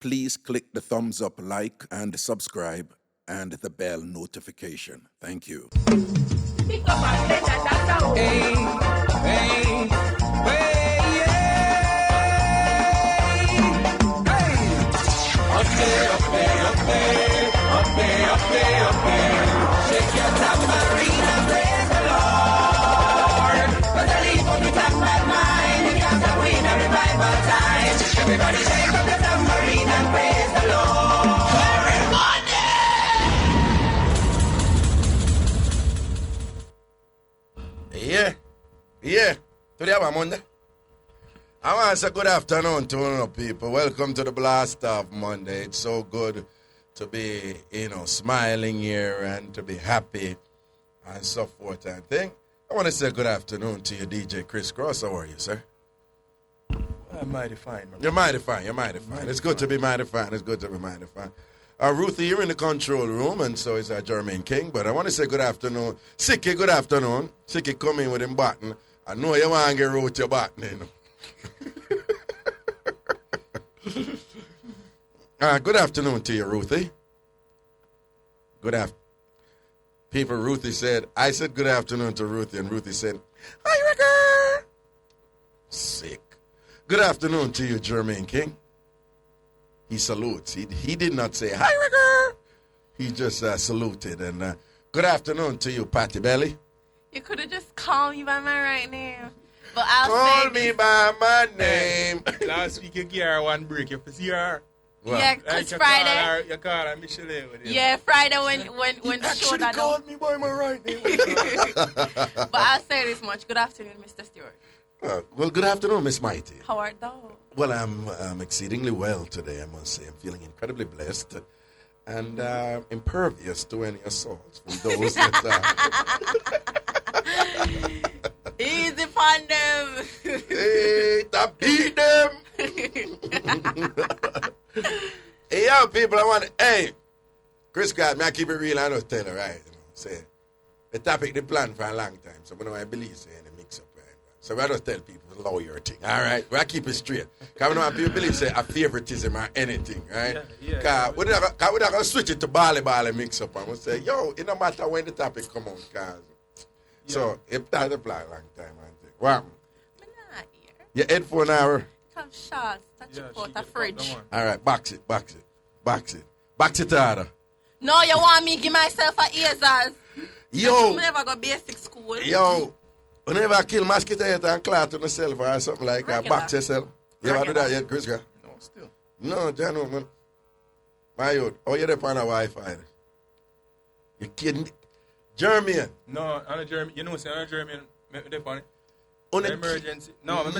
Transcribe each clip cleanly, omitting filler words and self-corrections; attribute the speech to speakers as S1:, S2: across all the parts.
S1: Please click the thumbs up, like, and subscribe, and the bell notification. Thank you.
S2: Hey, hey, hey, yeah. Hey. Up there, up there, up there, up there, up there, up there. Shake your tambourine and praise the Lord. But the leaf on the top of my mind, it comes up in a revival time. Everybody shake up the tambourine and praise the Lord.
S3: Yeah. Today I'm Monday. I want to say good afternoon to all people. Welcome to the blast of Monday. It's so good to be, smiling here and to be happy and so forth and thing. I want to say good afternoon to you, DJ Chris Cross. How are you, sir?
S4: I'm mighty fine.
S3: You're mighty fine. It's good to be mighty fine. Ruthie, you're in the control room, and so is Jermaine King. But I want to say good afternoon. Sicky, good afternoon. Sicky, come in with him button. I know you want to get root your button, Good afternoon to you, Ruthie. Good afternoon. People, Ruthie said, I said good afternoon to Ruthie, and Ruthie said, hi, Reggae. Sick. Good afternoon to you, Jermaine King. He salutes. He did not say, hi, Reggae. He just saluted. And good afternoon to you, Patty Belly.
S5: You could have just called me by my right name. But I'll
S3: Call me by my name.
S4: Last week you gave her one break. You see her?
S3: Well,
S5: yeah, because Friday.
S4: You call her Michelle.
S5: Yeah, Friday when the show that
S4: called me by my right name.
S5: But I'll say this much. Good afternoon, Mr. Stewart.
S3: Well, good afternoon, Miss Mighty.
S5: How are thou?
S3: Well, I'm exceedingly well today, I must say. I'm feeling incredibly blessed and impervious to any assaults from those that
S5: Easy upon them.
S3: hey, to beat them. Hey, yo, people, hey, Chris God, me I keep it real, I don't tell her, right? Say, the topic, the plan for a long time, so I believe say in the mix-up, right? So I don't tell people the lawyer thing, all right? We keep it straight. Because I know people believe say a favoritism or anything, right? Because we're not going to switch it to bally mix-up and we'll say, yo, it don't matter when the topic come on, cause. So, if that's the plan long time, I think. What happened?
S5: I'm not here.
S3: Your headphone hour?
S5: Have shots. Touch it out the fridge.
S3: All right, box it. Box it harder.
S5: No, you want me give myself a ears as.
S3: Yo.
S5: I never go basic school.
S3: Yo. You never kill mosquito head and clot on yourself or something like that. Box yourself. You ever do that yet, Chris?
S4: No, still.
S3: No, Jano, man. My youth. Oh, you're there on a Wi-Fi. You kidding? German.
S4: No, I'm a German. You know, say I'm a German.
S3: On
S4: emergency.
S3: No.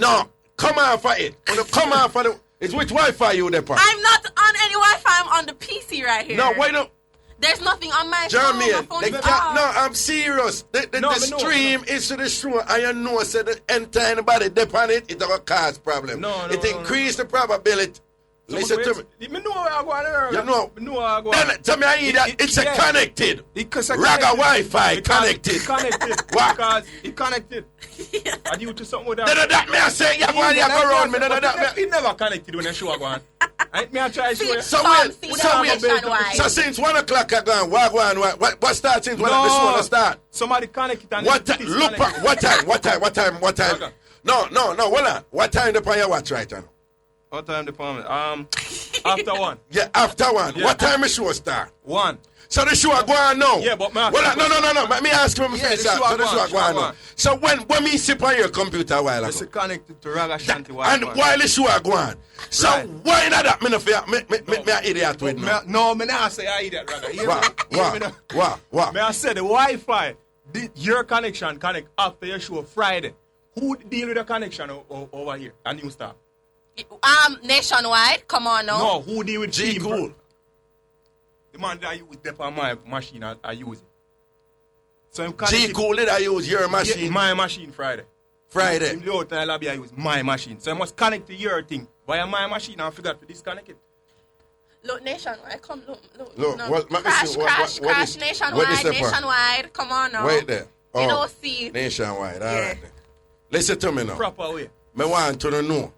S3: Come on for it. Come on for the. It's which Wi-Fi you there on?
S5: I'm not on any Wi-Fi. I'm on the PC right here.
S3: No, why not?
S5: There's nothing on my
S3: German.
S5: phone.
S3: No, I'm serious. The stream is to the show. I know said the entire anybody dip on it, it's a cause problem. It increase the probability. Listen to me.
S4: You know where I go on there.
S3: You know.
S4: Then
S3: tell me I need that. It's connected. Raga Wi-Fi connected.
S4: Connected.
S3: What?
S4: Because it connected. I due to something with that.
S3: That me I say you go around me.
S4: It never connected when the show go on. Me I try to show you.
S3: So since 1 o'clock I gone. What starts since when the show start?
S4: Somebody connect it.
S3: What time? Look, what time? No. Hold on. What time the you watch right now?
S4: What time the permit? After 1.
S3: Yeah, after 1.
S4: Yeah.
S3: What time the show start?
S4: 1.
S3: So the show go on now.
S4: Yeah, but
S3: no. Let me ask you when finish that. So the show go on now. So when me sit on your computer a while ago.
S4: It's connected to Ragashanti.
S3: And while the show go on. So why not that? Me an idiot with me.
S4: No, me not say I idiot, Raga.
S3: What?
S4: Me I say the Wi-Fi, your connection connect after your show Friday. Who deal with the connection over here? A new staff.
S5: Nationwide, come on now.
S4: No, who deal with
S3: G Cool?
S4: The man that I use dep on my machine, I use it. So
S3: G Cool did I use your machine?
S4: Yeah, my machine Friday. In the hotel lobby, I use my machine. So I must connect to your thing. Via my machine, I forgot to disconnect it.
S5: Look, nationwide, come look.
S3: No.
S5: Well, crash, nationwide, come on now.
S3: Wait there.
S5: You don't see.
S3: Nationwide, all right. Listen to me now.
S4: Proper way.
S3: Me want to know.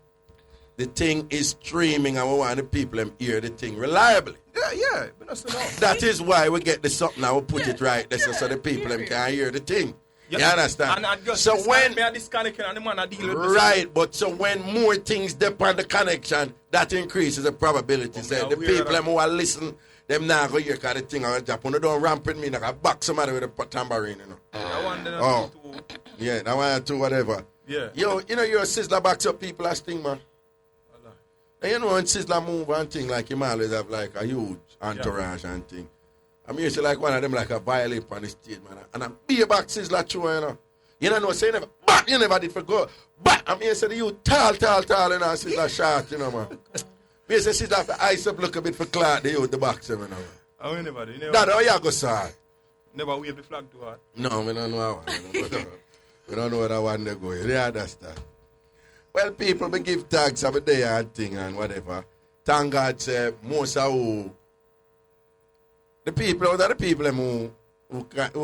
S3: The thing is streaming and we want the people to hear the thing reliably.
S4: Yeah. But that's enough.
S3: That is why we get the something and we put it right there so the people them can hear the thing. You understand?
S4: And just
S3: so when
S4: me disconnecting and the man deal with
S3: right, but so when more things depend on the connection, that increases the probability. So the people them who are listen, them now go hear the thing on Japan. Don't ramp with me like I back somebody with a tambourine, you know.
S4: I want them
S3: Oh.
S4: to
S3: Yeah, now I do whatever.
S4: Yeah.
S3: Yo, you know you're a Sizzler backs up people as thing, man. And you know when Sizzler move and thing, like him always have like a huge entourage and thing. I'm used to like one of them like a violin on the stage, man. And I'm be back Sizzler true, you know. You know, say you never, but you never did for go. But I'm here to say you tall, you know, Sizzler short, you know, man. Me say Sizzler have to ice up look a bit for Clark, the youth, the boxer, you know.
S4: I never do.
S3: That's how you go, sir.
S4: Never wave the flag too hard.
S3: No, we don't know how one. We don't know where that one they go. You understand? Well, people, we give tags every day and thing and whatever. Thank God, say, most of the people, those are the people who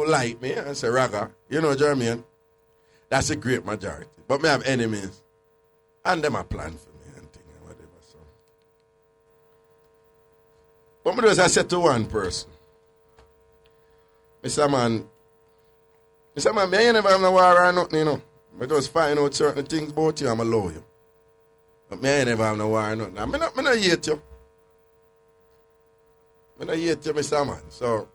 S3: like me and say, Raga, you know, Jermaine, that's a great majority. But me have enemies, and them a plan for me and thing and whatever. So. But me just I said to one person, Mr. Man, me ain't never have no war or nothing, you know. I just find out certain things about you, I'm a lawyer. But me ain't never have no war or nothing. Me not hate you. Me not hate you, Mr. Man. So,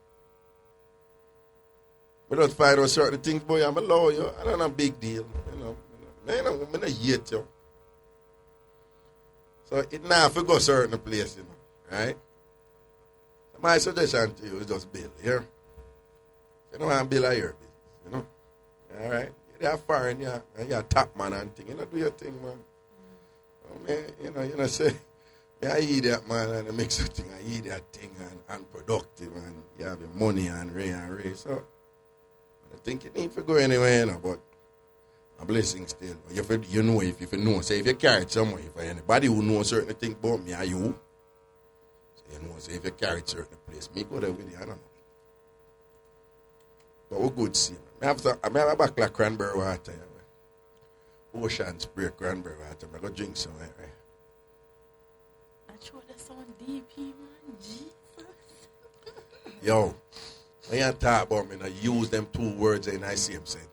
S3: I just find out certain things about you, I'm a lawyer. I don't know, big deal, you know. Me not hate you. So, it now if we go certain place, you know, right? So my suggestion to you is just bill, yeah? You don't want to bill a your business, you know? All right? You're foreign, yeah, and you're a top man and thing. You know, do your thing, man. You know, say, I eat that, man, and I make something. I eat that thing and productive, and you have your money and ray. So, I think you need to go anywhere, you know, but a blessing still. You know, if you know, say, if you carry it somewhere, if anybody who knows certain things about me, are you? So, you know, say, if you carry it certain place, me go there with you, I don't know. But we're good see. I have a back like cranberry water. Ocean spray cranberry water. I'm going to drink some. Right?
S5: I throw that sound deep, man. Jesus.
S3: Yo, when you talk about me, I use them two words in the same sentence.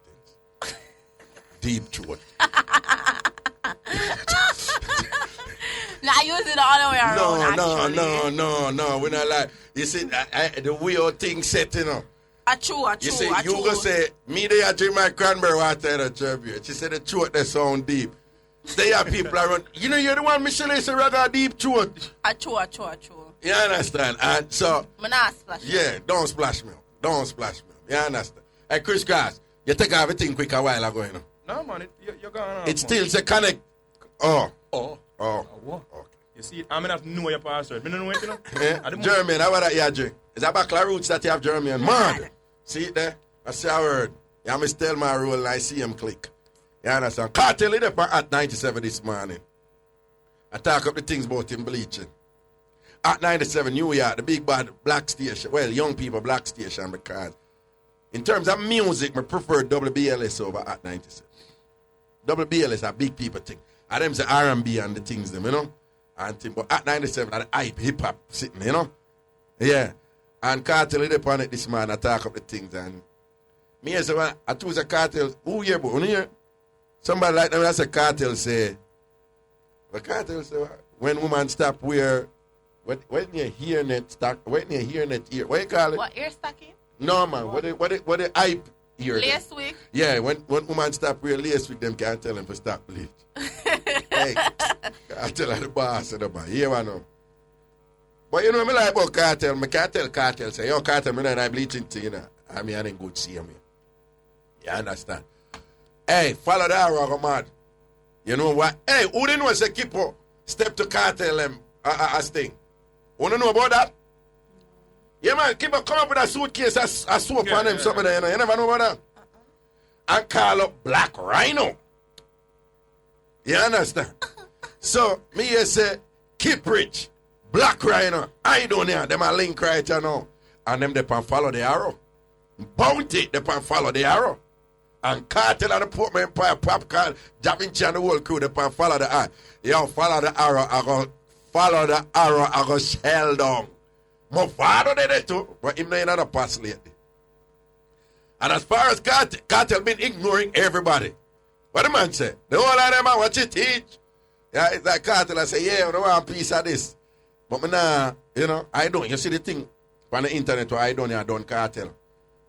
S3: Deep throat.
S5: Nah, I use it all the way around.
S3: No. We're not like, you see, the weird thing set, you know. You see, you go say, me they are drink my cranberry water in a tribute. She said the throat they sound deep. They are people around. You know, you're the one Michelle say rather deep throat.
S5: A true.
S3: You understand? And so,
S5: I'm not splash.
S3: yeah, don't splash me. You understand? Hey, Chris Grass, you take everything quick a while ago, you know.
S4: No, man, you're going on.
S3: It still say connect. Oh.
S4: What?
S3: Okay.
S4: You see, I'm going to have to know your password. I don't know it, you know.
S3: Yeah. Jeremy, how about that you drink? Is that back roots that you have, Jeremy? Man. See it there? I say a word. You must tell my rule and I see him click. You understand? Cartel it up at 97 this morning. I talk up the things about him bleaching. At 97, New York, the big bad black station. Well, young people black station because in terms of music, I prefer WBLS over at 97. WBLS are big people thing. And them say R&B and the things them, you know? And thing, but at 97, are the hype, hip-hop sitting, you know? Yeah. And Cartel it upon it this man, I talk up the things and me as well, I choose a cartel, who here, but here? Somebody like them, that's a cartel say, the cartel say, when woman stop wear, when you hearing it, when you hearing it ear, what you call it?
S5: What, ear stocking?
S3: No man, what the hype ear?
S5: Lace wig?
S3: Yeah, when woman stop wear lace wig, them can't tell them to stop bleach. Hey, I tell her the boss of the man, here I know. But you know me like about cartel, me can't tell cartel, say, yo cartel, me not bleaching thing, you know. I mean, I didn't good see him. You understand? Hey, follow that rock, man. You know what? Hey, who didn't know say Kipo step to cartel as thing? Who don't know about that? Yeah, man, Kipo come up with a suitcase, a soap on him, something there, you know. You never know about that? And call up Black Rhino. You understand? So, me here say, keep rich. Black Rhino, I don't know. Them a link right now. And them they can follow the arrow. Bounty, they can follow the arrow. And Cartel and the Portman Empire, Popcorn, Javinci and the whole crew, they pan follow the eye. Yo, follow the arrow, I go shell down. My father did it too, but him not in the past lately. And as far as Cartel been ignoring everybody. What the man say? The whole of them, what you teach? Yeah, it's like Cartel, I say, yeah, I don't want a piece of this. But me nah, you know, I don't. You see the thing on the internet where I done Cartel.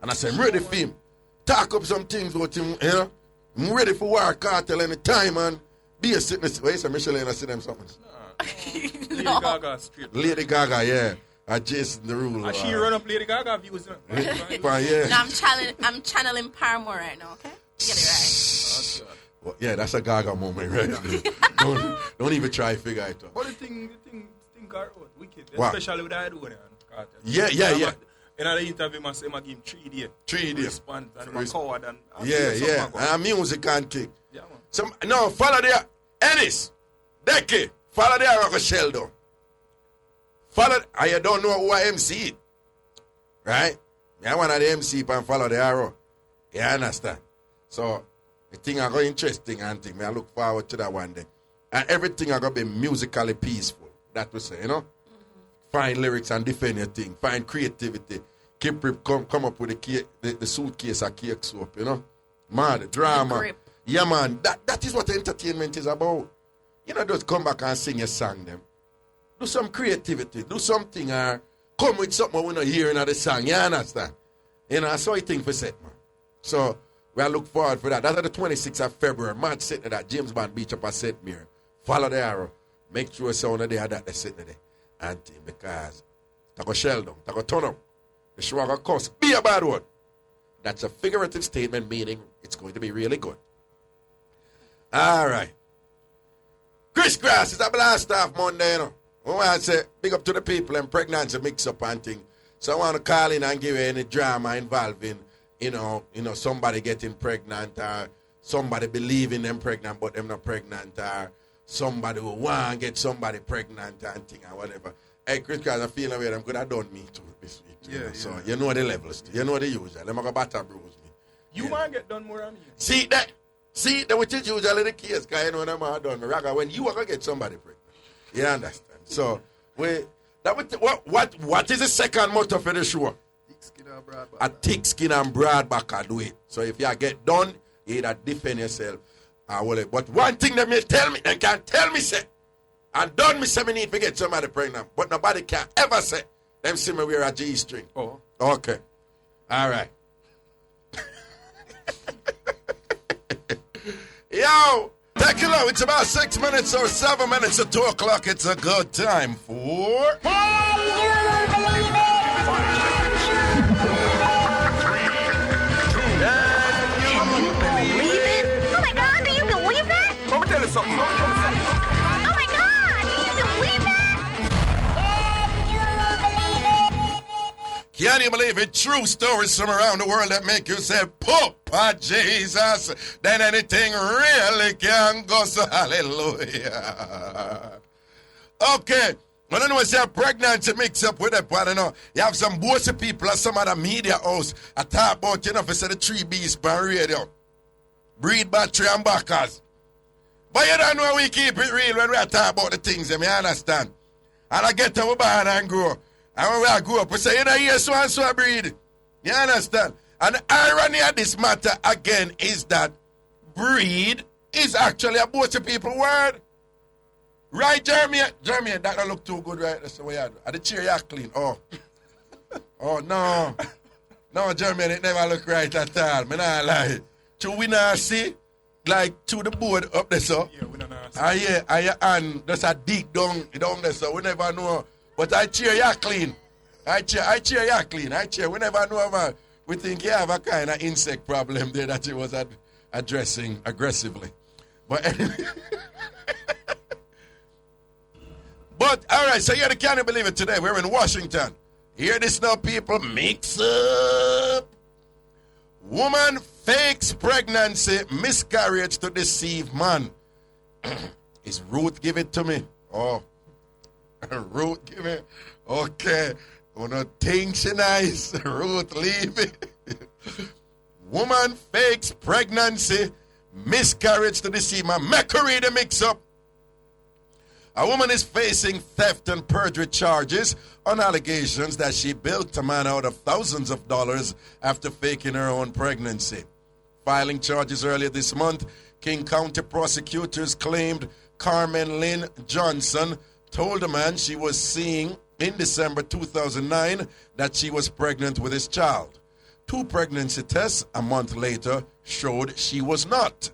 S3: And I say, I'm ready for him. Talk up some things with him, you know. I'm ready for war Cartel anytime, man. Be a sickness. Wait, so Michelle, I see them something.
S4: Lady Gaga straight.
S3: Lady Gaga, yeah. I Jason the rule.
S4: And she run up Lady Gaga views.
S3: Yeah.
S5: No, I'm channeling Paramore right now, okay? Get it right.
S3: Well, yeah, that's a Gaga moment, right? don't even try to figure it out.
S4: But the thing got out, wicked.
S3: What?
S4: Especially with I do it.
S3: Yeah.
S4: In the interview, I say, I give him 3 days.
S3: 3 days.
S4: Respond, and I'm coward. And
S3: Yeah. And music and kick.
S4: Yeah, man.
S3: Follow there. Ennis. Decky. Follow there, Rochelle, though. Follow, and you don't know who I MC it. Right? Yeah, one of the MC and follow the arrow. You understand? So, the thing I go interesting and thing. I look forward to that one day. And everything I going to be musically peaceful. That we say, you know? Find lyrics and defend your thing. Find creativity. Keep come up with the suitcase of cake soap, you know? Man, the drama. Yeah, man. That is what entertainment is about. You know, just come back and sing your song, them. Do some creativity. Do something or come with something we're not hearing of the song. You understand? You know, I saw a thing for set, man. So, we look forward for that. That's on the 26th of February. Man sitting at that James Bond Beach up at St. Mary. Follow the arrow. Make sure someone there that they're sitting there. And because they go shell down, they go turn up. The show go cuss. Be a bad word. That's a figurative statement meaning it's going to be really good. All right. Chris Grass is a blast off Monday, you know. I want to say big up to the people and pregnancy mix-up and thing. So I want to call in and give you any drama involving, you know, somebody getting pregnant or somebody believing them pregnant but them not pregnant or somebody who want to get somebody pregnant and thing or whatever. Hey, Chris Grass, I feel away. I'm good. I done me too this week. Too,
S4: Yeah.
S3: So you know the levels. You know the usual. Them are going to batter bruise me.
S4: You want to get done more than me.
S3: See that, which is usually the case, because you know them are done. Raga, when you are going to get somebody pregnant. You understand? So, what is the second motto for the show? A thick skin and broad back I do it. So if you get done, you either defend yourself. But one thing they may tell me, they can tell me say, and done me say me need to get somebody pregnant. But nobody can ever say, them see me wear a G-string.
S4: Oh.
S3: Okay. All right. Yo, take it low. It's about 6 minutes or 7 minutes to 2 o'clock. It's a good time for...
S4: Let me tell you something.
S6: Oh my God! Can you believe that?
S3: Can you believe it? True stories from around the world that make you say, Papa Jesus, then anything really can go, so hallelujah. Okay. Well, I know it's a pregnancy mix up with it, but I know you have some bossy people at some other media house. I talk about, you know, if you say the 3 B's per radio. Breed, battery, and backers. But you don't know we keep it real when we are talking about the things, you understand? And I get to we born and grow. And when we are grow up, we say, you know, here's so and so breed. You understand? And the irony of this matter, again, is that breed is actually a bossy people word. Right, Jeremy? Jeremy, that don't look too good, right? That's the way I do. And the chair you clean. Oh. Oh, no. No, Jeremy, it never look right at all. Me not lie. To we not see, like, to the board up there, so.
S4: Yeah, we don't know.
S3: And your hand just a dig down there, so we never know. But I cheer you clean. I cheer you clean. We never know, man. We think you have a kind of insect problem there that you was addressing aggressively. But anyway. But, all right, so you can't believe it today. We're in Washington. Hear this now, people. Mixup. Woman fakes pregnancy, miscarriage to deceive man. Is Ruth give it to me? Oh. Ruth give it? Okay. One of things she nice. Ruth leave it. Woman fakes pregnancy, miscarriage to deceive man. Make her read the mix-up. A woman is facing theft and perjury charges on allegations that she bilked a man out of thousands of dollars after faking her own pregnancy. Filing charges earlier this month, King County prosecutors claimed Carmen Lynn Johnson told a man she was seeing in December 2009 that she was pregnant with his child. 2 pregnancy tests a month later showed she was not.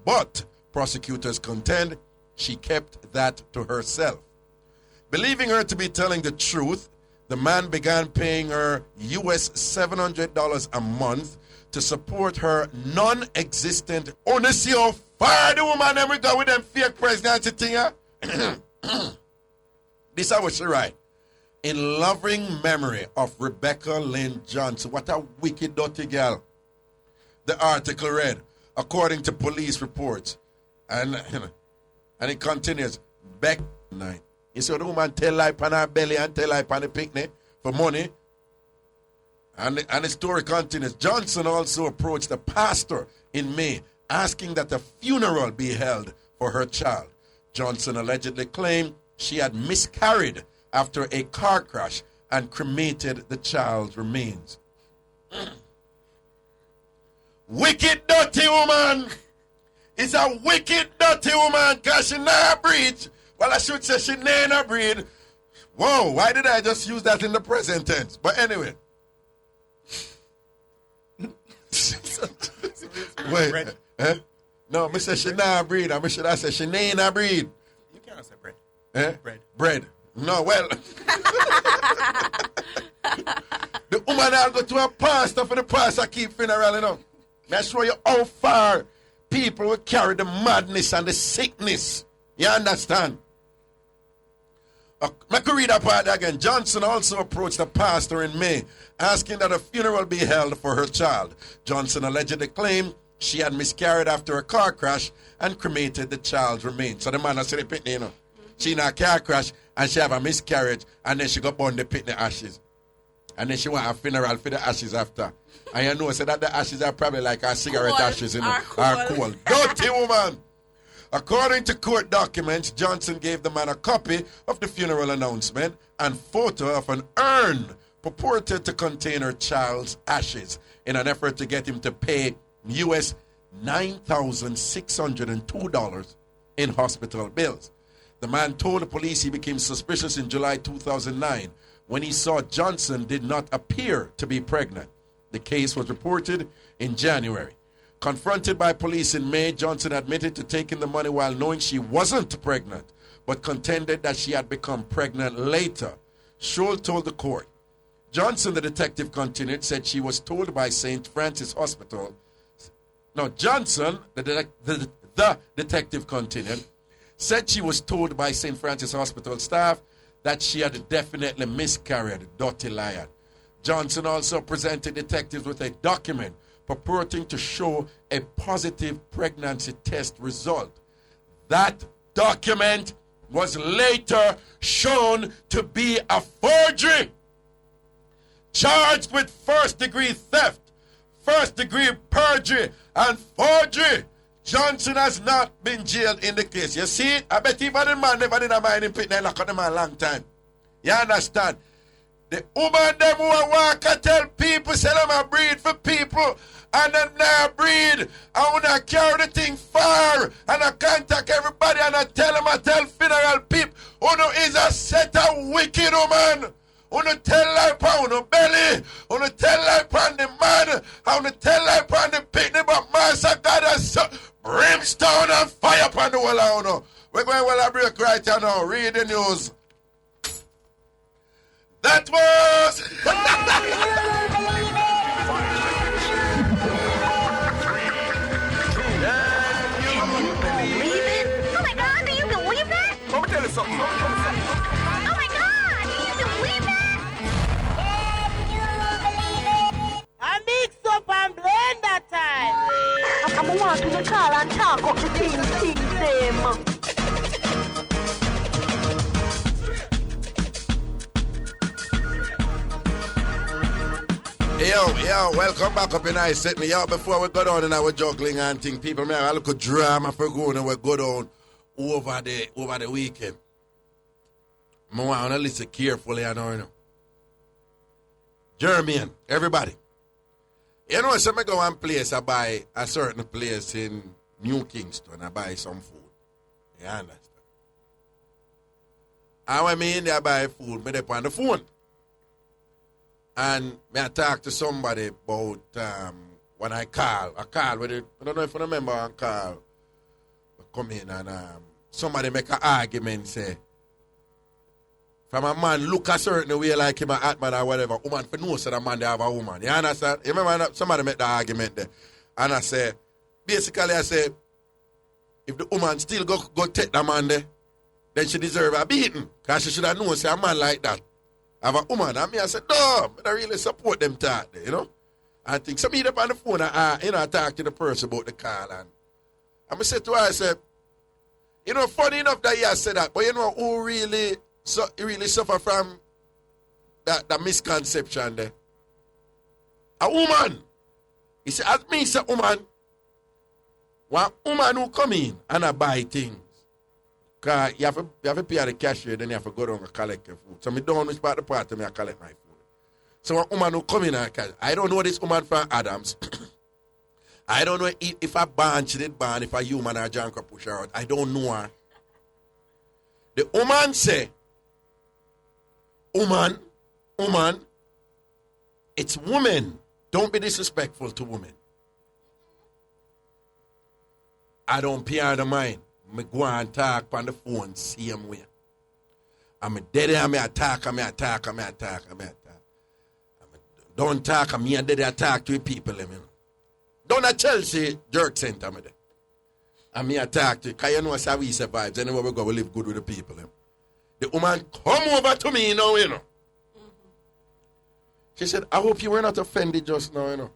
S3: But prosecutors contend she kept that to herself. Believing her to be telling the truth, the man began paying her US $700 a month to support her non-existent honesty. How far the woman them we go with them fake pregnancy thing, huh? This is what she write. In loving memory of Rebecca Lynn Johnson. What a wicked, dirty girl. The article read, according to police reports. And it continues. Back night. You see the woman tell lie on her belly and tell lie on the picnic for money. And the story continues. Johnson also approached the pastor in May, asking that a funeral be held for her child. Johnson allegedly claimed she had miscarried after a car crash and cremated the child's remains. Wicked, dirty woman. It's a wicked, dirty woman because she not breed. Well, I should say she ain't breed. Whoa, why did I just use that in the present tense? But anyway. Wait. No, I say she not breed. I should I say she ain't a breed.
S4: You cannot say bread.
S3: Bread. No, well. The woman I'll go to a pastor for the pastor keep funeral, you know. That's show you how far people will carry the madness and the sickness. You understand? I could read that part again. Johnson also approached the pastor in May, asking that a funeral be held for her child. Johnson allegedly claimed she had miscarried after a car crash and cremated the child's remains. So the man has said the pitney, you know. She in a car crash and she have a miscarriage and then she got burn the pitney ashes. And then she want a funeral for the ashes after. And you know, so that the ashes are probably like her cigarette ashes, you know. Are cool. Dirty woman. According to court documents, Johnson gave the man a copy of the funeral announcement and photo of an urn purported to contain her child's ashes in an effort to get him to pay US $9,602 in hospital bills. The man told the police he became suspicious in July 2009 when he saw Johnson did not appear to be pregnant. The case was reported in January. Confronted by police in May, Johnson admitted to taking the money while knowing she wasn't pregnant, but contended that she had become pregnant later. Scholl told the court. Johnson, the detective continued, said she was told by St. Francis Hospital. No, Johnson, the detective continued, said she was told by St. Francis Hospital staff that she had definitely miscarried. Dirty liar. Johnson also presented detectives with a document purporting to show a positive pregnancy test result. That document was later shown to be a forgery. Charged with first-degree theft, first-degree perjury, and forgery, Johnson has not been jailed in the case. You see, I bet even the man never did a mind in pit and lock on the man a long time. You understand? The woman them who walk and tell people, say them a breed for people, and then they breed. I want to carry the thing far, and I contact everybody, and I tell them, I tell funeral people, Uno is a set of wicked woman. Uno tell lie on the belly, Uno tell lie on the man, Uno tell lie on the picnic, but Master God has brimstone and fire upon the wall. Uno. We're going well a break right now. Read the news. That was...
S6: Oh my God, do you believe that?
S4: Let me tell you something.
S6: Oh my God, do you believe that?
S7: I mix up and blend that time.
S6: I'm gonna want to the call and talk up the things them.
S3: Yo, welcome back up in I set me out before we go down in our juggling and thing. People, man, I look at drama for going and we go down over the weekend. I want to listen carefully, I know. Jeremy, everybody. You know, so I go one place, I buy a certain place in New Kingston, I buy some food. You understand? And when me in there buy food, me dey on the phone. And I talk to somebody about when I call with it. I don't know if you remember I call. Come in and somebody make an argument, say, from a man look a certain way like him a hot man or whatever, woman for no say the man they have a woman. You understand? You remember somebody make the argument there. And I say, basically I say, if the woman still go take the man there, then she deserve a beating. Because she should have known say a man like that have a woman. And me, I said, no, I don't really support them talk there, you know. I think some of them on the phone, I talk to the person about the call. And I said to her, I said, you know, funny enough that you said that, but you know who really suffer from that misconception there? A woman. He said, as me say woman, one woman who come in and I buy things. Because you have to pay the cashier, then you have to go down and collect your food. So I don't know which part of the party I collect my food. So a woman who come in and I don't know this woman from Adams. I don't know if a band she did band, if a human or junk push her out. I don't know her. The woman say, woman, it's women. Don't be disrespectful to women. I don't pay her the mind. I go and talk on the phone same way. I'm dead and I attack. Don't talk, I'm dead attack to people. Don't a Chelsea jerk center me there. And me attack to, because you know how we survive. Anyway, we go, we live good with the people. The woman come over to me now, you know. She said, I hope you were not offended just now, you know,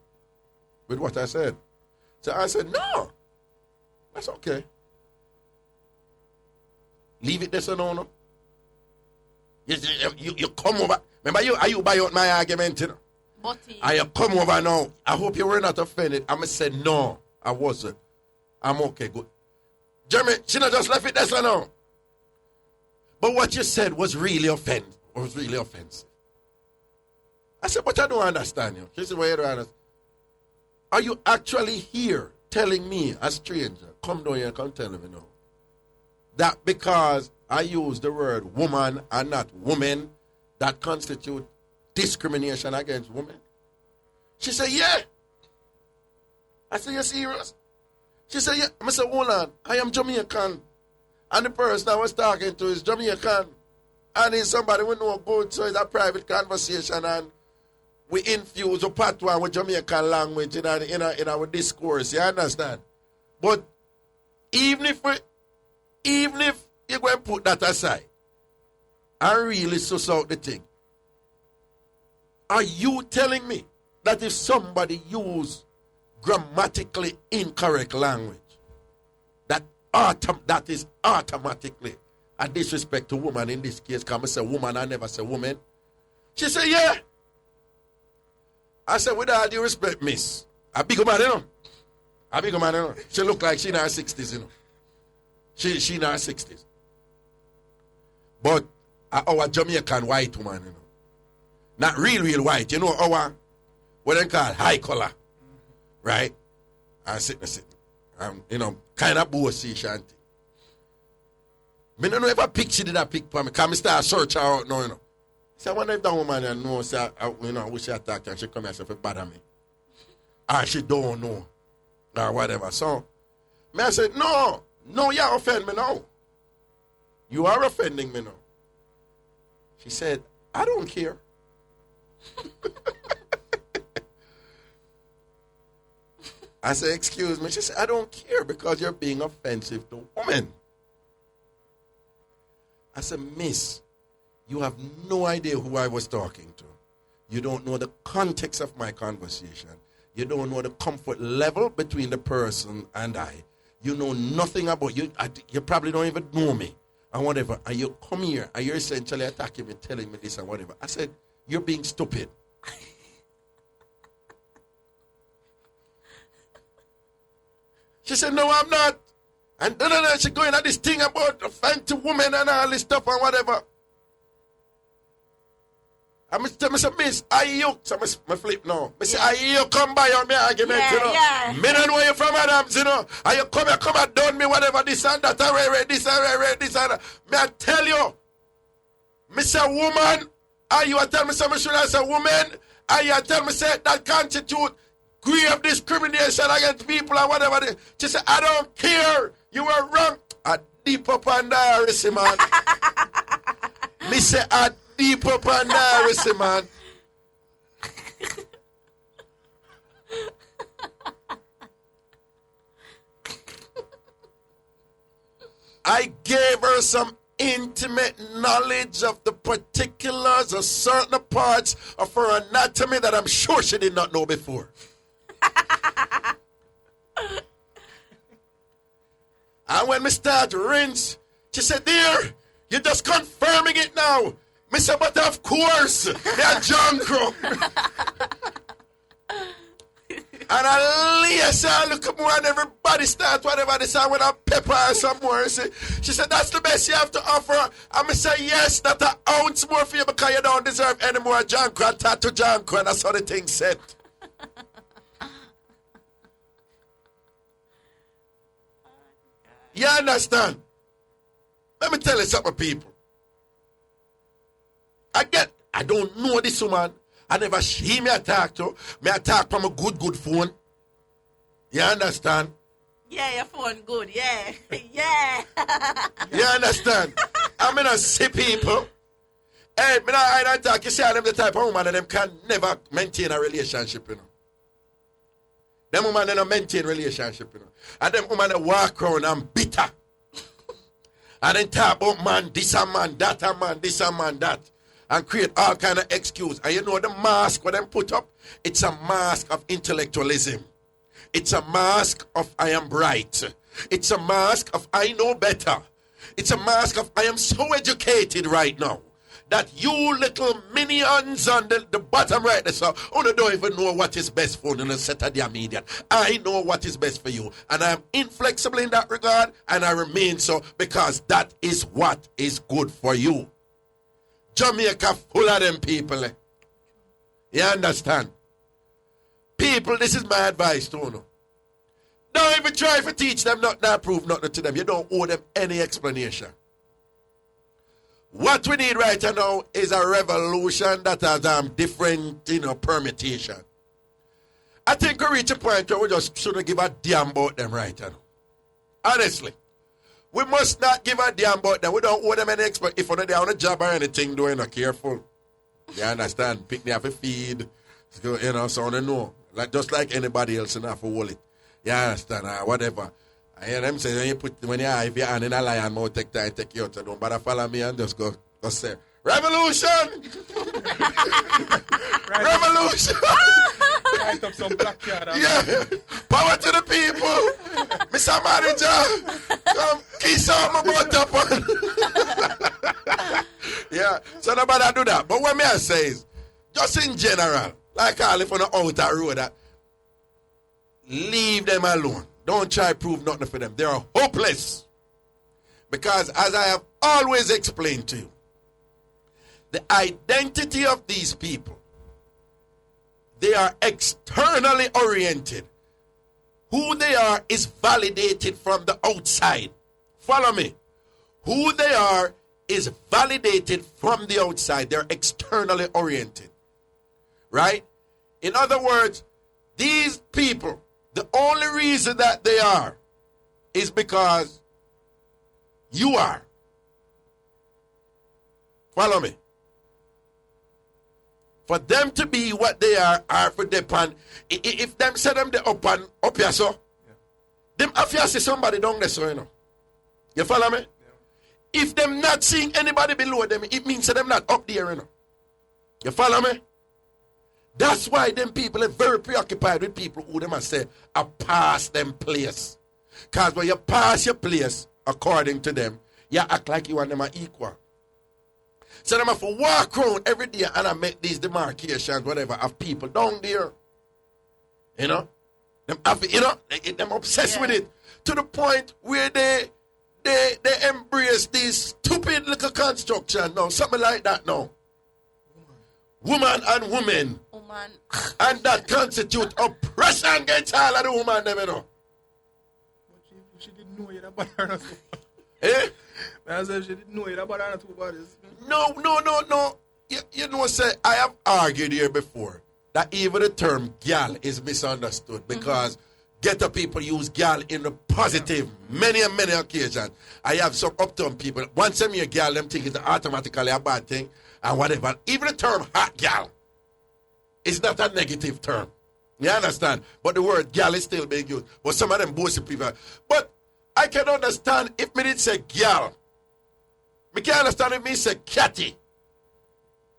S3: with what I said. So I said, no, that's okay. Leave it there, so no. You come over. Remember, you buy out my argument, you know. I come over now. I hope you were not offended. I'm going to say, no, I wasn't. I'm okay, good. Jeremy, she not just left it there, so no. But what you said was really offensive. I said, but I don't understand you. She said, well, you don't understand. Are you actually here telling me, a stranger, come down here and come tell me now, that because I use the word woman and not woman, that constitute discrimination against women? She said, yeah. I said, you serious? She said, yeah. I said, hold on, I am Jamaican. And the person I was talking to is Jamaican. And he's somebody we know good, so it's a private conversation. And we infuse a patois with Jamaican language in our discourse. You understand? But even if you're going to put that aside and really suss out the thing, are you telling me that if somebody use grammatically incorrect language, that is automatically a disrespect to woman in this case? Because I say woman, I never say woman. She said, yeah. I said, with all due respect, miss, a big man, you know. She look like she in her 60s, you know. She in her 60s. But our Jamaican white woman, you know. Not real white, you know, what they call high color, right? And sitting. You know, kind of bossy shanty. I don't know if a pic she did a pic for me, because I start searching her out now, you know. So I wonder if that woman knows, you know, I wish she attacked and she come here and say, bother me. Or she don't know, or whatever. So, I said, no, you offend me now. You are offending me now. She said, I don't care. I said, excuse me. She said, I don't care because you're being offensive to women. I said, miss, you have no idea who I was talking to. You don't know the context of my conversation. You don't know the comfort level between the person and I. You know nothing about you. You probably don't even know me and whatever. And you come here and you're essentially attacking me, telling me this and whatever. I said, you're being stupid. She said, no, I'm not. And then she going at this thing about fancy women and all this stuff and whatever. I say, miss, are you? So I flip now. I say, are you come by on me argument, you know?
S5: Yeah.
S3: Me don't know you from Adams, you know. Are you come and done me whatever this and that, this and that. Me I tell you, Miss a woman, are you tell me something should as a woman? Are you tell me say that constitute grave discrimination against people or whatever? She said, I don't care. You were wrong. I deep up on the man. Me say, I deep up on the man. I gave her some intimate knowledge of the particulars of certain parts of her anatomy that I'm sure she did not know before. And when me start to rinse, she said, dear, you're just confirming it now. Me said, but of course, they're junk. And I look at more and everybody start whatever they say with a pepper or somewhere. She said, that's the best you have to offer. And I say, yes, that's an ounce more for you because you don't deserve any more junk or tattoo junk. And that's how the thing said. You understand? Let me tell you something, people. I don't know this woman. I never see me attack to. Me attack from a good phone. You understand?
S5: Yeah, your phone good, yeah. Yeah.
S3: You understand? I mean, I see people. Hey, I don't talk. You see, I'm the type of woman that them can never maintain a relationship, you know. Them woman don't maintain relationship, you know. And them woman that walk around and bitter. And then talk about man, this a man, that a man, this a man, that. And create all kind of excuse. And you know the mask what them put up? It's a mask of intellectualism. It's a mask of I am bright. It's a mask of I know better. It's a mask of I am so educated right now that you little minions on the bottom right there, so you don't even know what is best for you in a set of the media. I know what is best for you. And I am inflexible in that regard, and I remain so because that is what is good for you. Jamaica full of them people. You understand? People, this is my advice to you. Don't even try to teach them nothing or prove nothing to them. You don't owe them any explanation. What we need right now is a revolution that has different, permutation. I think we reach a point where we just shouldn't give a damn about them right now. Honestly. We must not give a damn about them. We don't owe them any expert. If they're on a job or anything, doing not careful. You understand? Pick me up a feed. So they know. Just like anybody else, enough to hold it. You understand? Whatever. I hear them say, when you have your hand in a lion mouth, take time, take you out. So don't bother follow me and just go say, Revolution! Revolution!
S4: Write up some black card.
S3: Yeah. Power to the people. Mr. Manager, come kiss on my butt up. Yeah. So nobody do that. But what me I say is, just in general, like I live on the outer road, leave them alone. Don't try to prove nothing for them. They are hopeless. Because as I have always explained to you, the identity of these people, they are externally oriented. Who they are is validated from the outside. Follow me. Who they are is validated from the outside. They're externally oriented. Right? In other words, these people, the only reason that they are is because you are. Follow me. For them to be what they are for them. If them say them they up here so, them after see somebody down there so, You follow me? Yeah. If them not seeing anybody below them, it means that them not up there, You follow me? That's why them people are very preoccupied with people who them say, I pass them place. Because when you pass your place, according to them, you act like you and them are equal. So them have to walk around every day and I make these demarcations, whatever, of people down there. Them have, them obsessed with it. to the point where they embrace these stupid little construction now, something like that now. Woman and woman.
S5: Woman.
S3: And that constitute oppression against all of the woman, them, you know.
S4: But she didn't know you about her.
S3: Eh?
S4: I said she didn't know you about her two bodies.
S3: No. You know, say, I have argued here before that even the term gal is misunderstood because ghetto people use gal in the positive many and many occasions. I have some uptown people, once them hear gal, them think it's automatically a bad thing and whatever. Even the term hot gal is not a negative term. You understand? But the word gal is still being used. But some of them bossy people. But I can understand if me did say gal. Me can understand if me say catty.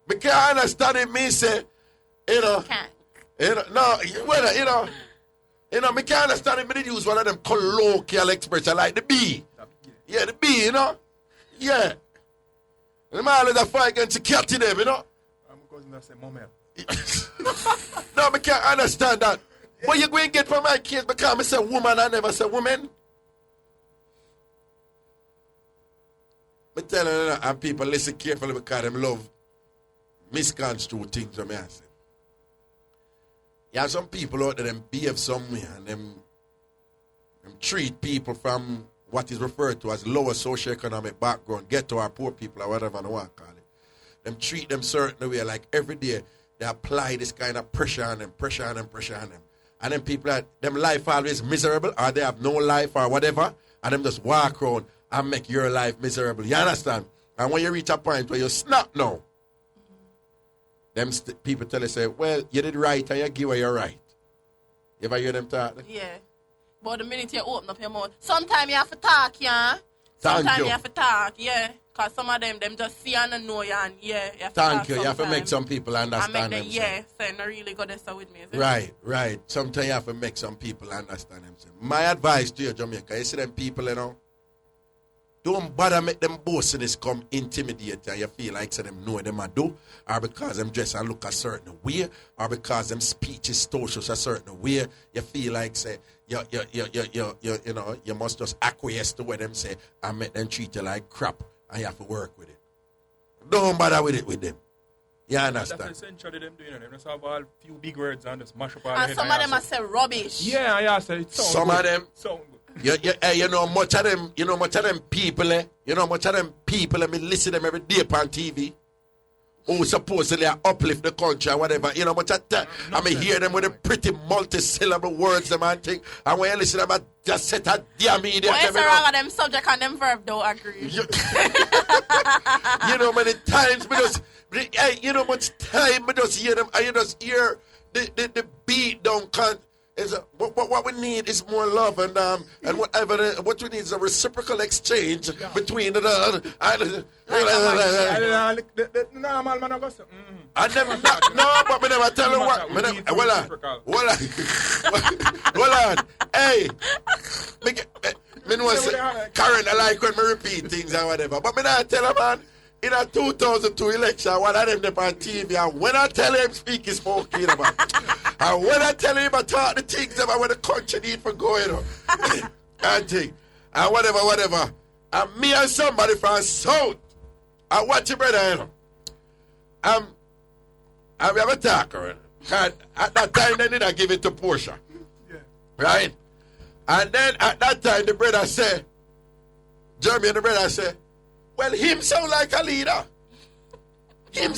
S3: Me can understand if me say, you know, me can understand if me did use one of them colloquial expressions like the bee. Yeah, the bee, you know. Yeah. The man is a fight against the catty them, you know.
S4: I'm cousin that say momel.
S3: No, me can't understand that. What you going to get from my case because I say woman, I never say woman. Me tell you, and people listen carefully because them love misconstrued things from me. I say. You have some people out there them behave somewhere and them treat people from what is referred to as lower socioeconomic background, ghetto or poor people or whatever they want to call it. Them treat them certain way, like every day they apply this kind of pressure on them. And then people are, them life always miserable or they have no life or whatever, and them just walk around and make your life miserable. You understand? And when you reach a point where you snap now, them people tell you, say, well, you did right and you give away your right. You ever hear them talk?
S5: Yeah. But the minute you open up your mouth, sometimes you have to talk, yeah.
S3: Thank
S5: Sometimes
S3: you.
S5: you have to talk, yeah. Because some of them just see and know you and yeah. You have to
S3: Thank
S5: talk
S3: you. You have to make
S5: sometimes.
S3: some people understand
S5: and make
S3: them.
S5: them, yeah, so not really go there with me. Is it?
S3: Right. Sometimes you have to make some people understand themselves. My advice to you, Jamaica, you see them people, you know, don't bother make them bossness come intimidate and you feel like say them know them I do, or because them dress and look a certain way, or because them speech is social a certain way. You feel like say you know you must just acquiesce to what them say and make them treat you like crap, and you have to work with it. Don't bother with it with them. You understand?
S4: That's essentially them doing it. They just have all few big words and just mash up all
S5: And some of them are say rubbish.
S4: Yeah, I say it sound
S3: Some
S4: good.
S3: of them.
S4: Sound good.
S3: You know much of them people, me listen to them every day on TV. Who supposedly uplift the country or whatever. You know much of that. I mean hear them with the pretty multi-syllable words them and thing. And when you listen to them, I just set a damn idiot.
S5: Why is wrong with them subject and them verb don't agree?
S3: You know many times you know much time we just hear them and you just hear the beat don't count. What we need is more love and whatever. What we need is a reciprocal exchange between the
S4: normal man go say.
S3: I never but me never tell you what. Hold on. Hey, me know say Karen I like when me repeat things and whatever. But me not tell a man. In a 2002 election, one of them on TV, and when I tell him speak, he's spoken about. And when I tell him I talk the things about what the country need for going on. And thing. And whatever. And me and somebody from South, I watch your brother, you know. And we have a talk, right? And at that time, they didn't give it to Portia.
S4: Yeah.
S3: Right? And then at that time, the brother said, Jeremy and the brother said, well, him sound like a leader. And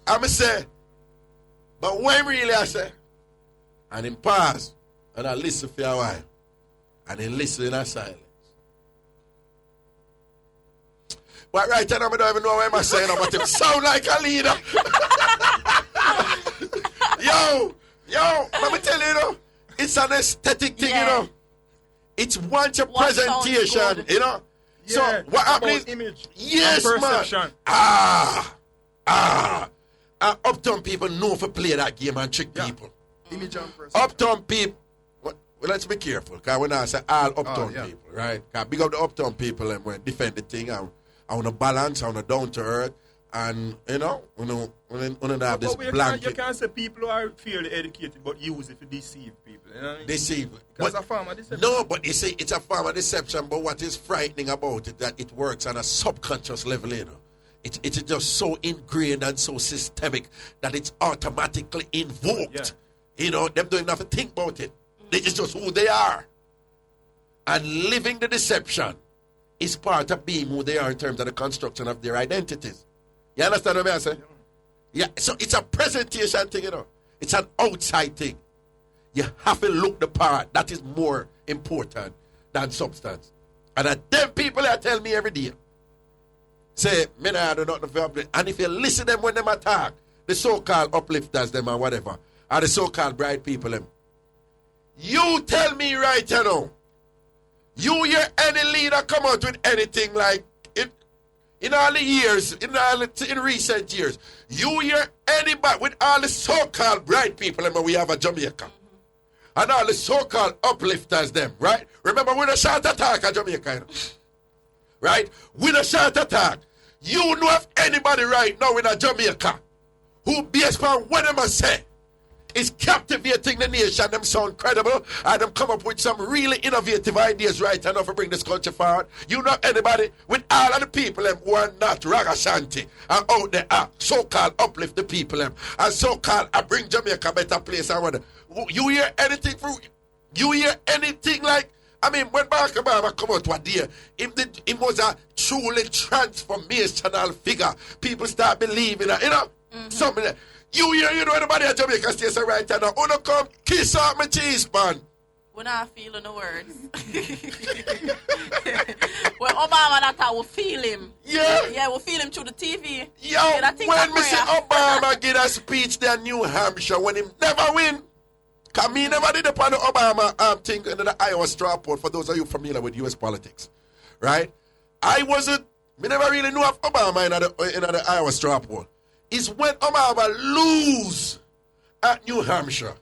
S3: I say, but when really I say, and him pause, and I listen for a while, and he listen in a silence. But right now, I don't even know what I'm saying, but him sound like a leader. Yo, let me tell you, you know, it's an aesthetic thing, you know. It's once a
S5: What
S3: presentation, you know.
S4: Yeah,
S3: So what happens?
S4: Image.
S3: Yes,
S4: and
S3: man.
S4: perception.
S3: Uptown people know for play that game and trick people.
S4: Image and perception.
S3: Uptown people. Well, let's be careful, because when I say all uptown
S4: yeah.
S3: people, right? Because big up the uptown people and we defend the thing. I want to balance, I want to down to earth, and you have this
S4: But you
S3: blanket.
S4: can't say people who are fairly educated but use it to deceive people. You know what I mean?
S3: Deceive.
S4: Because a form of deception.
S3: No, but you see, it's a form of deception. But what is frightening about it that it works on a subconscious level, you know. It's just so ingrained and so systemic that it's automatically invoked. You know, them don't even have to think about it. It's just who they are. And living the deception is part of being who they are in terms of the construction of their identities. You understand what I'm saying? Yeah, so it's a presentation thing, you know. It's an outside thing. You have to look the part. That is more important than substance. And them people that tell me every day, say, me nah do nothing for uplift. And if you listen to them when them attack, the so-called uplifters them or whatever, or the so-called bright people them, you tell me right now, you hear any leader come out with anything like it in all the years, in recent years, you hear anybody with all the so-called bright people them we have at Jamaica. And all the so-called uplifters them, right? Remember with a short attack at Jamaica, you know? Right? With a short attack. You know of anybody right now in a Jamaica who based on what them say is captivating the nation, them sound credible, and them come up with some really innovative ideas right enough to bring this country forward. You know anybody with all of the people them who are not Ragashanti and out there are so-called uplift the people them and so-called bring Jamaica a better place and whatever. You hear anything from you hear anything like I mean, when Barack Obama come out one day, it was a truly transformational figure. People start believing that, you know, something that. You know anybody at Jamaica stays right now. Wanna come kiss out my cheese, man.
S5: We're not feeling the words. When Obama that I will feel him.
S3: Yeah.
S5: Yeah, we'll feel him through the TV.
S3: Yo,
S5: yeah,
S3: when Mr. Obama give a speech there in New Hampshire, when him never win, because me never did upon the Obama thing in the Iowa straw poll, for those of you familiar with U.S. politics, right? Me never really knew of Obama in the Iowa straw poll. Is when Obama lose at New Hampshire.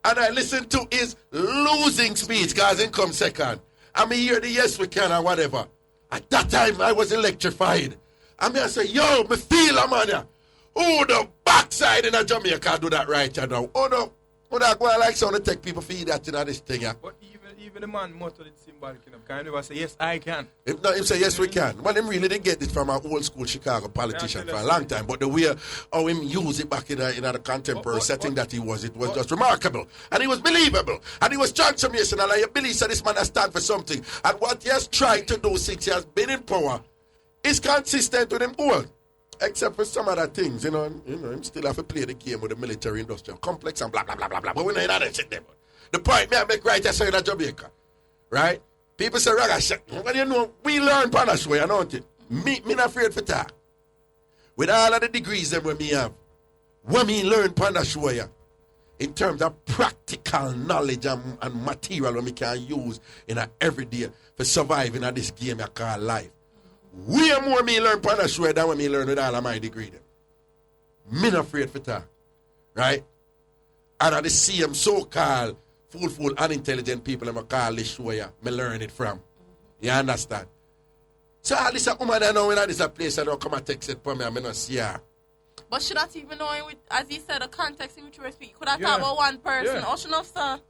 S3: And I listen to his losing speech, because he come second. I mean, hear the yes we can or whatever. At that time, I was electrified. I mean, I say, yo, me feel a man. Oh, the backside in a Jamaica do that right now. Oh, no. Oh, that go like so to take people feed that in this thing, yeah.
S4: But even the man muttered it symbolic enough. Can never say, yes, I can.
S3: Him say, yes, we can. Well, him really didn't get it from an old school Chicago politician for a long time. But the way how him use it back in the contemporary setting that he was, it was just remarkable. And he was believable. And he was transformational. And you believe that this man has stand for something. And what he has tried to do since he has been in power is consistent with him goal. Except for some other things, you know, him still have to play the game with the military industrial complex and blah, blah, blah, blah, blah. But we know that shit there. The point me I make right here in Jamaica, right? People say, Ragashanti, well, you know, we learn Panash way, don't it? Me not afraid for that. With all of the degrees that we have, when me learn Panash way, in terms of practical knowledge and material that we can use in our everyday for surviving in this game I call life. Way more me learn Panash way than when me learn with all of my degree. Me not afraid for that. Right? And I see them so-called fool, unintelligent people I'm call this show ya, me learn it from. You understand? So all this a woman I know when I this a place I don't come and text it for me, I not see her.
S5: But she not even knowing, with, as he said, the context in which you were speaking. Could I talk about one person?
S4: Yeah.
S5: Or she not, sir?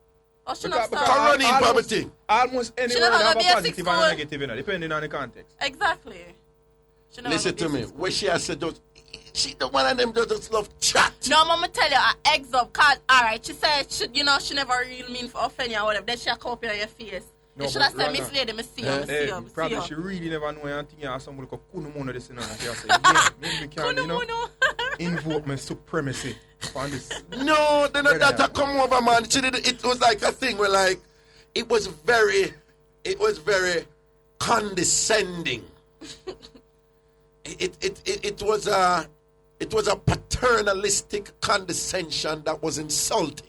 S5: Or she not, sir?
S3: Come on in, thing.
S4: Almost any
S5: She
S4: word
S5: never
S4: have
S5: gonna
S4: a
S5: be a
S4: positive
S5: sixth
S4: and a
S5: school.
S4: negative, you know, depending on the context.
S5: Exactly. She never
S3: Listen
S5: gonna
S3: to
S5: be
S3: me.
S5: a sixth
S3: What she has said, she the one of them just love chat.
S5: No, mama tell you, I eggs up, cause alright, she said she never really mean for offend you or whatever. Then she come up in your face.
S4: No,
S5: You should have
S4: but
S5: said, Miss Lady, me see you, me see you, me see
S4: Probably
S5: you.
S4: she really never know anything and somebody called Kunumono this, you know, and she say, yeah, maybe we can, you know,
S5: Kunumono.
S4: invoke my supremacy on this.
S3: No, then that come over, man. She did it was like a thing where like it was very condescending. It was a paternalistic condescension that was insulting.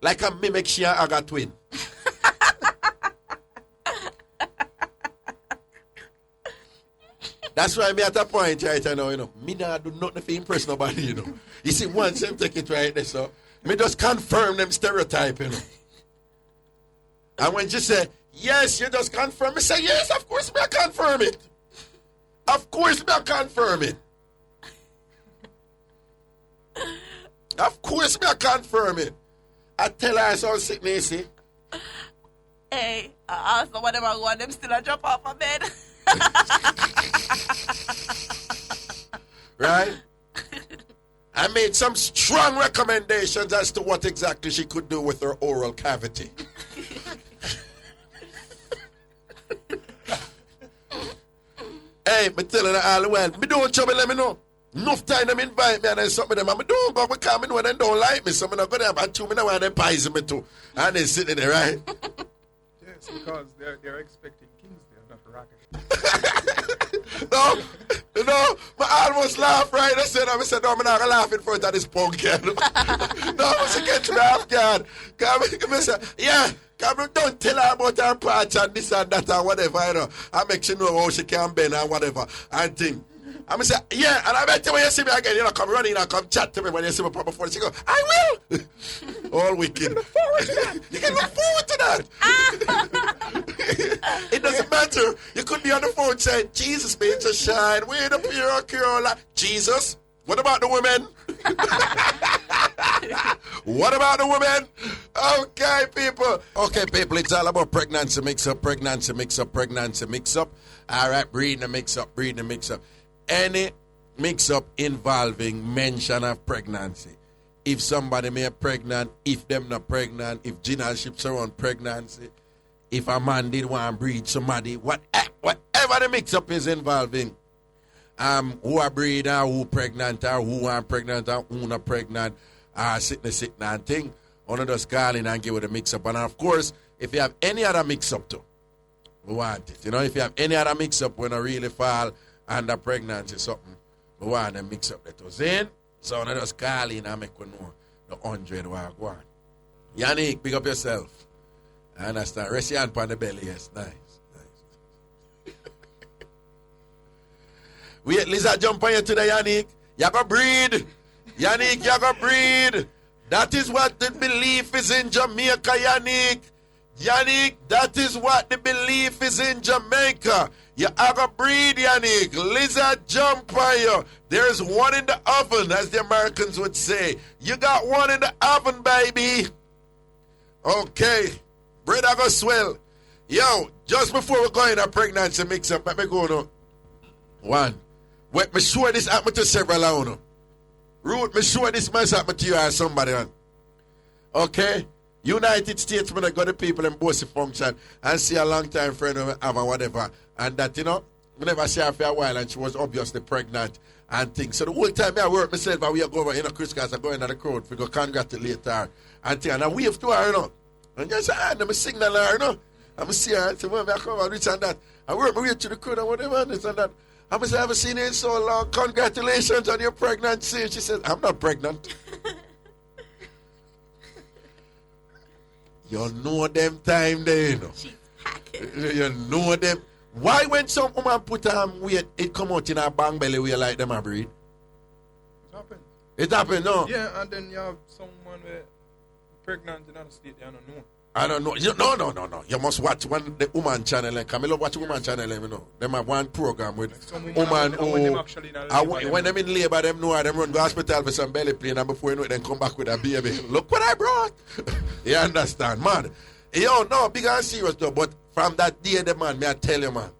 S3: Like a mimic she and Aga twin. That's why me at a point right now, you know, me not do nothing to impress nobody, you know. You see, once them take it right there, so me just confirm them stereotype, you know. And when she say, yes, you just confirm, me say, yes, of course, me I confirm it. course, me confirm it. Of course, me confirm it. I tell her so sickness, see.
S5: Hey, I asked whatever I want them still a drop off of bed.
S3: Right? I made some strong recommendations as to what exactly she could do with her oral cavity. Hey, me telling her all the while, me don't trouble, let me know. Enough time them invite me and then something them, and me don't go because me know they don't like me, so me not go there, but two me know why they poison me too. And they sitting there, right?
S4: Yes, because they're expecting Kingsley, not Ragashanti.
S3: No, I almost laughed, right? I said, no, I'm not gonna laugh in front of this punk kid. No, I was get to the half guard. Yeah, don't tell her about her parts and this and that and whatever, you know. I make sure know how she can bend and whatever and thing. I'm say, yeah, and I bet you when you see me again, you know, come running and come chat to me when you see me proper phone. She go, I will. All wicked. You can look forward to that. It doesn't matter. You could be on the phone saying, Jesus, man, just shine. Wait up here, okay, Jesus. What about the women? What about the women? Okay, people. Okay, people, it's all about pregnancy mix-up, pregnancy mix-up, pregnancy mix-up. All right, breeding a mix-up, breeding a mix-up. Any mix-up involving mention of pregnancy. If somebody may pregnant, if them not pregnant, if generalships around pregnancy, if a man did want to breed somebody, whatever the mix-up is involving, who are breed or who pregnant or who are pregnant or who not pregnant, sickness and thing, one of those call in and give it a mix-up. And of course, if you have any other mix-up too, we want it. You know, if you have any other mix-up when I really fall under pregnancy something, we want to mix up the two. In, so one of those call in and make we know the 100 what go on. Yannick, pick up yourself. I understand. Rest your hand on the belly, yes. Nice. Wait, Lisa, jump on you today, Yannick. You go breed. Yannick, you go breed. That is what the belief is in Jamaica, Yannick. Yannick, that is what the belief is in Jamaica. You have a breed, Yannick. Lizard jump on you. There's one in the oven, as the Americans would say. You got one in the oven, baby. Okay. Bread I go swell. Yo, just before we go in a pregnancy mix-up, let me go on. One. Wait, me sure this happened to several of you. Ruth, me sure this must happen to you or somebody. Okay? United States, when I go to people in Bossy function and see a long time friend of have or whatever, and that, you know, we never see her for a while and she was obviously pregnant and things. So the whole time I work myself and we are going, you know, Chris Cast, I go into the crowd, we go congratulate her and thing. And I wave to her, you know. And just say, I'm signal her, you know. I'm see her and say, well, I come and this and that. I work my way to the crowd and whatever and this and that. I'm say, I haven't seen her in so long. Congratulations on your pregnancy. She said, I'm not pregnant. You know them time there, you know.
S5: She's packing.
S3: You know them. Why when some woman put weight, it come out in her bang belly where you like them a breed?
S4: It happened.
S3: It happened, no?
S4: Yeah, and then you have someone pregnant in another state, they don't know.
S3: I don't know. No. You must watch the woman channel. Camilo watch the woman channel, you know. Them have one program with woman who, when them in labor, them know them run to hospital for some belly pain and before you know it, then come back with a baby. Look what I brought. You understand, man? Yo, no, big and serious though, but from that day, the man, may I tell you, man,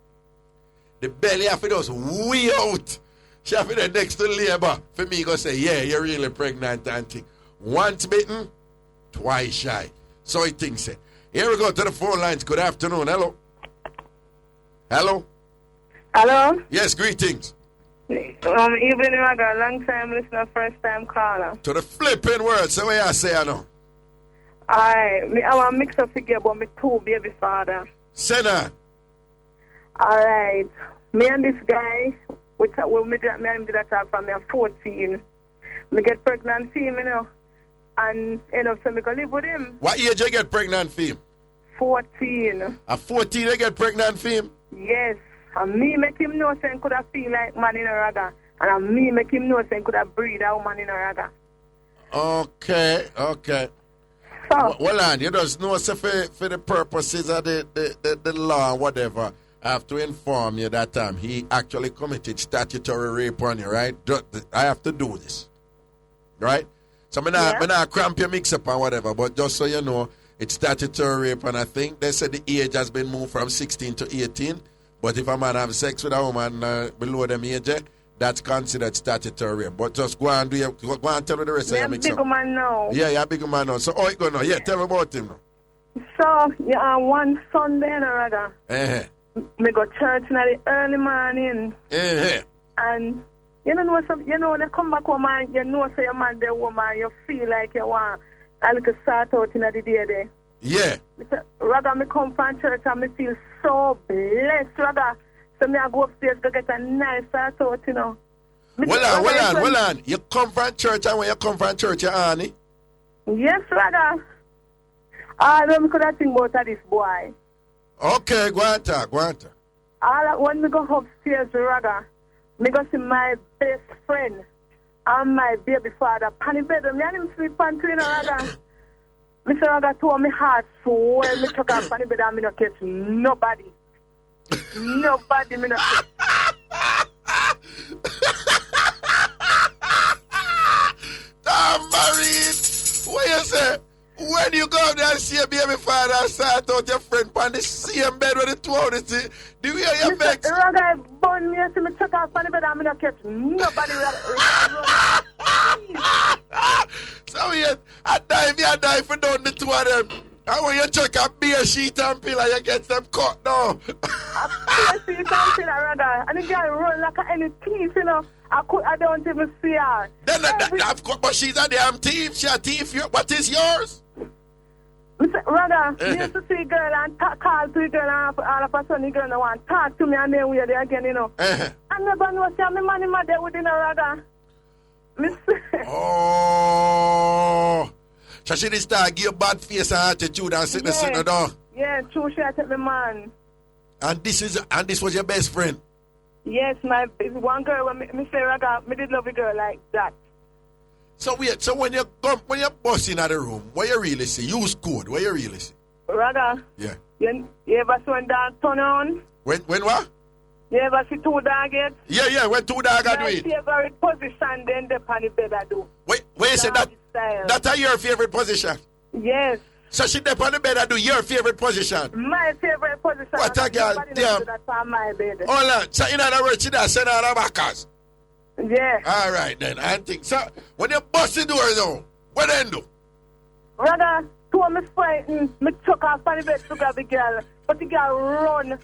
S3: the belly have it was way out. She have it next to labor. For me, go say, yeah, you're really pregnant and thing. Once bitten, twice shy. So he thinks it. Here we go to the phone lines. Good afternoon. Hello. Hello.
S8: Hello?
S3: Yes, greetings.
S8: Evening, I got a long time listener, first time caller.
S3: To the flipping world. So what I say, I know.
S8: I want to mix up together about my two baby father.
S3: Say that.
S8: All right. Me and this guy, me and did a talk from me at 14. Me get pregnant for him, you know. And end up so me go live with him.
S3: What age you get pregnant for him?
S8: 14.
S3: At 14 you get pregnant for him?
S8: Yes. And me make him know saying could have feel like man in a raga. And me make him know saying could have breed a woman in a raga.
S3: Okay.
S8: So,
S3: Well, on, you just know so for the purposes of the law and whatever, I have to inform you that he actually committed statutory rape on you, right? I have to do this, right? So I'm not cramp your mix up and whatever, but just so you know, it's statutory rape, and I think they said the age has been moved from 16 to 18. But if a man have sex with a woman below them age, that's considered statutory rape. But just go and go and tell me the rest of your mix up.
S8: Big man now.
S3: Yeah, you're a big man now. So how it go now? Yeah, tell me about him now.
S8: So, one Sunday in Raga. Me go church in the early morning. And you know when you come back home and you know say your man the woman, you feel like you want a little sort out in the day there.
S3: Yeah.
S8: Raga, me come from church and me feel so blessed, Raga. So me I go upstairs to get a nice sort out, you know.
S3: Hold on. You come from church, and when you come from church, you Annie?
S8: Yes, Raga. I don't could think about this boy.
S3: Okay, go on talk.
S8: When we go upstairs, Raga, me go see my best friend and my baby father. Panny bed, me and him sleep on twin, Raga. Mr. Raga told me heart so well, me took off panny bed and me not catch nobody. Nobody, me not catch.
S3: Tambourine, what you say? When you go up there and see your baby father and start out your friend on the same bed with the two of the do you hear your vex?
S8: Raga, born me and see me took off panny bed and me not catch nobody.
S3: So I dive for down the two of them. And when you check a beer sheet and pillar, you get them cut now.
S8: A beer sheet and pillar, Raga. And the guy run like any thief, you know. I don't even see her.
S3: Then of course, but she's a damn thief. She's a thief. What is yours?
S8: Raga, me used to see a girl and call to a girl and all of a sudden the girl don't want to talk to me and then we're there again, you know. I never know see my man in my day within a Raga.
S3: Oh. So she did start give bad face and attitude and sitting down.
S8: Yeah, true, she take me man.
S3: And this was your best friend?
S8: Yes, one girl when me say Raga, me did love a girl like that.
S3: So when you bust in the room, what you really see? Use code, what you really see?
S8: Raga.
S3: Yeah.
S8: You ever see when dog turn on?
S3: When what?
S8: You ever see two dogs?
S3: Yeah, when two dogs do it.
S8: My favorite position then the on the bed I do.
S3: Wait, you say that? That's your favorite position?
S8: Yes.
S3: So she there on the bed and do your favorite position?
S8: My favorite position.
S3: What a girl, damn.
S8: That's on my bed.
S3: Hold on, so in other words, she does send out her backers?
S8: Yeah.
S3: All right then, I think. So, when you bust the door now, what then do?
S8: Rather, two of me frightened, me took off on the bed to grab the girl. But the girl run. Me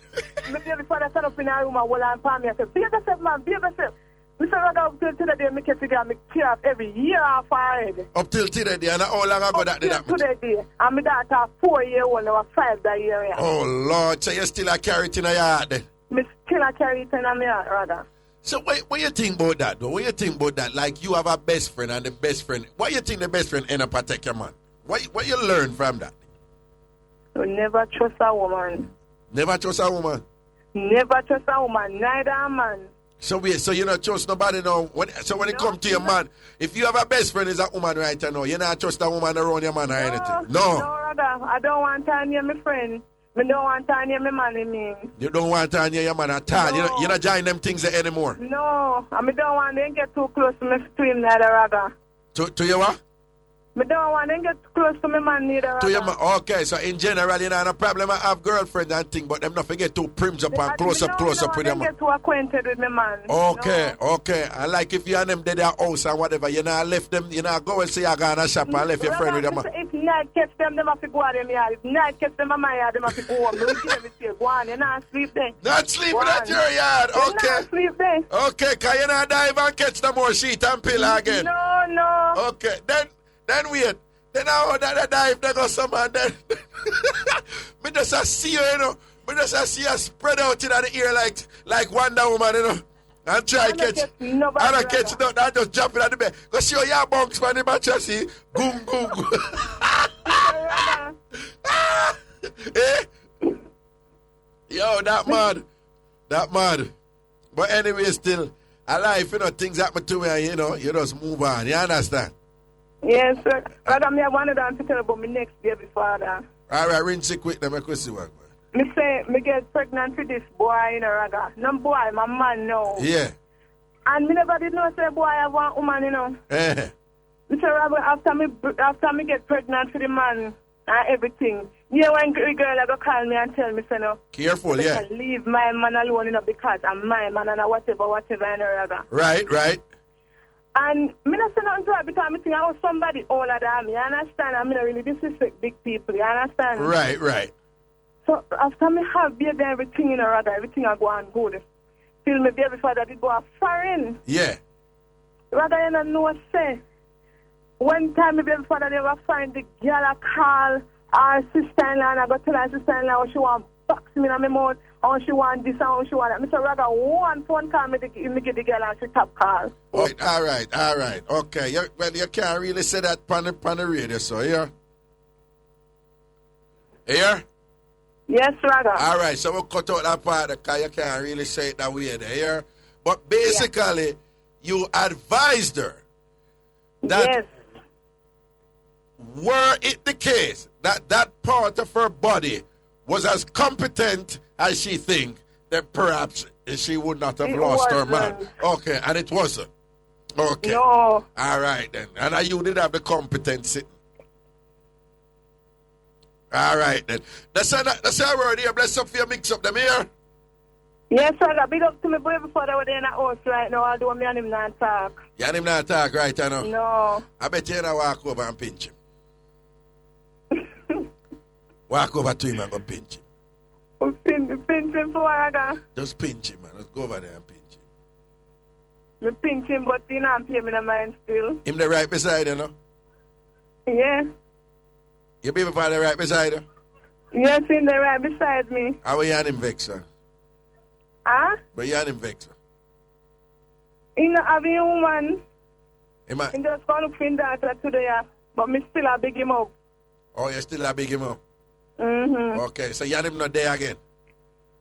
S8: baby father stand up in her room and hold on for me. I said, behave yourself, man, behave yourself. Mr. Rather, up till today, me catch the girl, me tear off every year off her head.
S3: Up till today, and how long ago that did happen?
S8: Up till today, and my daughter 4-year-old, now 5 that year.
S3: Oh, Lord, so you still a carry it in a yard then?
S8: Me still a carry it in a yard, rather.
S3: So what you think about that, though? What you think about that? Like, you have a best friend, and the best friend, what you think the best friend end up protect your man? What you learn from that?
S8: You never trust a woman.
S3: Never trust a woman?
S8: Never trust a woman, neither a man.
S3: So you not trust nobody now. When it comes to your man, if you have a best friend is a woman right now, you not trust a woman around your man or anything. No.
S8: No, rather, I don't want to near my friend. I don't want to near my man, I mean.
S3: You don't want to near your man at all.
S8: No.
S3: You're not joining them things anymore.
S8: No, I don't want them get too close to me stream neither, rather.
S3: To your what?
S8: I don't want them get close to my man neither.
S3: To your man. Okay, so in general, you know, no problem. I have girlfriends and things, but them not forget to prims up and close up with your man.
S8: Get too acquainted with my man.
S3: Okay. And like if you and them did their house and whatever, you know, left them, you know, go and say you're going to shop and left your friend with them.
S8: If night catch them have to go out them yard. If night catch them at my yard, them have to go home. Don't give them a go on, you not sleep there.
S3: Not sleeping at your yard, okay.
S8: Not sleep there.
S3: Okay, because you not dive and catch the more sheet and pillar again.
S8: No.
S3: Okay, then wait. Then I dive, they go somewhere, then me just see you know. Me just see you spread out in the ear like Wonder Woman, you know. And try catch. I don't catch nothing. I just jump in the bed. Go show your bunks from the mattress, see. Boom. Eh? Yo, that mad. But anyway, still, alive, you know, things happen to me, and, you know, you just move on. You understand?
S8: Yes, sir. Rather, I wanted to tell about my next baby father.
S3: All right, rinse it quick, let me see what.
S8: Me say, me get pregnant with this boy in a raga. No boy, my man now.
S3: Yeah.
S8: And me never did know say boy I want woman, you know.
S3: Eh.
S8: Me say, Raga, after me get pregnant with the man and everything, yeah, when the girl I go call me and tell me, say, no.
S3: Careful, yeah.
S8: Leave my man alone, you know, because I'm my man and whatever, in a raga.
S3: Right, right.
S8: And me not say nothing to her because I think I was somebody older than me, you understand? I mean, I really disrespect big people, you understand?
S3: Right, right.
S8: So after me have baby everything in a raga, everything I go on good. Till me baby father did go a foreign.
S3: Yeah.
S8: Rather you don't know say. One time my baby father they were find the girl I call our sister-in-law and I go tell her sister-in-law how she want box me in my mouth, how she want this and how she want that. Mr. Rather one phone call me get the girl and she top call.
S3: All right. Okay. You can't really say that on the radio, so here. Here?
S8: Yes, Rather.
S3: All right, so we'll cut out that part because you can't really say it that way there. But basically, you advised her that
S8: yes.
S3: were it the case that that part of her body was as competent as she think, then perhaps she would not have lost her man. Okay, and it wasn't. Okay.
S8: No.
S3: All right, then. And you did have the competency. All right, then. That's our word here. Bless up for your mix up them here.
S8: Yes, Rather. Big up to me boy before they were there in the house right now, although me and him not talk.
S3: You and him not talk right now?
S8: No.
S3: I bet you not walk over and pinch him. Walk over to him and go pinch him.
S8: Pinch him for Rather.
S3: Just pinch him, man. Let's go over there and pinch him.
S8: Me pinch him, but he not pay me the mind still.
S3: Him the right beside you, no?
S8: Yeah.
S3: Your baby father right beside you?
S8: Yes, in the right beside me.
S3: How are you and him vex, sir?
S8: Huh?
S3: But you and him vex, sir?
S8: He not having a woman.
S3: He
S8: He just gonna look for his daughter today, but me still a big him up.
S3: Oh, you still a big him up?
S8: Mm-hmm.
S3: Okay, so you and him not there again?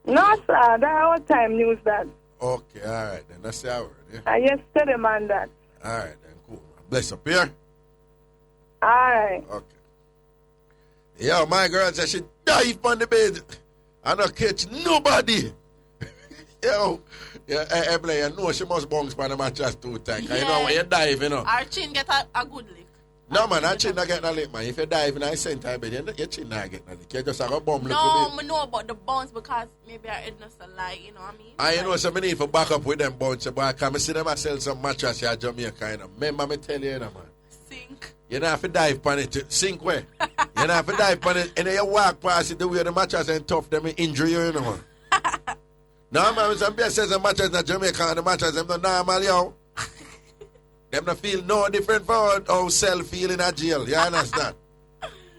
S8: No, sir. That's our time news that.
S3: Okay, all right, then. That's our word, yeah?
S8: Yesterday, man, that.
S3: All right, then. Cool, man. Bless up here.
S8: All right.
S3: Okay. Yo, my girl said she dive on the bed. I don't catch nobody. Yo, yeah, Evelyn, you know she must bounce by the mattress 2 times.
S5: Yeah.
S3: You know when you dive, you know.
S5: Our chin get a good lick.
S3: No, man, her chin not get no lick, man. If you dive in the center bed, your chin not get no lick. You just have a bum
S5: No,
S3: little bit.
S5: I know about the bounce because maybe our head not so light, you know what I mean?
S3: And you know, so I need to back up with them bounce, boy. Because I see them sell some mattress here in Jamaica, you know. Remember me tell you, you know, man.
S5: Sink.
S3: You don't have to dive on it. Sink where? You don't have to dive on it. And then you walk past it the way the mattress and tough, them injure you, you know, man. No, man, some people say the mattress in Jamaica and the mattress, them not normal, yo. Them not feel no different from how cell feel in a jail. You understand?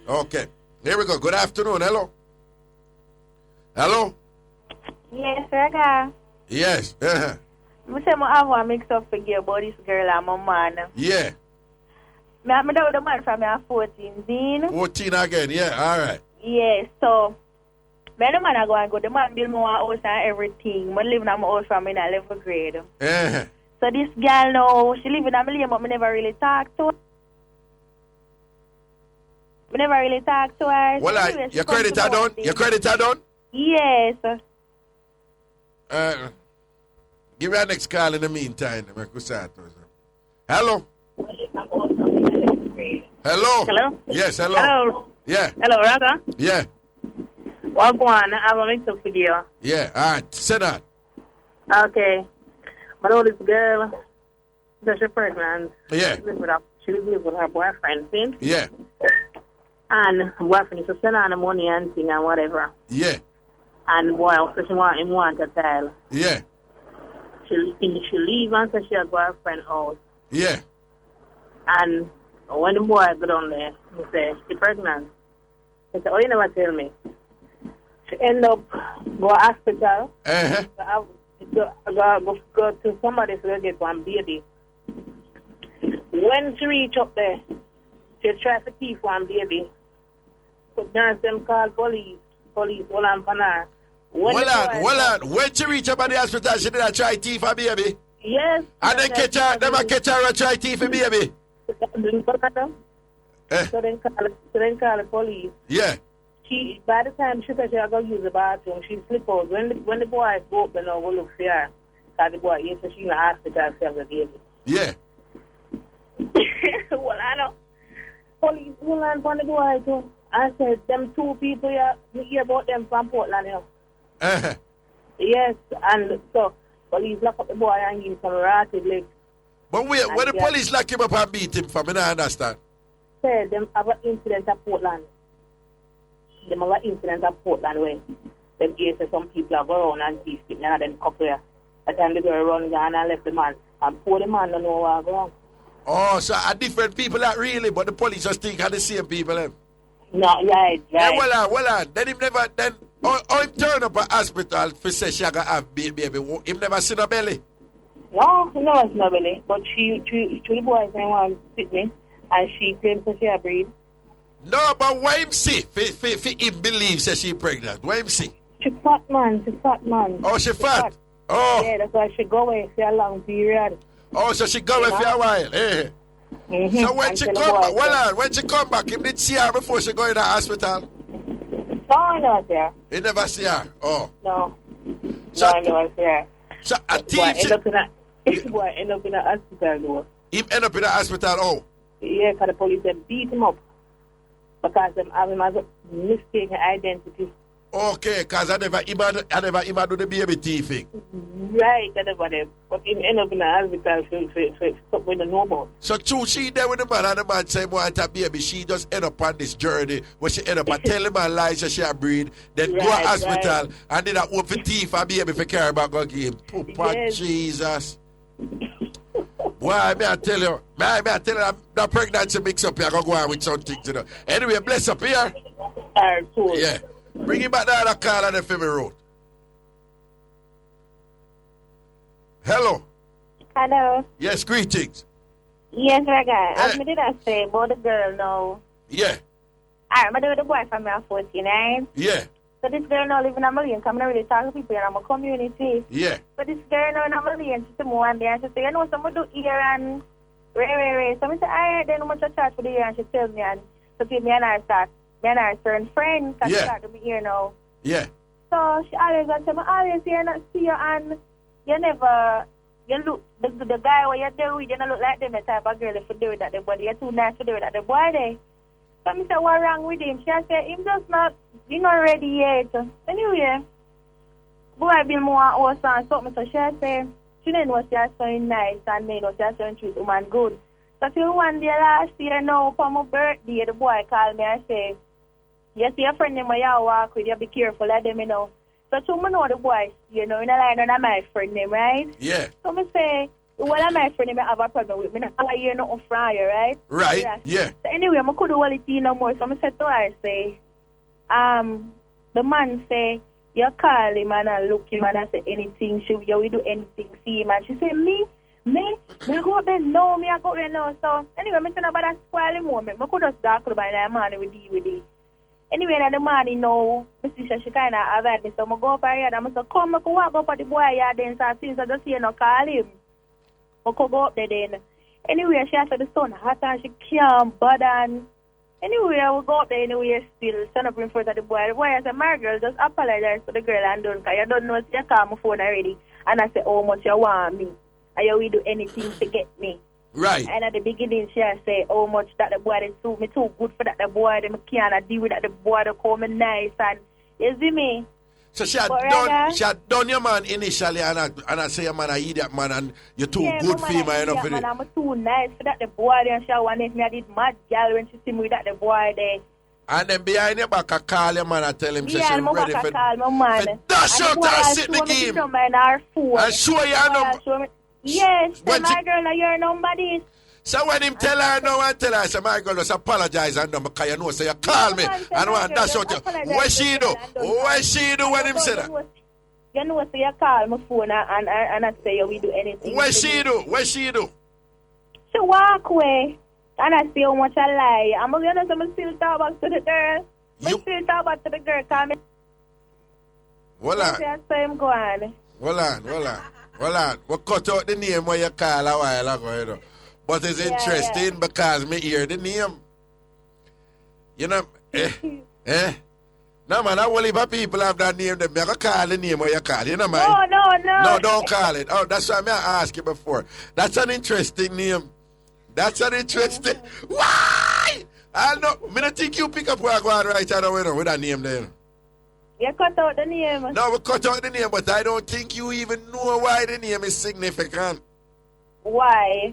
S3: Okay. Here we go. Good afternoon. Hello. Hello?
S9: Yes, Raga.
S3: Yes.
S9: I say I have a mix up for you about this girl and my man.
S3: Yeah.
S9: I know the man from 14, Dean.
S3: 14 again. Yeah. All right.
S9: Yes, so when the man I go and go, the man build me a house and everything. I live in my house from in a 11th grade.
S3: Uh-huh.
S9: So this girl now, she live in a million, but I never really talk to her. I never really talk to her.
S3: Well,
S9: so anyway,
S3: your credit are done? Your credit are done?
S9: Yes.
S3: Give me a next call in the meantime. Hello? Hello?
S10: Hello?
S3: Yes, hello.
S10: Hello.
S3: Yeah.
S10: Hello, Raga.
S3: Yeah.
S10: What one? I have a mix up video.
S3: Yeah. All right. Say that.
S10: Okay. I know this girl. She's pregnant.
S3: Yeah.
S10: She lives with her boyfriend, see?
S3: Yeah.
S10: And her boyfriend is to send her the money and thing and whatever.
S3: Yeah.
S10: And boy, so she want a child.
S3: Yeah.
S10: She leave and so she has boyfriend out.
S3: Yeah.
S10: And when the boy go down there, he say, she's pregnant. He said, oh, you never tell me. She end up go to hospital.
S3: Uh-huh.
S10: Go to somebody to get one baby. When she reach up there, she try to keep one baby. So nurse them call police. Police, hold on for her.
S3: Hold on. When she reach up at the hospital, she did a try thief a baby?
S10: Yes.
S3: And then catch her a try thief a baby?
S10: So then call the police.
S3: Yeah.
S10: she, by the time she said she was going to use the bathroom, she slipped out. When the boys go up, we look for her. Because the boy, yes, she in the hospital to have the baby.
S3: Yeah.
S10: Well, I know. Police will land on the boy, too. I said, them two people here, we hear about them from Portland, you know.
S3: Uh-huh.
S10: Yes, and so police lock up the boy and give him some rotted legs.
S3: But wait, when the police lock him up and beat him from, I don't understand.
S10: Say, them have an incident at Portland. Them have an incident at Portland where them hear say some people are go around and beat him and then couple here. At the time the girl run down and left the man. And poor the man don't know what go on.
S3: Oh, so are different people that really, but the police just think are the same people, them.
S10: No, right.
S3: Yeah, well on. Then him never, then, him turn up at hospital for say she gonna have baby. Him never seen a belly.
S10: No, he never seen a belly. But she the boys and want to sit me. And she claims that she a breed.
S3: No, but why him see? For him believes that she pregnant. Why him see?
S10: She fat, man.
S3: Oh, she fat? Oh.
S10: Yeah, that's why she go away for a long period.
S3: Oh, so she go away for a while. Eh.
S10: Mm-hmm.
S3: So when she come back, when she come back, him did see her before she go in the hospital?
S10: No, I never see her.
S3: He never see her? Oh.
S10: No.
S3: So,
S10: I never see her.
S3: So a teacher...
S10: Boy end up in a hospital, though.
S3: Him end up in the hospital, oh?
S10: Yeah, because the police them beat him up. Because them have him as a mistaken identity.
S3: Okay, because I never even do the baby thieving.
S10: Right, I never them. But him end up in the hospital for something we don't know about.
S3: So true, she there with the man and the man say want a baby. She just end up on this journey where she end up and tell him and lies that she a breed, then go to hospital and then I hope for thief a baby for carry back and give him. Papa Jesus. Why, may I tell you, that pregnancy mix up here, I'm going to go on with something, you know. Anyway, bless up here.
S10: Cool.
S3: Yeah. Bring him back down the car on the Femi Road. Hello.
S9: Hello.
S3: Yes, greetings.
S9: Yes, Reggae. As me did I say about the girl now.
S3: Yeah.
S9: Alright, I'm doing the boy from my 49.
S3: Yeah.
S9: So this girl now living in a million, coming to really talk to people in my community.
S3: Yeah.
S9: So this girl now in a million, she said one day, and she said, you know, someone do here and Ray. So I said, alright, then how much I charge for the year? And she tells me, and so me and her start, me and her certain friends, because she start to be here now.
S3: Yeah.
S9: So she always going to tell me, always here not see you, and you never, you look, the guy where you're there with, you don't look like them, the type of girl if you do it at the body, you're too nice to do it at the boy there. So I said, what's wrong with him? She said, him just not, he not ready yet. Anyway, boy been more hours and something, so she said, she didn't know she was so nice and me know she was so treat woman good. So till one day last year now, for my birthday, the boy called me and said, you see a friend in my yard walk with you, be careful of them, you know. So to me know the boy, you know, in a line on my friend name, right?
S3: Yeah.
S9: So I say, well, my friend name have a problem with me. I hear nothing from you, right?
S3: Right, yeah.
S9: So anyway, I couldn't hold it no more. So I said to her, say, the man say, you call him and I look him and I say anything, you will do anything, see him. And she said, me, I go up there, no, me, I go up there, no. So anyway, I said about that spoiling moment. I could just dark by that man with it. Anyway, in the morning now, my sister, she kind of avoid me. So I go up here and I say, come, I go walk up at the boy here then. So since I just see you no call him, I could go up there then. Anyway, she said the sun hot and she can't bother. And anyway, I will go up there anyway still, stand up in front of the boy. The boy, I said, my girl, just apologize to the girl and done, because you don't know if you call my phone already. And I said, how much you want me? And you will do anything to get me.
S3: Right.
S9: And at the beginning, she say, how much that the boy is too good for that the boy, they can't deal with that the boy, they call me nice. And you see me?
S3: So she had done your man initially, and I say, man, I eat that man, and you're too good for him, enough for it.
S9: I'm too nice for that the boy, and she wanted me, I did mad girl when she see me with that the boy there.
S3: And then behind your back, I call your man and tell him she's ready for
S9: call my man.
S3: Dash out and sit in the game. And show your number.
S9: Yes, my girl, you're nobody.
S3: So when him tell her no and tell her, say, my girl, just apologize and number, because you know, say, you call me. And want dash out you. What she do? What she do when him say that?
S9: You know, so you call my phone and I say, we do anything.
S3: What she do? What she do?
S9: She walk away. And I say how much I lie. I'm going to still talk back to the girl. I still talk back to the girl.
S3: Hold on. Hold on. We cut out the name where you call a while ago, you know. But it's interesting because me hear the name. You know, No, man, I will if people have that name. Them I call the name or you call. You know, man. No, don't call it. Oh, that's why I asked you before. That's an interesting name. That's an interesting. Why? I know. I don't think you pick up where I go on right now with that name there.
S9: You cut out the name.
S3: No, we cut out the name, but I don't think you even know why the name is significant.
S9: Why?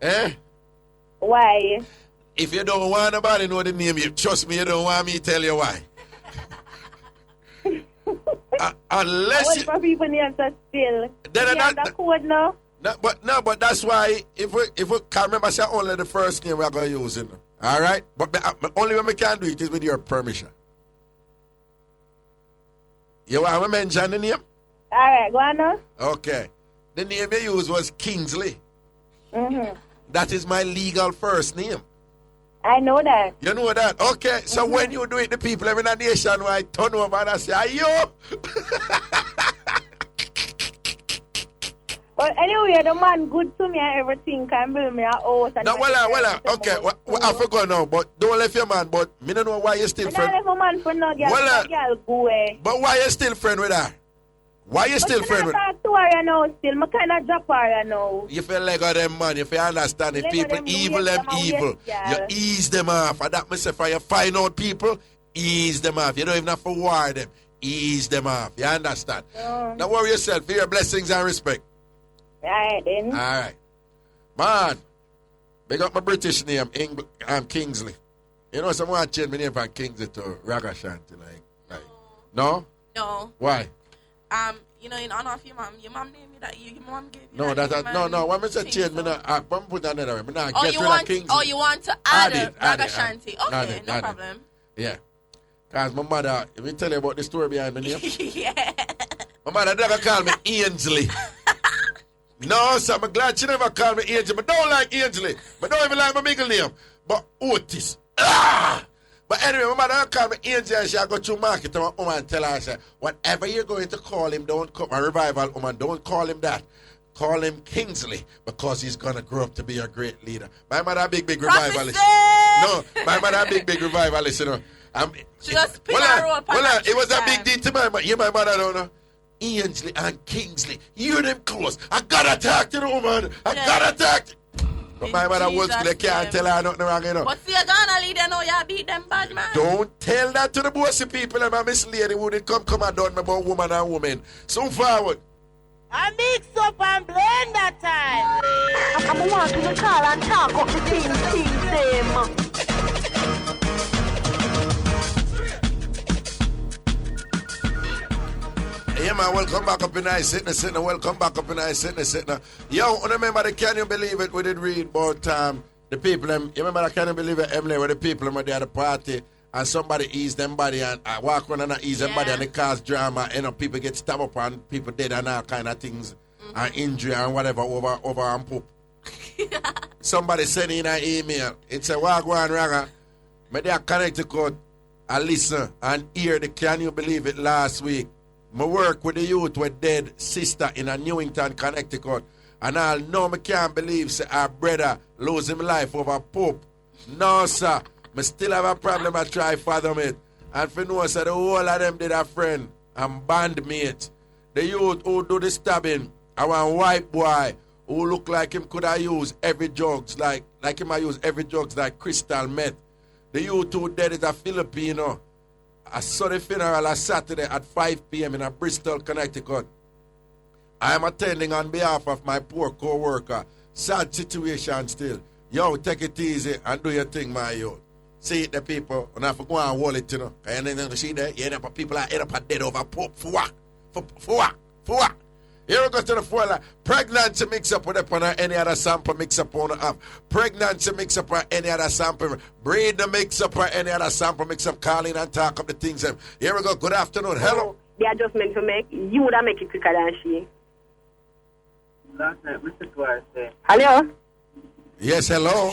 S3: Eh?
S9: Why?
S3: If you don't want nobody know the name, you trust me, you don't want me to tell you why. Unless you...
S9: for people names are still.
S3: Then
S9: the code now?
S3: But that's why if we can't remember, say only the first name we're going to use it. All right? But only when we can do it is with your permission. You want to mention the name?
S9: All right, go on now.
S3: Okay. The name you used was Kingsley.
S9: Mm-hmm.
S3: That is my legal first name.
S9: I know that.
S3: You know that? Okay. So when you do it, the people in the nationwide turn over and say, ayo!
S9: But anyway, the man good to me and everything can build me a house.
S3: No, okay. I forgot now, but don't leave your man. But me don't know why you still friend.
S9: I don't leave a man for no girl. Girl go away.
S3: But why you still friend with her? Why you still friend with her?
S9: I talk to her now still. I kind of drop her now.
S3: You feel like all them man. If you understand, if people evil, them evil. You ease them off. And that myself, for you find out people, ease them off. You don't even have to war them. Ease them off. You understand? Don't worry yourself. For your blessings and respect.
S9: Alright then.
S3: Alright. Man, big up my British name, I'm Kingsley. You know, someone change my name from Kingsley to Ragashanti. Like, no?
S5: No.
S3: Why?
S5: You know, in honor of your mom named me that your mom gave you.
S3: No, no. When I say change, I'm put that another way.
S5: You want to add Ragashanti? Okay, no problem.
S3: Yeah. Because my mother, let me tell you about the story behind my name.
S5: Yeah.
S3: My mother never called me Ainsley. No, so I'm glad she never called me Angel. But don't like Ainsley. But don't even like my middle name. But Otis. But anyway, my mother called me Angel and she go to market to my woman and tell her, I said, whatever you're going to call him, don't call my revival woman, don't call him that. Call him Kingsley because he's going to grow up to be a great leader. My mother a big revivalist. No, my mother a big revivalist, you know.
S5: She just spin her roll.
S3: It was a big deal to my mother. You, my mother, don't know. Ainsley and Kingsley, you them close. I gotta talk to the woman. I gotta talk to... But my mother was I can't tell her nothing wrong, you know.
S5: But see, you're gonna lead them now, you beat them bad, man.
S3: Don't tell that to the bossy people and my miss lady who did come and done about woman and woman. So forward.
S7: I mix up and blend that time.
S6: I'm walking the call and talk up the team.
S3: Yeah, man, welcome back up in Nice Sitting. Welcome back up in Nice Sitting. Yo, remember the Can You Believe It? We did read about the people. You remember the Can You Believe It, Emily, where the people were there at the party and somebody eased them body and walk around and ease them body and it cause drama. You know, people get stabbed up and people dead and all kind of things and injury and whatever over and poop. Somebody sent in an email. It said, walk on Raga. Me there Connecticut. I listen and hear the Can You Believe It last week. I work with the youth with dead sister in a Newington, Connecticut. And I know I can't believe say, our brother lose his life over Pope. No, sir. I still have a problem. I try to fathom it. And for no, sir, the whole of them did a friend and bandmate. The youth who do the stabbing, our white boy who look like him could have used every drugs, like him I use every drugs like crystal meth. The youth who dead is a Filipino. I saw the funeral on Saturday at 5 p.m. in Bristol, Connecticut. I am attending on behalf of my poor co-worker. Sad situation still. Yo, take it easy and do your thing, my youth. See it, the people. And I go and hold it, you know. And then you see there, you end up people are end up dead over Pope. For what? For what? Here we go to the four. Pregnancy mix up with upon any other sample mix up on the app. Pregnancy mix up or any other sample. Breed the mix up or any other sample mix up. Call in and talk up the things. Here we go. Good afternoon. Hello.
S11: The adjustment to make, you would have make it quicker than she.
S12: Last night, Mr. Stewart said.
S11: Hello?
S3: Yes, hello.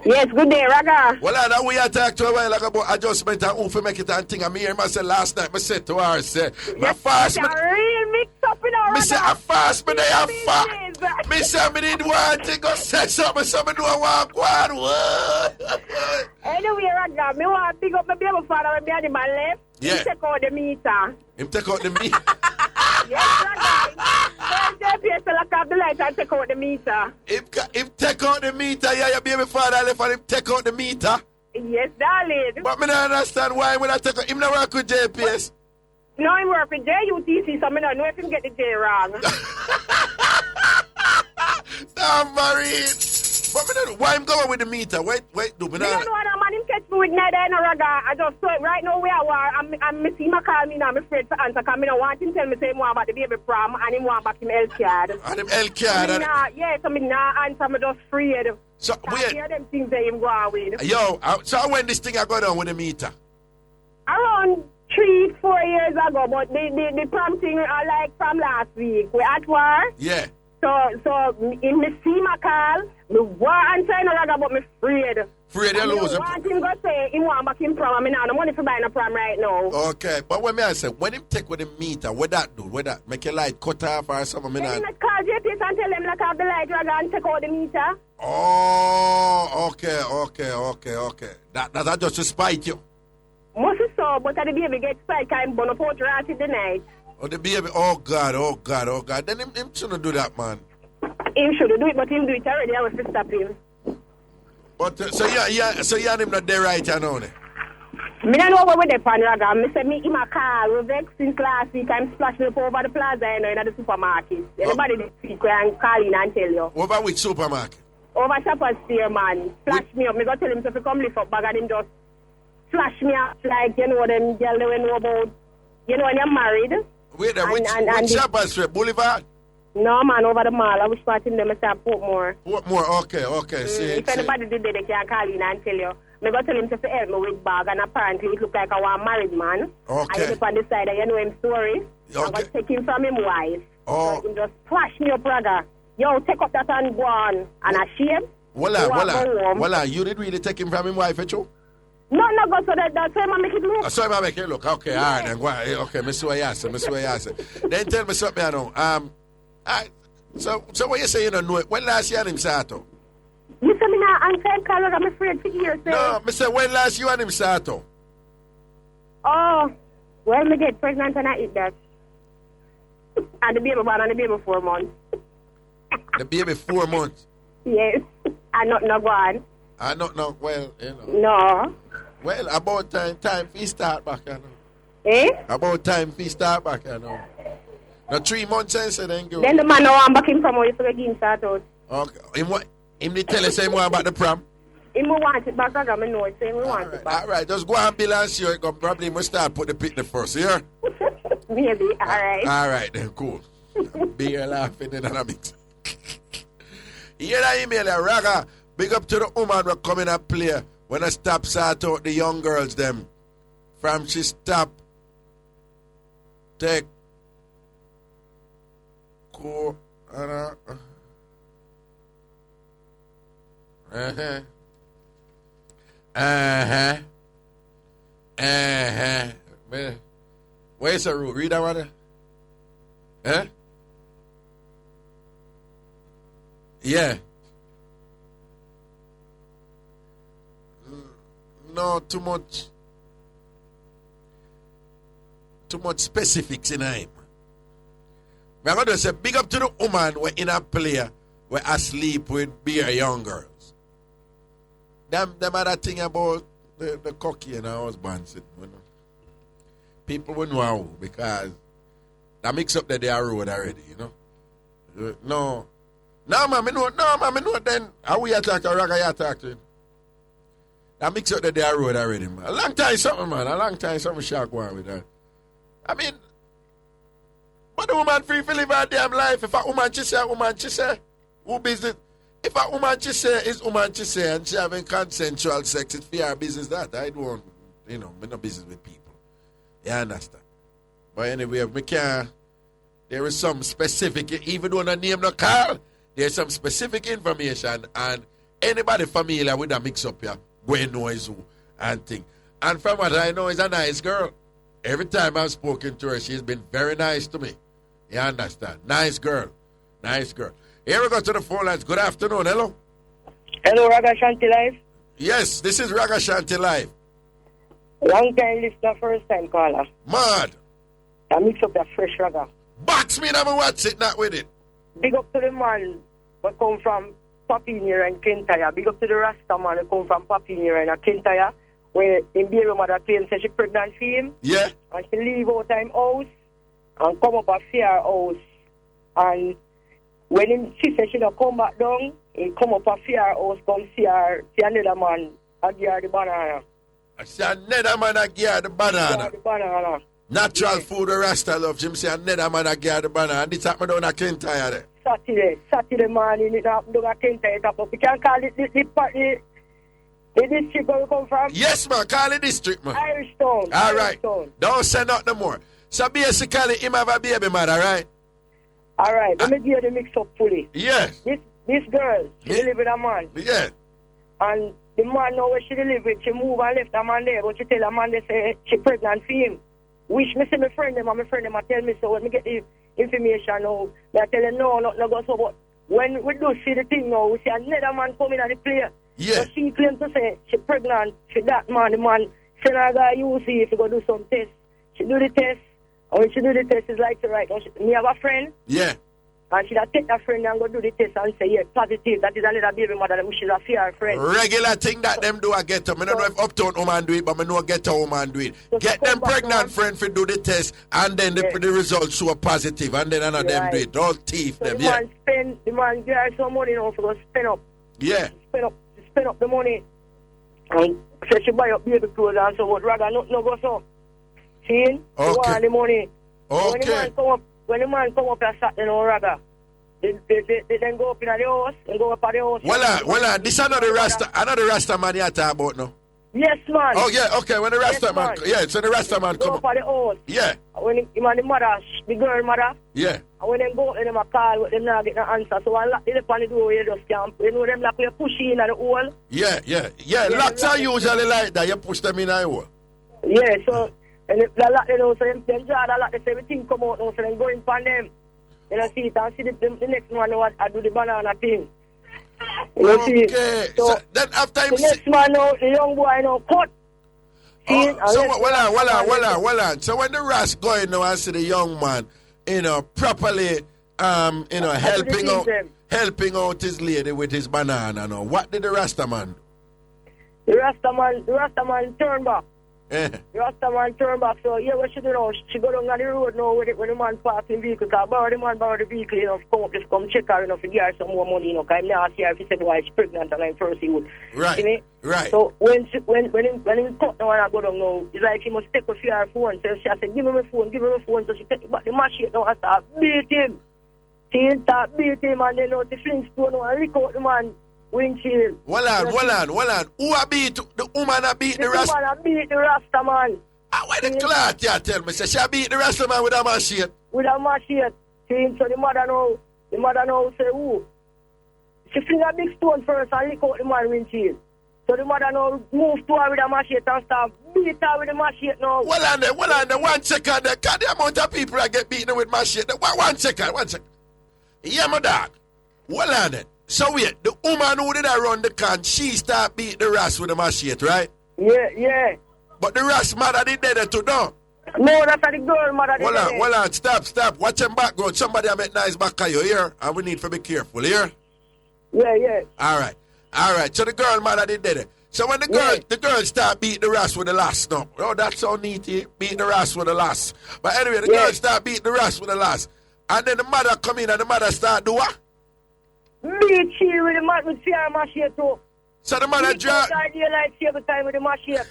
S11: Yes, good day, Raga.
S3: Well, now we are talking to a while about adjustment and who make it and thing. I'm here myself last night. I said to her, say, my fast.
S11: Real mix up in our
S3: I say, I fast, but they are fast. I say, I didn't want to go say something, so I don't want to go on.
S11: Anyway, Raga, I want to pick up my baby father when I had him left.
S3: Yeah.
S11: He take out the meter.
S3: Him take out the meter.
S11: Yes, Raga. First JPS will lock off the light and take out the meter.
S3: If take out the meter, yeah, your baby father left and him take out the meter.
S11: Yes, darling.
S3: But me don't understand why when I take out him not work with JPS.
S11: No, he work with JUTC, so I don't know if him get the J wrong.
S3: Tambourine. But me don't, why him going with the meter? Wait, do me
S11: I don't know what man him catch me with neither in a Raga. I just saw it right now where I was. I'm missing my call me now. I'm afraid to answer because I don't want him tell me say more about the baby prom and him want back him L card.
S3: And him L card.
S11: Yes, I mean now answer me just afraid.
S3: So wait.
S11: Hear them things that him go on with.
S3: Yo, so when this thing I go down with the meter?
S11: Around 3-4 years ago, but the prom thing like from last week. We at war.
S3: Yeah.
S11: So in me see my call, me want answer in a Raga, but me afraid.
S3: Afraid you lose
S11: him. I want him go say him want back him prom. I mean, now no money for buying a prom right now.
S3: Okay, but when I say when him take with the meter, what that do? What that make your light cut off or something?
S11: Then him call JPS and tell them lock off the light, Raga, and take out the meter.
S3: Oh, okay. That just to spite you.
S11: Must so, but the baby get spiked and burn up out right in the night.
S3: Oh, the baby, oh God. Then him shouldn't do that, man.
S11: Him should do it, but him do it already. I was to stop him.
S3: But so you and him not there right now, ne?
S11: Me don't know what they're on, Raga. Me say me in my car, we vex since last week. I'm splashing up over the plaza, you know, in the supermarket. Everybody this week and call in and tell you.
S3: Over which supermarket?
S11: Over Shoppers Fair, man. Flash me up. Me go tell him to come lift up bag and him just flash me up like, you know, them girl they know about, you know, when you're married.
S3: Wait, which Shoppers Fair? Boulevard?
S11: No, man, over the mall. I was watching them at Portmore.
S3: Portmore, okay.
S11: If anybody did that, they can call in and tell you. Me go tell him to help me with bag, and apparently it look like I was married man.
S3: Okay.
S11: And he on the side, you know him story.
S3: Okay.
S11: I was taking from him wife.
S3: Oh.
S11: So he just flash me up, brother. Yo, take up that and go on. And a shame.
S3: Voila. You did really take him from him wife, you?
S11: No, go so that's why I make it look.
S3: So I make it look. Okay, all right, then go on. Okay, Miss Wayasa. Then tell me something I know. So what you say you don't know it? When last year him Sato?
S11: You say me now answer call, I'm afraid to hear.
S3: No, me say when last you and him Sato?
S11: Oh, well, me get pregnant and I eat that. And the baby born and the baby 4 months.
S3: The baby 4 months?
S11: Yes, and not no one.
S3: I not know, well, you know.
S11: No.
S3: Well, about time we start back, you know.
S11: Eh?
S3: About time we start back, you know. Now 3 months since then go.
S11: Then the man now I'm back in from where you forget him start out.
S3: Okay. Him did tell us say more about the prom?
S11: Him want it back, I know it, so him want it back.
S3: All right, just go and bill and see you. Probably must start put the picnic first, yeah?
S11: Maybe, all right.
S3: All right, then, cool. Be here laughing in a mix. Here I email a Raga. Big up to the woman who come in and play when I stop sort out the young girls them. From she stop take go Where's the root? Read that one. Eh? Yeah. No, too much specifics in him. We're going to say big up to the woman who in a player where asleep with beer young girls. Them other thing about the cocky and our husband, you know. People will know because that mix up that they are road already, you know. No, man, I know then how we attack or Raga attack to him. That mix up that they are road already, man. A long time something shark one with that. I mean, but the woman free to live her damn life. If a woman she say, who business? If a woman she say is woman she say and she having consensual sex, it's for her business that. I don't, me no business with people. You understand? But anyway, we can't. There is some specific, even though the name no call, there's some specific information and anybody familiar with that mix up here, going knows who and thing. And from what I know, is a nice girl. Every time I've spoken to her, she's been very nice to me. You understand? Nice girl. Here we go to the phone lines. Good afternoon. Hello.
S13: Hello, Ragashanti Live.
S3: Yes, this is Ragashanti Live.
S13: Long time listener, first time caller.
S3: Mad.
S13: I mix up the fresh raga.
S3: Box me, never watch it, not with it.
S13: Big up to the man who come from Papinier and Kentire. Big up to the Rasta man who come from Papinier and Kentire. Where in Beer mother claims that she pregnant for him.
S3: Yeah.
S13: And she leave out time house and come up a fair house. And when she said she don't come back down, he come up a fair house, come see her, see another man, and give her the banana.
S3: I see another man that give her the banana.
S13: The banana.
S3: Natural food the Rasta love. Jim say another man that give her the banana. And this happened down at Kentire there.
S13: Saturday morning, it happened down at Kentire. We can call it the district where we come from?
S3: Yes, man. Call it district, man.
S13: Irish Town.
S3: All right. Don't say nothing more. So basically, him have a baby, man, all right?
S13: All right. Let me give you the mix up fully.
S3: Yes.
S13: This girl, she live with a man.
S3: Yeah.
S13: And the man know where she live with, she move and left a man there, but she tell a man they say she pregnant for him. Wish me see my friend them, and my friend them I tell me so when me get the information now, I tell them no go so, but when we do see the thing now, we see another man coming at the place.
S3: Yeah.
S13: So she claims to say she pregnant for that man. The man send her guy UC if you go do some test. She do the test. And when she do the test, it's like right now. Me have a friend.
S3: Yeah.
S13: And she take that friend and go do the test and say, yeah, positive. That is another baby mother. That she's a fear friend.
S3: Regular thing that them do, I get them. I don't know if uptown woman do it, but I know ghetto woman do it. So get them pregnant friend for do the test, and then the results show positive, and then another them do it. All thief
S13: so
S3: them,
S13: the man give her some money now for go spend up.
S3: Yeah.
S13: Spend up the money. And say she buy up baby clothes and so what. Rather no go so. See?
S3: Okay.
S13: Want the money.
S3: Okay.
S13: When the man come up and sat in on rather, they then go up in the house and go up at the house.
S3: Well, this another Rasta man you talk about now.
S13: Yes, man.
S3: Oh, yeah, okay, when the Rasta man, yeah, so the Rasta man come
S13: up at the house.
S3: Yeah.
S13: When him and the mother, the girl mother.
S3: Yeah.
S13: And when them go and them a call, them not get no answer. So I lock them on the door, you just can't, you know them like you push in at the hole.
S3: Yeah, locks are usually like that, you push them in the hole.
S13: Yeah, so, and if they lock them out, so them jar, they lock them, so everything come out now, so then go in on them. You know, see it, and see the next one, I do the banana thing. You know,
S3: okay.
S13: See? So
S3: then after him
S13: the next man now, the young boy now, cut. See,
S3: so well on. So when the Rast going now and see the young man, you know, properly, you know, helping out his lady with his banana now, what did the Rasta man do?
S13: The Rasta man turn back. The Rasta man turn back. So yeah, what she do now? She go down on the road now when the man passing vehicle. Cause the man borrow the vehicle, you know, come check her, you know, to give her some more money, you know. Cause I'm not here if he said why she's pregnant and I'm first he would.
S3: Right. Right.
S13: So when he cut now and I go down now, it's like he must take her for her phone. So she said, give me my phone. So she take back the machine now and start beat him. She start beat him and then the Flintstone now and record the man. Windshield.
S3: Hold on. Who a beat the woman? A beat the Rasta?
S13: The woman a beat the Rasta man.
S3: Why the cloth you tell me? Say she a beat the Rasta man with a machine.
S13: With a machine. See, so the mother now say who? She fling a big stone first and lick out the man windshield. So the mother now move to her with a machine and start beat her with the machine now.
S3: Hold on there. 1 second there. Cause the amount of people that get beaten with machine. 1 second. Yeah, my dog. Hold on there. So wait, the woman who did that run the can, she start beat the Rast with the machete, right?
S13: Yeah.
S3: But the Rast mother did that too, no?
S13: No, that's the girl mother did that.
S3: Hold on, stop. Watch them background. Somebody make nice back of you here, and we need to be careful, here?
S13: Yeah.
S3: All right. So the girl mother did that. So when the girl start beating the Rast with the last, no? Oh, that's so neat, beating the Rast with the last. But anyway, the girl start beating the Rast with the last. And then the mother come in and the mother start do what?
S13: Beat she with the man with fear machete too.
S3: So the mother drop.
S13: Daylight every time with the machete.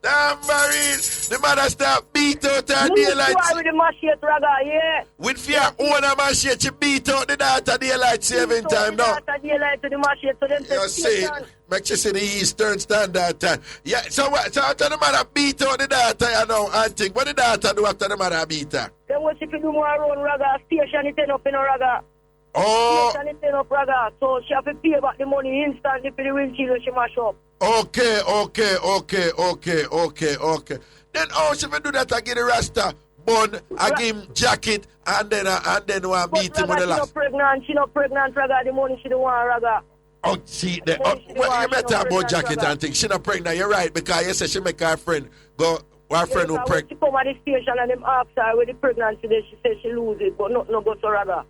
S3: Tambourine. The mother start beat out her daylight.
S13: With the machete, Raga, yeah.
S3: With fear own a machete, she beat out the daughter daylight saving time now.
S13: Daylight to the machete, so them
S3: you see, make you see the Eastern Standard Time. Yeah, so after the mother beat out the daughter, you know, and think, what the daughter do after the mother beat her?
S13: Then what she do more around Raga, station it up in a Raga.
S3: Oh.
S13: Station it up Raga, so she have to pay back the money instantly for the windshield she mash up.
S3: Okay. Then how she do that? I get the Rasta bun, I give him jacket, and then one beat him with the last.
S13: She not pregnant, Raga. The money she don't want, Raga.
S3: Oh, see, what you better about jacket and things? She not pregnant, you're right, because you said she make her friend go, her friend who pregnant.
S13: She come at the station and them ask her with the pregnancy, then she said she lose it, but no go to Raga.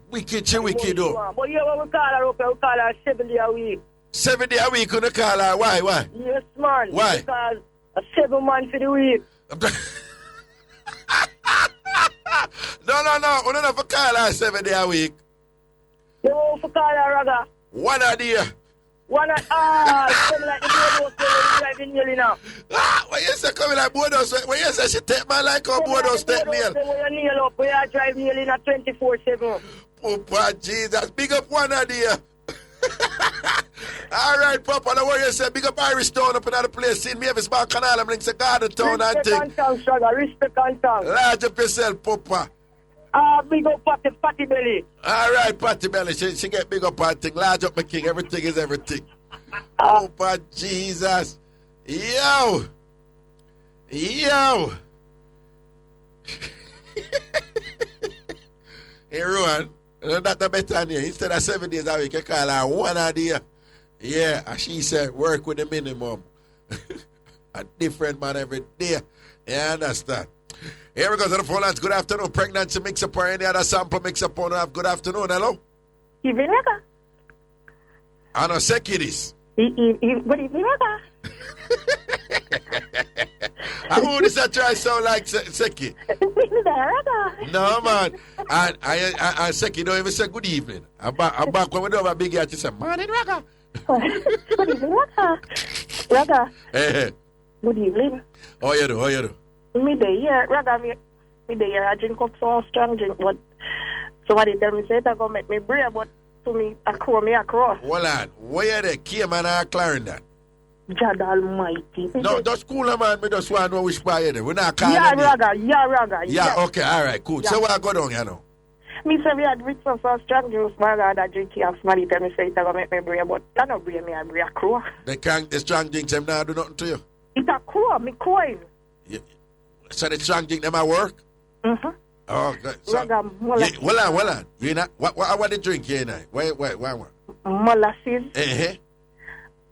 S3: Wicked, she wicked though.
S13: But yeah, when we call her up, we call her 7 days a week.
S3: 7 days a week, you call her, why?
S13: Yes, man.
S3: Why?
S13: Because a 7 months for the week.
S3: No, we don't have to call her 7 days a week.
S13: You want to call her Raga?
S3: One idea.
S13: Come like the boardhouse when driving nearly now.
S3: When you say coming like boardhouse, when you say she take my like how boardhouse take nail.
S13: When you nail up, we are driving nearly now 24/7.
S3: Oh, boy, Jesus. Big up one idea. All right, Papa, the way you say, big up Irish Town up in the place. See me every small canal, I'm links to Garden Town and thing.
S13: Respect and tongue, sugar. Respect and tongue.
S3: Large up yourself, Papa.
S13: Big up Patty Belly.
S3: All right, Patty Belly. She get big up her thing. Large up my king. Everything is everything. Oh, but Jesus. Yo. Hey, Rowan. That's the better than you. Instead of 7 days a week, you call her one idea. Yeah, and she said, work with the minimum. A different man every day. You understand? Here we go to the phone lines. Good afternoon. Pregnancy Mixup or any other sample Mixup on have. Good afternoon. Hello?
S9: Evening, Raga.
S3: I know Seki this.
S9: Good evening, Raga.
S3: Who does that try sound like Seki? No, man. And Seki don't even say good evening. I'm back when we do have a big yard. She said, morning, Raga.
S9: Good evening, Raga. Raga.
S3: Hey.
S9: Good evening.
S3: How you do?
S9: Me there, Raga, me there. I drink up some strong drink, but somebody tell me say it go make me brave, but to me, I crow.
S3: Hold on. Where the Cayman are clearing that?
S9: God Almighty.
S3: No, that's cool, man. Me just want to know which part you there. We're not calling
S9: Raga.
S3: Yeah, okay, all right, cool.
S9: Yeah.
S3: So what I go down, you know?
S9: Me say we had drink some strong juice, my God, I drink here. Somebody tell me say it go make me brave, but that not brave me, I brave a crow.
S3: The strong drinks, them not do nothing to you?
S9: It's a crow, me coin.
S3: So the strong drink, them at work?
S9: Mm-hmm.
S3: Oh, good. So,
S9: Raga,
S3: hold on. You not, what the drink here now? Wait.
S9: Molasses.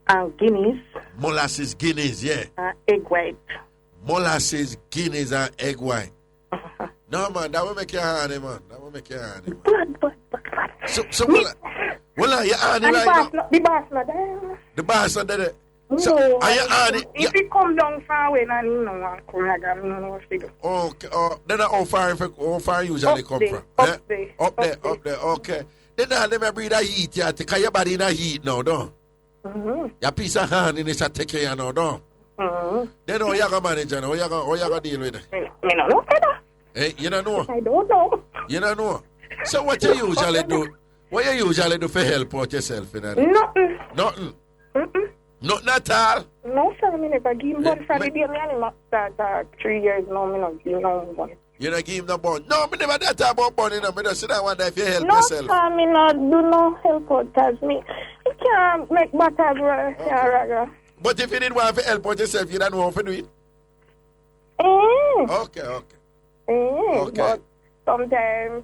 S9: And Guinness.
S3: Molasses, Guinness, yeah.
S9: Egg white.
S3: Molasses, Guinness, and egg white. No, man, that will make you honey, man.
S9: But.
S3: So, well, you're honey right now.
S9: The boss not there.
S3: The boss not there. So,
S9: no,
S3: are you honey?
S9: If you come down far away, I don't know what I'm going to figure.
S3: Okay, then how far usually come from?
S9: Up there.
S3: Okay. Then let me breathe that heat, yeah, because your body in a heat now, don't?
S9: Mm-hmm.
S3: Your piece of hand in this take care now, don't?
S9: Mm-hmm.
S3: Then how you going to manage it? How you going to deal with it?
S9: I don't know.
S3: Hey, you don't know?
S9: I don't know.
S3: You don't know? So what you usually do? What you usually do for help out yourself?
S9: Nothing.
S3: Nothing?
S9: Mm-mm.
S3: Nothing at all?
S9: No, sir. I never give him one for the day. I start 3 years now. I don't give him no one.
S3: You don't give him no bun? No, I never that talk about bun. I just sit down one day if you help
S9: no,
S3: yourself.
S9: No, sir. I not do no help out because me. You can't make matters worse. Okay. Raga.
S3: But if you didn't want to help out yourself, you don't know how to do it? Okay.
S9: But sometimes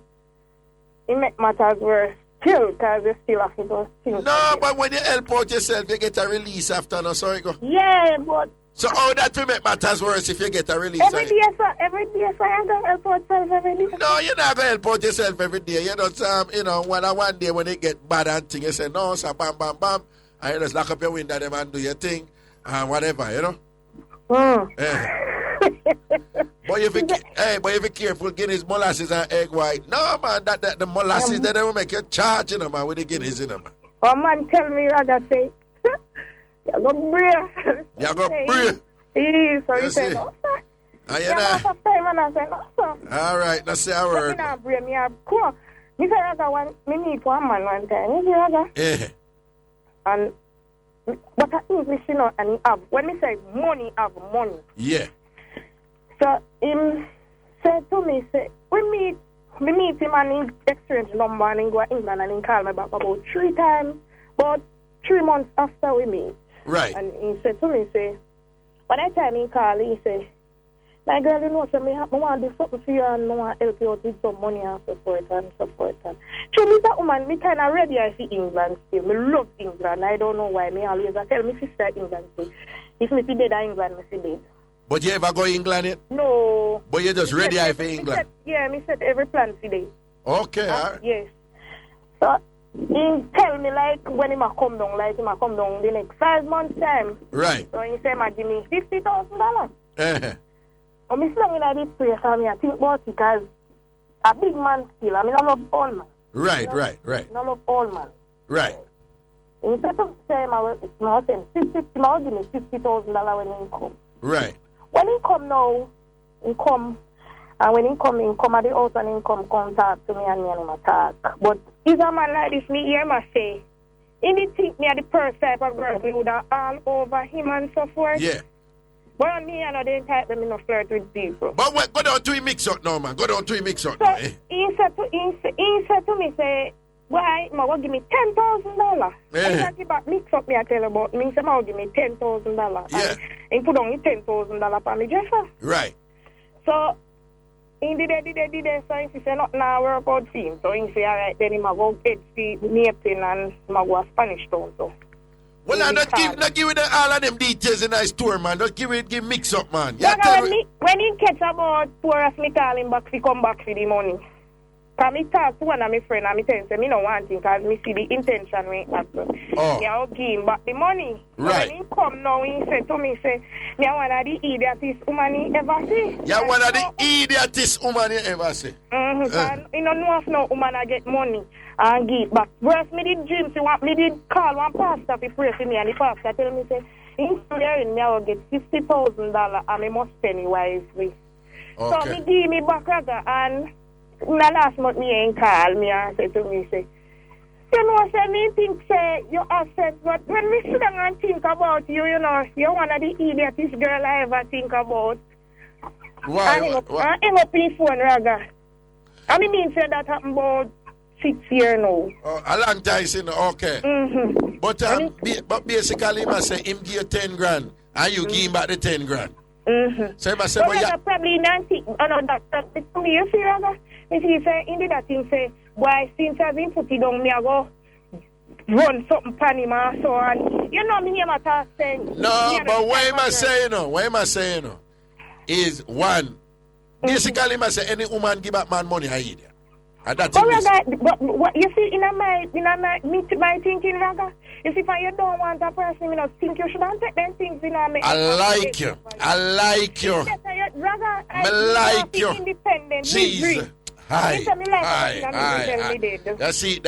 S9: it make matters worse still because you still have to go things.
S3: No, but when you help out yourself, you get a release after. No, sorry, go.
S9: Yeah, but.
S3: So how that will make matters worse if you get a release?
S9: Every day, sir, I'm going to help out myself every day.
S3: No, you're not going to help out yourself every day. You know, one day when it get bad and thing, you say, no, sir, bam, and you just lock up your window them and do your thing and whatever, you know? But if you careful, Guinness, molasses and egg white. No, man, that the molasses, they will make you charge, you know, man, with the Guinness, you know, man.
S9: Oh, man, tell me, rather say, you're going to breathe.
S3: You're going to breathe.
S9: So you say, no, sir.
S3: And you know? All right, let's say a word.
S9: I'm breathe. Cool. Me say, rather, me meet one man one time. You see, rather?
S3: Yeah.
S9: And, but English, you know, and have, when me say money, have money.
S3: Yeah.
S9: So him said to me, say, we meet him and he exchange number and he go to England and he call me back about 3 times. But 3 months after we meet.
S3: Right.
S9: And he said to me, say, by that time he call, he say, My girl, you know, so I want to do something for you and I want to help you out with some money and so forth and so forth. And so, me that woman, me kind of ready I see England still. Me love England. I don't know why. Me always I tell me sister England still. If me see dead in England, me see dead.
S3: But you ever go England yet?
S9: No.
S3: But you just ready for England?
S9: Me set every plan today.
S3: Okay, all right.
S9: Yes. So, he tell me like when he might come down, the next 5 months time.
S3: Right.
S9: So he say, give me $50,000. I'm still in this place and I think about it because a big man still. I mean, I love all man.
S3: Right.
S9: I love all man.
S3: Right.
S9: In fact, of time, I will give me $50,000 when he come.
S3: Right.
S9: When he come now, he come, and when he come at the house and he come talk to me and him talk. But if a man like this, me hear me say, he think me are the first type of girl who would have all over him and so forth.
S3: Yeah.
S9: But me, I know they type them in a flirt with people.
S3: But what, go down to him mix up now, man. Go down to him mix up
S9: so
S3: now, eh?
S9: He said to me, say, why, ma will give me $10,000.
S3: Yeah.
S9: I give back mix up me, I tell about me, say, ma will give me $10,000.
S3: Yeah.
S9: And he put on the $10,000 for me, Jeffa.
S3: Right.
S9: So, he did so he said, not now work out for him. So he said, all right, then he ma go get the napkin and ma go a Spanish town, so.
S3: Well, not give it all of them details in our store, man. Just give mix up, man.
S9: Yeah, when he catch about poor as me call him back, he come back for the money. Because me talk to one of my friends and me tell him, say, me no want him because me see the intention when he happen.
S3: Oh.
S9: Me I'll give him back the money.
S3: Right.
S9: So when he come now, he said to me, say, me one of the idiotest woman he ever see.
S3: Yeah, one of the idiotest woman you ever see.
S9: You don't know if no woman I get money and give back. Whereas me did dream, me did call one pastor to pray for me and the pastor tell me, say, instead of me I will get $50,000 and me must spend it wisely.
S3: Okay.
S9: So me give me back and last month me ain't call me and say to me, say, you know, say me think say you upset, but when me sit down and think about you, you know, you're one of the idiotest girl I ever think about.
S3: Why?
S9: I hang up in phone, Raga. I mean say that happened about 6 years now.
S3: Oh, a long time, you know, okay.
S9: Mm-hmm.
S3: But basically, he must say him give you 10 grand and you give him back the 10 grand.
S9: Mm-hmm.
S3: So he must say,
S9: but yeah. Probably not think, that to me, you see, Raga? If he say, indeed that thing say, boy, since I've been put it down, me I go run something pan him and so on. You know me here my task saying.
S3: No, but what am I saying, you know, is one, basically, I say any woman give back man money, I eat it. And that's it.
S9: But what you see, in my thinking, Raga, you see, if you don't want a person, you know, think you shouldn't take them things, you know.
S3: I like you.
S9: Raga,
S3: I like you.
S9: Independent.
S3: Jesus. Hi. You see,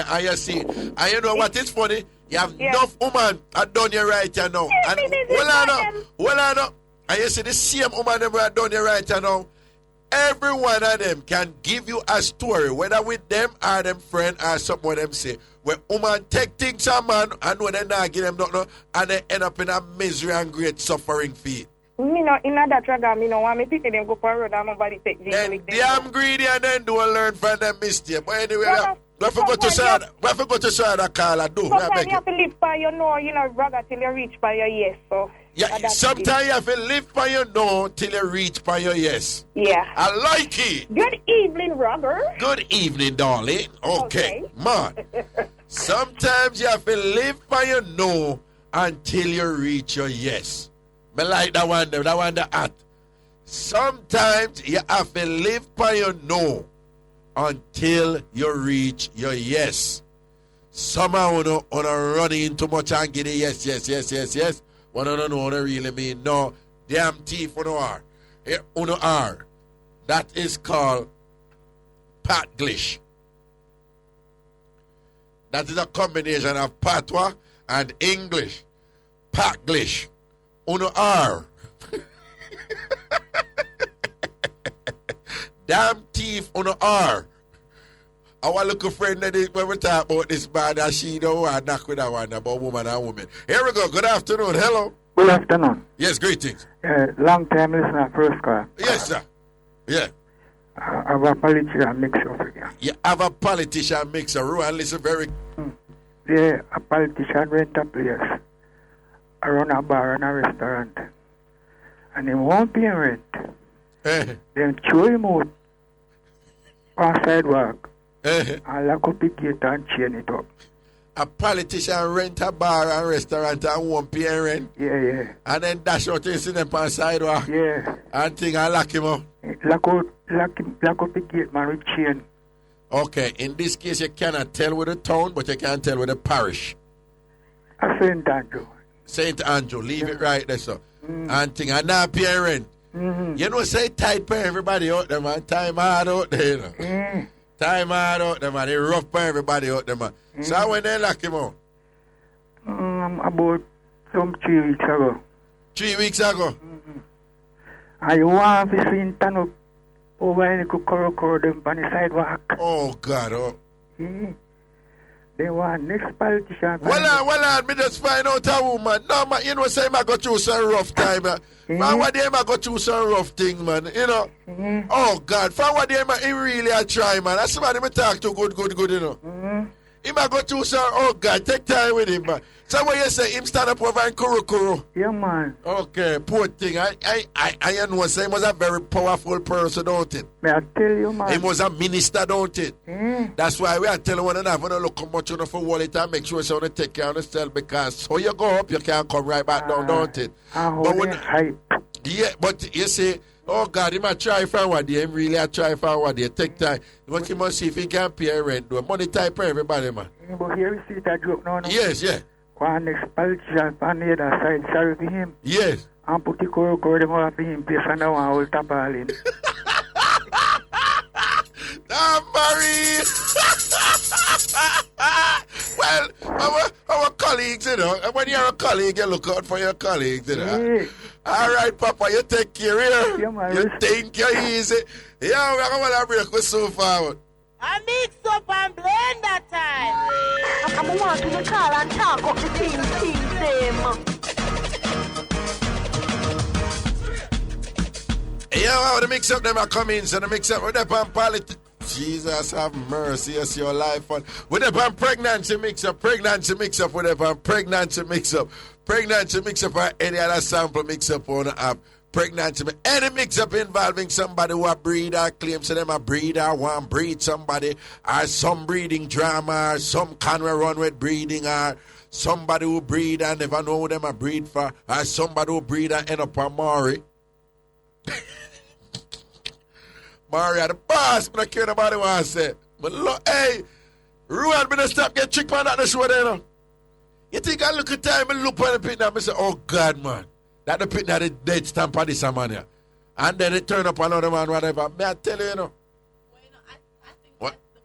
S3: and you know what is funny? You have enough woman that done you right, you know. And well, I know. And you see the same woman that done you right, you know. Every one of them can give you a story, whether with them or them friend or something them say. Where woman take things from man and when they not give them nothing, and they end up in a misery and great suffering for it.
S9: Me no in that Raga, me no want me people them go for a road and nobody take
S3: them. Damn greedy and then don't learn from them mistake. But anyway, we have to go to Sada call and do.
S9: Sometimes you have to live by your no, you know, Raga, till you reach by your yes. So
S3: yeah, sometimes you have to live by your no till you reach by your yes.
S9: Yeah.
S3: I like it.
S9: Good evening, Robert.
S3: Good evening, darling. Okay. Man. Sometimes you have to live by your no until you reach your yes. I like that one the at. Sometimes you have to live by your no until you reach your yes. Somehow you running too much and get it yes. One don't know what I really mean. No, damn thief you are. Here you are. That is called Patglish. That is a combination of Patois and English. Patglish. Uno R. Damn thief uno R. Our little friend that is when we talk about this man that she don't want to knock with that one about woman and woman. Here we go. Good afternoon. Hello.
S14: Good afternoon.
S3: Yes, greetings.
S14: Long time listener, first call.
S3: Yes, sir. Yeah.
S14: I have a politician mix-up again.
S3: You have a politician mix-up. And listen very...
S14: Yeah, a politician rent a place. I run a bar and a restaurant. And he won't pay rent. Then throw him out on sidewalk and lock up the gate and chain it up.
S3: A politician rent a bar and restaurant and won't pay rent.
S14: Yeah.
S3: And then dash out his in on sidewalk.
S14: Yeah.
S3: And thing and lock him up.
S14: Lock up the gate, man, with chain.
S3: Okay, in this case you cannot tell with the town, but you can tell with the parish.
S14: St. Andrew.
S3: St. Andrew, leave it right there, so. And thing and not pay rent. You know, say tight for everybody out there, man. Time hard out there, you know. Time hard out there, man. They rough for everybody out there, man. So when they lock him out?
S14: About some 3 weeks ago.
S3: 3 weeks ago?
S14: I want to see him turn up over in the Kukuroko them on the sidewalk.
S3: Oh, God, oh.
S14: They want next politician.
S3: Well on, me just find out a woman. No, man, you know, say I go through some rough time. Man, what day I go through some rough thing, man, you know. Oh, God, for what day he really a try, man. That's somebody me talk to good, you know. He might go through some, oh, God, take time with him, man. So what you say, him stand up over in Kuru?
S14: Yeah, man.
S3: Okay, poor thing. I know say he was a very powerful person, don't it?
S14: May I tell you, man?
S3: He was a minister, don't it? That's why we are telling one another, when you look how much you know for wallet and make sure you take care of yourself, because so you go up, you can't come right back down, don't it? But when, yeah, but you see, oh God, he might try forward there. He really a try forward there. Take time. But he must see if he can pay rent. Do money type for everybody, man.
S14: But here we see that joke now.
S3: Yes, yeah.
S14: One next politician on the other side, sorry for him.
S3: Yes.
S14: And put the Kuru them over for him, place and now I will tap all in.
S3: Tambourine! Well, our colleagues, you know, when you're a colleague, you look out for your colleagues, you know. All right, Papa, you take care here.
S14: Yeah,
S3: you think you're easy. Yeah, we're going to break with so forward.
S7: I mix up and blend that time.
S6: I'm wanting to call and talk up the team them.
S3: Yeah, how the mix up them are coming, so the mix up with the pan politics. Jesus have mercy, yes, your life on. With the pan pregnancy mix up, with the pan pregnancy mix up, or any other sample mix up on the app. Pregnancy, any mix up involving somebody who a breeder, claims to them a breeder, want breed somebody, or some breeding drama, or some can we run with breeding, or somebody who breed and never know who them a breed for, or somebody who breed and end up a Maury. Maury are the boss, but I care nobody want to say. But look, hey, Ruan, better stop get tricked on that show there, no? You think I look at time and look on the pit now and say, oh God, man. That the pit now the dead stamp of this man here. And then they turn up another man, whatever. May I tell you, you know?
S5: Well, you know, I think what? The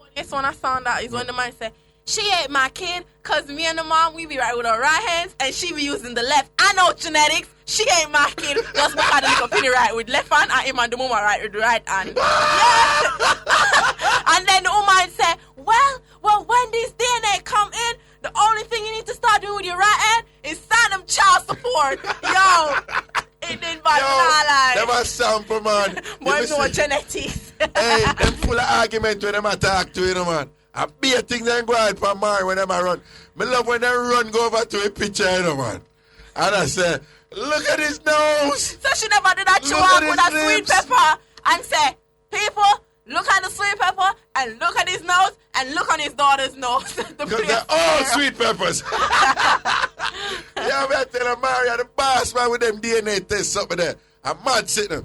S5: funniest one I found out is when the man said, she ain't my kid, because me and the mom, we be right with our right hands, and she be using the left. I know genetics. She ain't my kid. Just because the little penny right with left hand, and him and the woman right with the right hand. Yeah. And then the woman said, well, when this DNA come in, the only thing you need to start doing with your right hand is sign them child support. Yo, it didn't bother me.
S3: Them a sample, man.
S5: Boy, no genetics.
S3: Hey, them full of argument when them attack to you, know, man. I be a thing that go out for Mary when them a run. Me love when them run go over to a picture, you know, man. And I say, look at his nose.
S5: So she never did that. She walk with that sweet pepper and say, people, look at the sweet pepper and look at his nose and look on his daughter's nose.
S3: Because they're all sweet peppers. Yeah, I'm telling Mary, the boss man with them DNA tests up there. I'm mad sitting.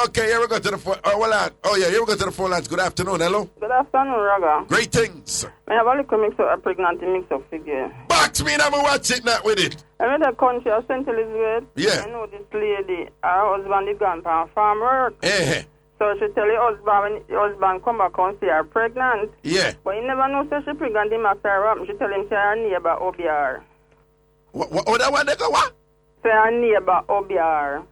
S3: Okay, here we go to the phone. Oh, well, here we go to the phone lines. Good afternoon. Hello.
S15: Good afternoon, Raga.
S3: Great things.
S15: I have a little mix up, a pregnant mix up figure.
S3: Box me, I'm watch it not with it.
S15: I'm in the country of St. Elizabeth.
S3: Yeah.
S15: I know this lady, her husband is gone from farm work.
S3: Eh.
S15: So she tell her husband, when her husband come back and say her pregnant.
S3: Yeah.
S15: But he never know say she pregnant him after her up. She tell him say her neighbor OBR.
S3: What that one they go what?
S15: Say her neighbor OBR.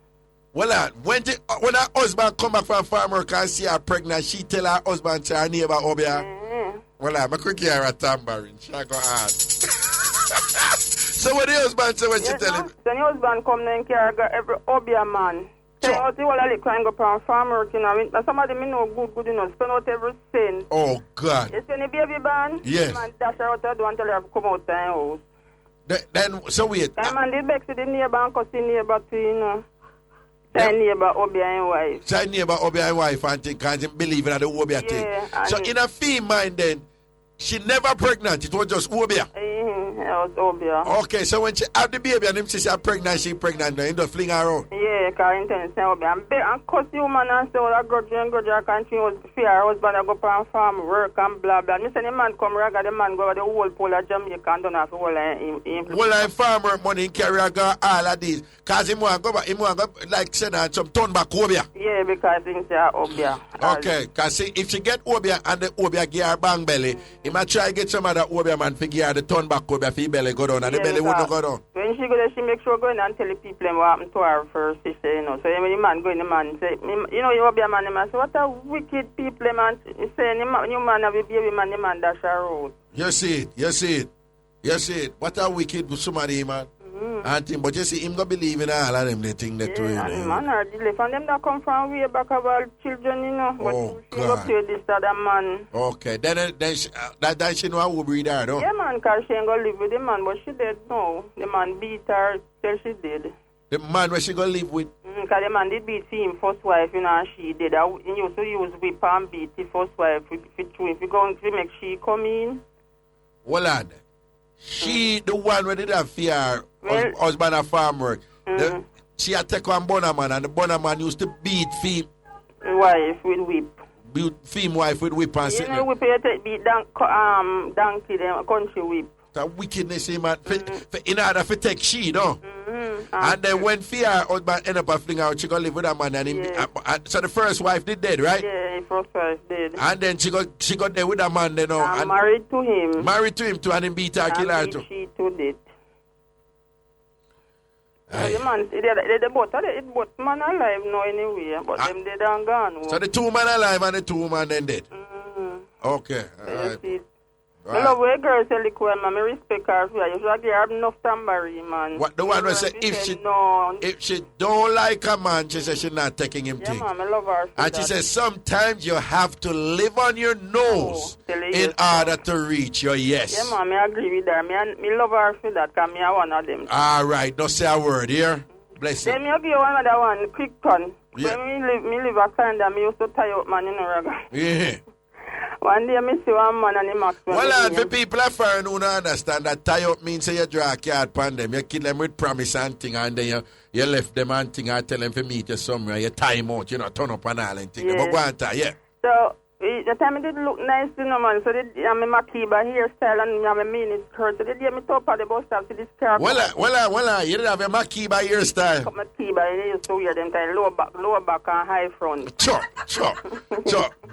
S3: Well, when her husband come back from farm work and see her pregnant, she tell her husband to her neighbor Obia. Well, I'm a quick hear a tambourine. She go hard. So what the husband say when she tell him?
S15: Then your husband come and carry every Obia man. Say out the whole of the client go from farm work, you know. And somebody me know good, you know. Spend out every cent.
S3: Oh, God.
S15: You see the baby born?
S3: Yes.
S15: Man dash her out the door and tell her to come out the house.
S3: Then so wait.
S15: That man did back to the neighbor and cuss the neighbor too, you know. Side neighbor, Obia and wife.
S3: Side neighbor, Obia and wife, and thing, can't believe in the Obia thing. So in a female mind then, she never pregnant, it was just Obia.
S15: It was Obia.
S3: Okay, so when she had the baby and him say she's pregnant, she pregnant, then you just fling her out.
S15: Yeah, because I say Obia. And cuss the woman and say, well, I grudge her country was fear her husband, I go on farm, work and blah, blah. Me say the man come, Raga, the man go over the whole pole of Jamaica and don't have to hold him.
S3: Well, I farm work money in carry all of these. Because he want to go, like, send her some turn back Obia.
S15: Yeah, because things are Obia.
S3: Okay, because if she get Obia and the Obia give her bang belly, he might try to get some other Obia man to give her the turn back Obia for belly go down, and the belly wouldn't go down.
S15: When she go there, she make sure go in and tell the people what happened to her first, she say, you know. So when the man go in, the man say, you know, you Obia man, the man say, what a wicked people, man. He say, you man have a baby man, the man dash her road.
S3: You see it. What a wicked somebody, man. But you see, him go believe in all of them, they think that too.
S15: Man, are the and them that come from way back of our children, you know. But she go play this other man.
S3: Okay, then she know how to breed her, no?
S15: Yeah, man, because she ain't go live with the man, but she dead now. The man beat her till she dead.
S3: The man where she go live with?
S15: Because the man did beat him first wife, you know, and she did. He used to use whip and beat the first wife. If you go to make she come in.
S3: Well, on. She, the one where did have fear husband and farm work. She had take one bonner man, and the bonner man used to beat fem
S15: wife with whip.
S3: Beat fem wife with whip and
S15: you know, whip you take beat donkey, them country whip.
S3: That wickedness, man. In order to take she, no? And then when fear husband end up a fling out, she go live with that man. And so the first wife did dead, right?
S15: Yeah, the first wife did.
S3: And then she got there with that man, you know.
S15: And married to him.
S3: Married to him too, and him beat her, kill her too.
S15: She too did. The man, they both man alive now anyway, but them dead and gone.
S3: So the two man alive and the two woman then dead? Okay, alright.
S15: I love where girls say liquor, man. I respect her. You should give her enough tambourine, man.
S3: What the one who say if she don't like a man, she says she's not taking him thing.
S15: Yeah, man, I love her.
S3: And she says sometimes you have to live on your nose in order to reach your yes.
S15: Yeah, man, I agree with her. Me love her for that, because I one of them.
S3: All right, don't say a word here. Bless you.
S15: Then me give you another one, quick turn.
S3: Yeah.
S15: When me live a kind of me used to tie up man in a Raga.
S3: Yeah.
S15: One day, I see one man and he max.
S3: Well, for people are foreign who don't understand that tie up means you draw a card upon them, you kill them with promise and thing, and then you left them and thing and tell them to meet you somewhere, you tie them out, you know, turn up and all and thing. But go on, tie, yeah.
S15: So, the time it did look nice, you know, man. So, I have my Makiba hairstyle and I have a mini skirt. So, they gave me top of the bus stop to this car.
S3: Well, you didn't have a Makiba hairstyle.
S15: Makiba, you used to wear them kind lower back and high front.
S3: Sure.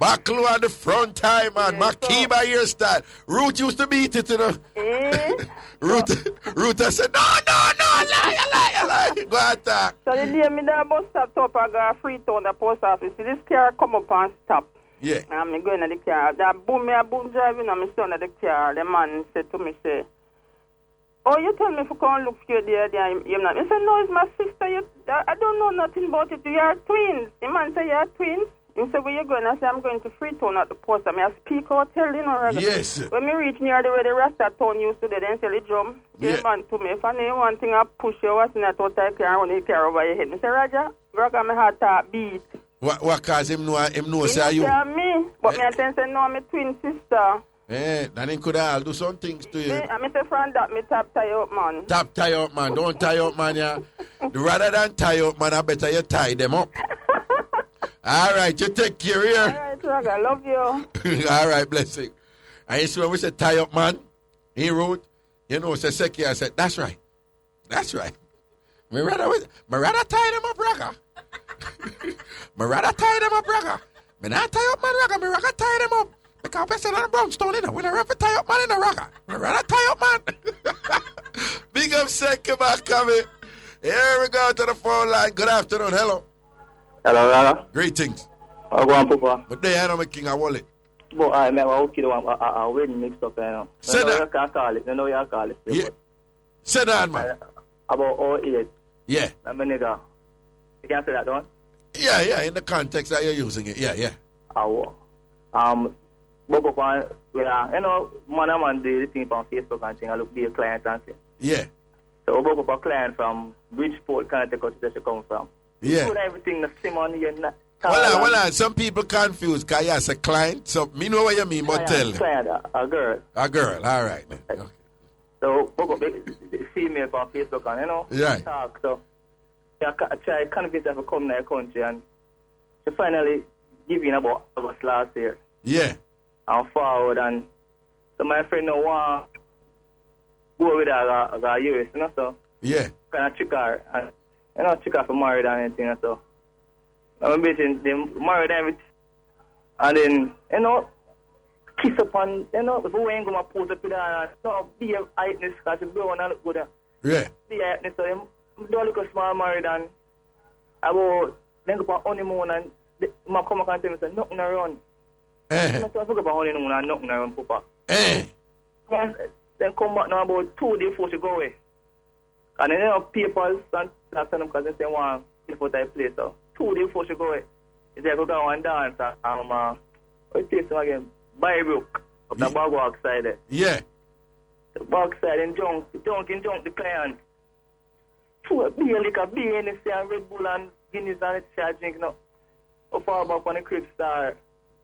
S3: Back low at the front time, man. Yeah, Makiba hairstyle. Ruth used to beat it, you know. Ruth said, no, lie. Go and talk.
S15: So, they gave me the bus stop top. I got a free town, the post office. So, this car come up and stop.
S3: Yeah.
S15: I'm going to the car. That boom driving and I'm still at the car. The man said to me, say, oh, you tell me if you come look for you there. I said, no, it's my sister. I don't know nothing about it. You are twins. The man said, you are twins. He said, where you going? I said, I'm going to Freetown at the post. I speak hotel, you know.
S3: Yes.
S15: When we reach near where the Rasta town used to, they then sell the drum. Yeah. The man to me, if I need one thing, I push you. What's in that hotel car? I want to car over your head. I said, Raja, Raga, my heart beat.
S3: What cause him know say you?
S15: Me, but me say no, my twin sister.
S3: Eh, then he could have do some things to you.
S15: I say friend that me tap tie up, man.
S3: Tap tie up, man. Don't tie up, man. Yeah. Rather than tie up, man, I better you tie them up. All right, you take care here.
S15: All right, Rag, I love you.
S3: All right, blessing. And you see when we say tie up, man, he wrote, you know, say Seki, I said, that's right. Me rather tie them up, Raga. Me rather tie them up, Raga. Me not tie up, man, Raga. Me rather tie them up. Because I said on the brownstone, you know, when I rather tie up, man, in the Raga. Me rather tie up, man. Big up, Seki, back coming. Here we go to the phone line. Good afternoon. Hello.
S12: Hello, Raga.
S3: Greetings.
S12: How go on, Papa?
S3: But they are king of wallet.
S12: But I remember how kid I wedding mixed up, you know.
S3: Say that.
S12: You can't call it. You know you call it.
S3: Yeah. Say that, man.
S12: About 08.
S3: Yeah.
S12: I'm a nigga. You can't say that, don't you?
S3: Yeah, in the context that you're using it. Yeah.
S12: Book up on, you know, man do the thing on Facebook and thing, I look be a client and thing.
S3: Yeah.
S12: So book up a client from Bridgeport, Connecticut, where she come from.
S3: Yeah.
S12: Put everything the same on here.
S3: Well on. Some people confused because you're a client. So, me know what you mean, but tell them.
S12: Client, a girl.
S3: A girl, all right. Then. Okay.
S12: So, the female on Facebook and, you know,
S3: Right.
S12: talk. So, I try to convince her to come to the country and she finally give in about August last year.
S3: Yeah.
S12: And forward and so my friend no want go with her as a US, you know, so
S3: yeah.
S12: Kind of trick her and you know, trick her for married and anything, and so I'm basically they married and everything and then, you know, kiss up and, you know, if we ain't going to pose up with her and so be a heightness because she blow and look good.
S3: Yeah.
S12: Be a heightness, so them don't look a small married and about then go for honeymoon and my come and tell me, say, nothing around. I forgot about honeymoon and nothing around, Papa. Then come back now about 2 days before she go away. And then you know, papers and that them because they say, one, before I play, so 2 days before she go away. They say, go and dance what takes them again? Bybrook, up the Bagwalk side there.
S3: Yeah.
S12: The back side in junk the client. 2 beer liquor, beer, and Red Bull and Guinness and it's drink now. Up far back on the crib star.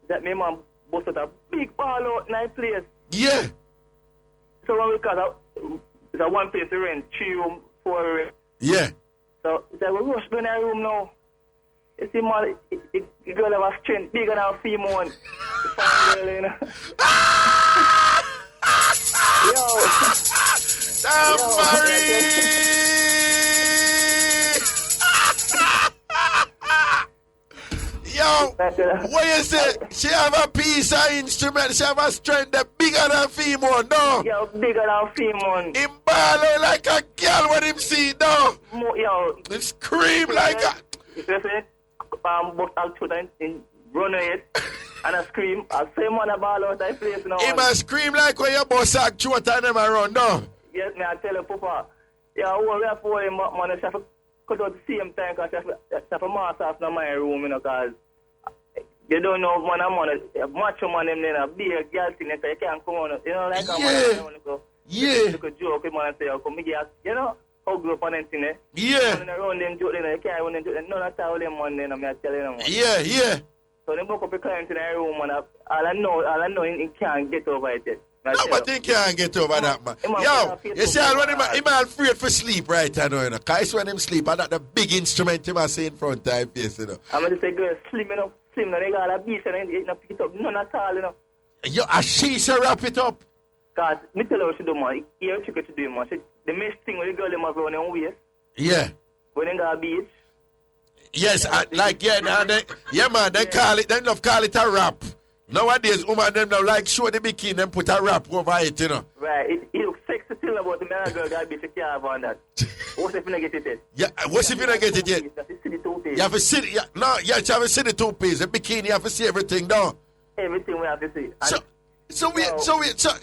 S12: That me man bust out a big ball out nice place.
S3: Yeah.
S12: So when we call it's a one place to rent, 3 room, 4 room.
S3: Yeah.
S12: So it's like we rush to that room now. You see man, the girl have a strength bigger than a female one. The fine girl, you know. Yo,
S3: what you say? She have a piece of instrument, she have a strength that bigger than female, no?
S12: Yo, bigger than female.
S3: Him ball out like a girl when him see it, no?
S12: Yo.
S3: He scream like a...
S12: You see? But I'll put in run it and I scream. I'll say man a ball out that place now.
S3: He must scream like when your boss act short and them around, no?
S12: Yes, me I tell you, Papa. Yeah, we have for him, man, I have to cut out the same time because I have a master off in my room, you know, because you don't know man, a macho man, them then a big girl thing, so you can't come on, you know, like a man,
S3: yeah.
S12: You could joke, man, and say, oh, come here, you know, hug up and anything, eh?
S3: Yeah.
S12: And around them joke, you can't run them joke, none at all them, man, then I tell you, man.
S3: Yeah, yeah.
S12: So they book up a client in the room, man, all I know, he can't get over it yet.
S3: Nobody can't get over that, man. Yo, you see, when him afraid for sleep right now, you know, because when him sleep, and that the big instrument him see in front of him face, you know.
S12: I'm going to say, girl, slim, you know, they got a beast, and they don't pick it up, none at all, you know.
S3: Yo, she say wrap it up.
S12: Because, me tell her what she do, man, here trick to do, man. The best thing when the girl them have around their waist.
S3: Yeah.
S12: When they got a beach.
S3: Yes, like, yeah, man, they call it, they love call it a rap. Nowadays, woman them now like show the bikini and put a wrap over it, you know.
S12: Right, it looks sexy still about the man girl got to be secure on that. What if you don't get it yet?
S3: Yeah, what if you don't get it yet? You have to see it, you have to see the 2 piece. The bikini, you have to see everything, no?
S12: Everything we have to see.
S3: So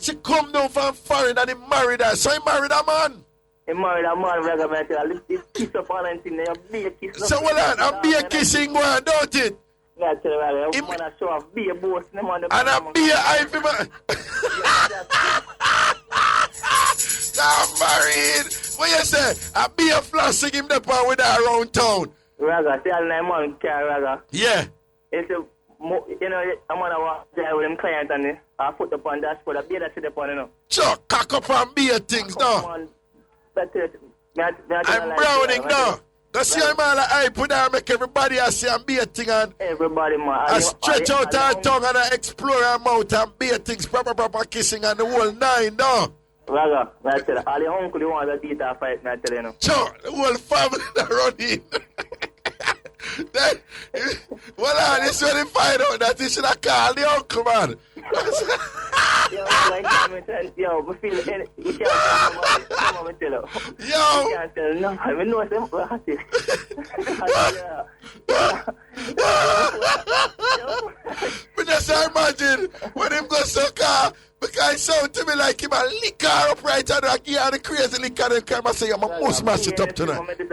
S3: she come down from foreign and he married her. So he married a man.
S12: He married a man, Ragashanti. He kiss up on anything, they be a kiss.
S3: So hold on, and be a kissing one, don't it?
S12: Yeah, tell you right, I'm gonna show off, be a boss, and
S3: a be a hype man. I'm married. What you say? I be a flossing him the power with her around town.
S12: Raga, tell my man, care Raga.
S3: Yeah.
S12: It's a, you know, I'm gonna walk there with them clients and I put up on dashboard, I be that shit upon, you know.
S3: Sure, cock up and be a things, no. I'm browning, no. Go see a man like I put there make everybody I see and be a thing and
S12: everybody man.
S3: I stretch out our tongue and I explore our mouth and be a things proper kissing and the whole 9, no.
S12: Raga, I tell you, all your uncle you want to beat a fight, I tell you now.
S3: Sure, the whole family that run in. Then, well, this is when they find out that he should have called the uncle, man.
S12: Yo, we feel it. You can't tell me. Yo. You can't tell no. I know it's
S3: But just imagine when him go so car, because it sound to me like him a liquor up right and like he had a crazy liquor and come and say, I must smash it up tonight. You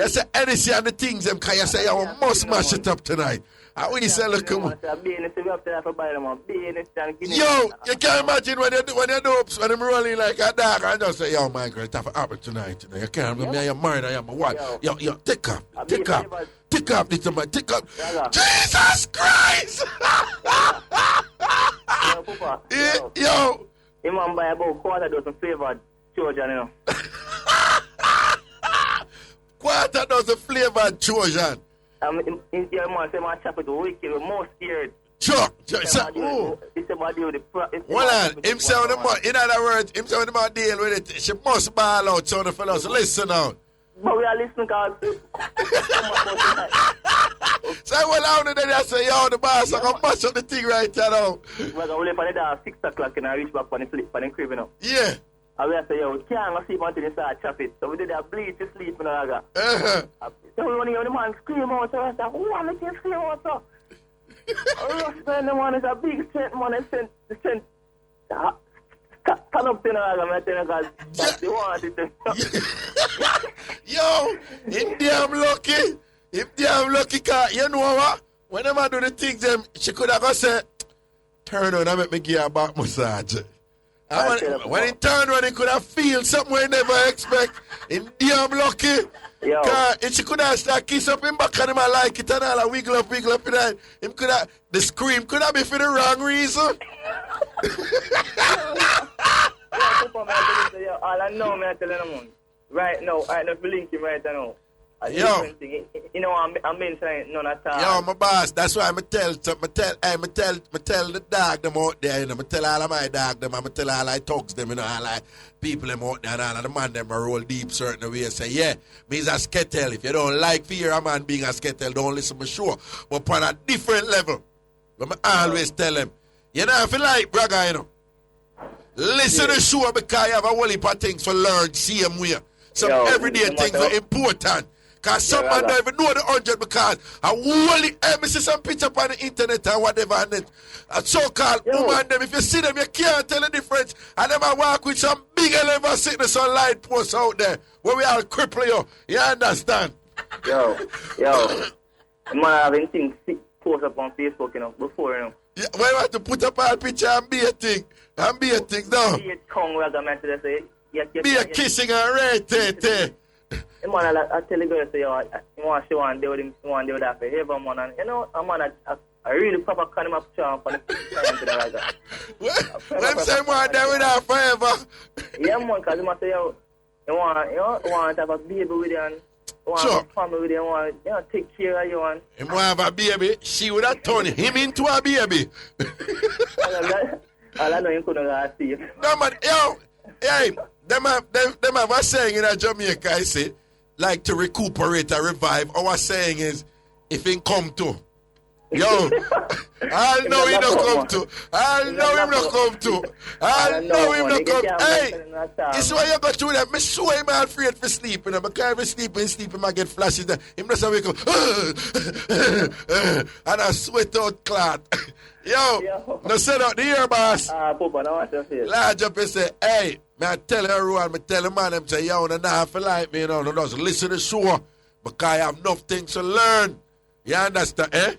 S3: say anything and the things them, can you say, I must smash it up tonight. How will you say, look, come on?
S12: Yo,
S3: you can't imagine when you're dopes, when I'm rolling like a dog, and just say, yo, my girl, it's have happen tonight. You can't remember me, you're married, I am a what? Yo, take up. Take up, little man, take up. Jesus Christ! Yo!
S12: You man buy about quarter dozen flavored Trojan, you know.
S3: Quarter dozen flavored Trojan.
S12: Your man say my chop it wicked, we're more scared.
S3: Sure.
S12: It's about deal with the
S3: Hold on. Him say on the man, in other words, him say on the man deal with it. She must ball out, so the fellas listen now.
S12: But we are listening because
S3: so well out there, they say, yo, the boss, I'm going to mash up the thing right now.
S12: We're going to live on the door 6 o'clock and I reach back on the crib, you know.
S3: Yeah.
S12: And we say, yo, we can't sleep until they start chop it. So we did that bleed to sleep, you know. So we want to hear the man scream out, so I said, who want to make scream out, so? Rustin, the man is a big strength, man, and sent stand up to the man, because they want it.
S3: Yo, him damn lucky. Him damn lucky, because you know what? When the man do the things, she could have go say, turn on and make me give her a back massage. When he turned around, he could have feel something he never expect. Him damn lucky. Because if she could have start kiss up him back and him like it and all, wiggle up, and that, him could have, the scream could have been for the wrong reason.
S12: All I know, man, I tell you, right now, I don't link him right now.
S3: Yo.
S12: You know, I'm saying none at all.
S3: Yo, my boss, that's why I tell the dog them out there, you know, I tell all of my dog them, I tell all I thugs them, you know, all I people them out there and all of the man them roll deep certain way and say, yeah, me's a skettle. If you don't like fear a man being a skettle, don't listen to me sure. But on a different level, but I always tell them, you know, if you like brother, you know, listen to the show because you have a whole heap of things to learn, same way. Some everyday things are important. Because some man don't even know the 100 because I only me see some picture on the internet and whatever and it. So-called woman them, if you see them, you can't tell the difference. And them I walk with some big elevator sickness on light posts out there where we all cripple you. You understand?
S12: Yo. Man having things post up on Facebook, you know, before, you know.
S3: Yeah, why you want to put up a picture and be a thing? And be a thing now.
S12: Be a tongue wagger, man, to say.
S3: Be a kissing and right,
S12: Man, I tell the girl, say, yo, you want to deal with him, you want to deal with that forever, man. And, you know, a man, I really proper kind of charm for the time to like that.
S3: Let me say, man, deal with that forever.
S12: Yeah, man, because you must say, yo, you want to have a baby with you, and you want to have a family with you, you want to take care of you, and...
S3: You want to have a baby, she would have turned him into a baby.
S12: All I know, you couldn't see.
S3: No, man, yo, hey, them have a saying in Jamaica, I say, like to recuperate or revive. Our saying is, if he come to, yo, I'll know him not come to. I'll know him not come to. I'll know him not come. Hey, it's why you got to that. Me sure him afraid for sleep, you know, because if he sleep, him I get flashes. Him just wake up, and I sweat out clot. Yo, no set out the ear, boss.
S12: Papa, now what you say?
S3: Large up and say, hey, man, tell everyone, tell the man, them say, yo, no, nah, for like me, you know, no, just listen to the show, because I have enough things to learn. You understand, eh?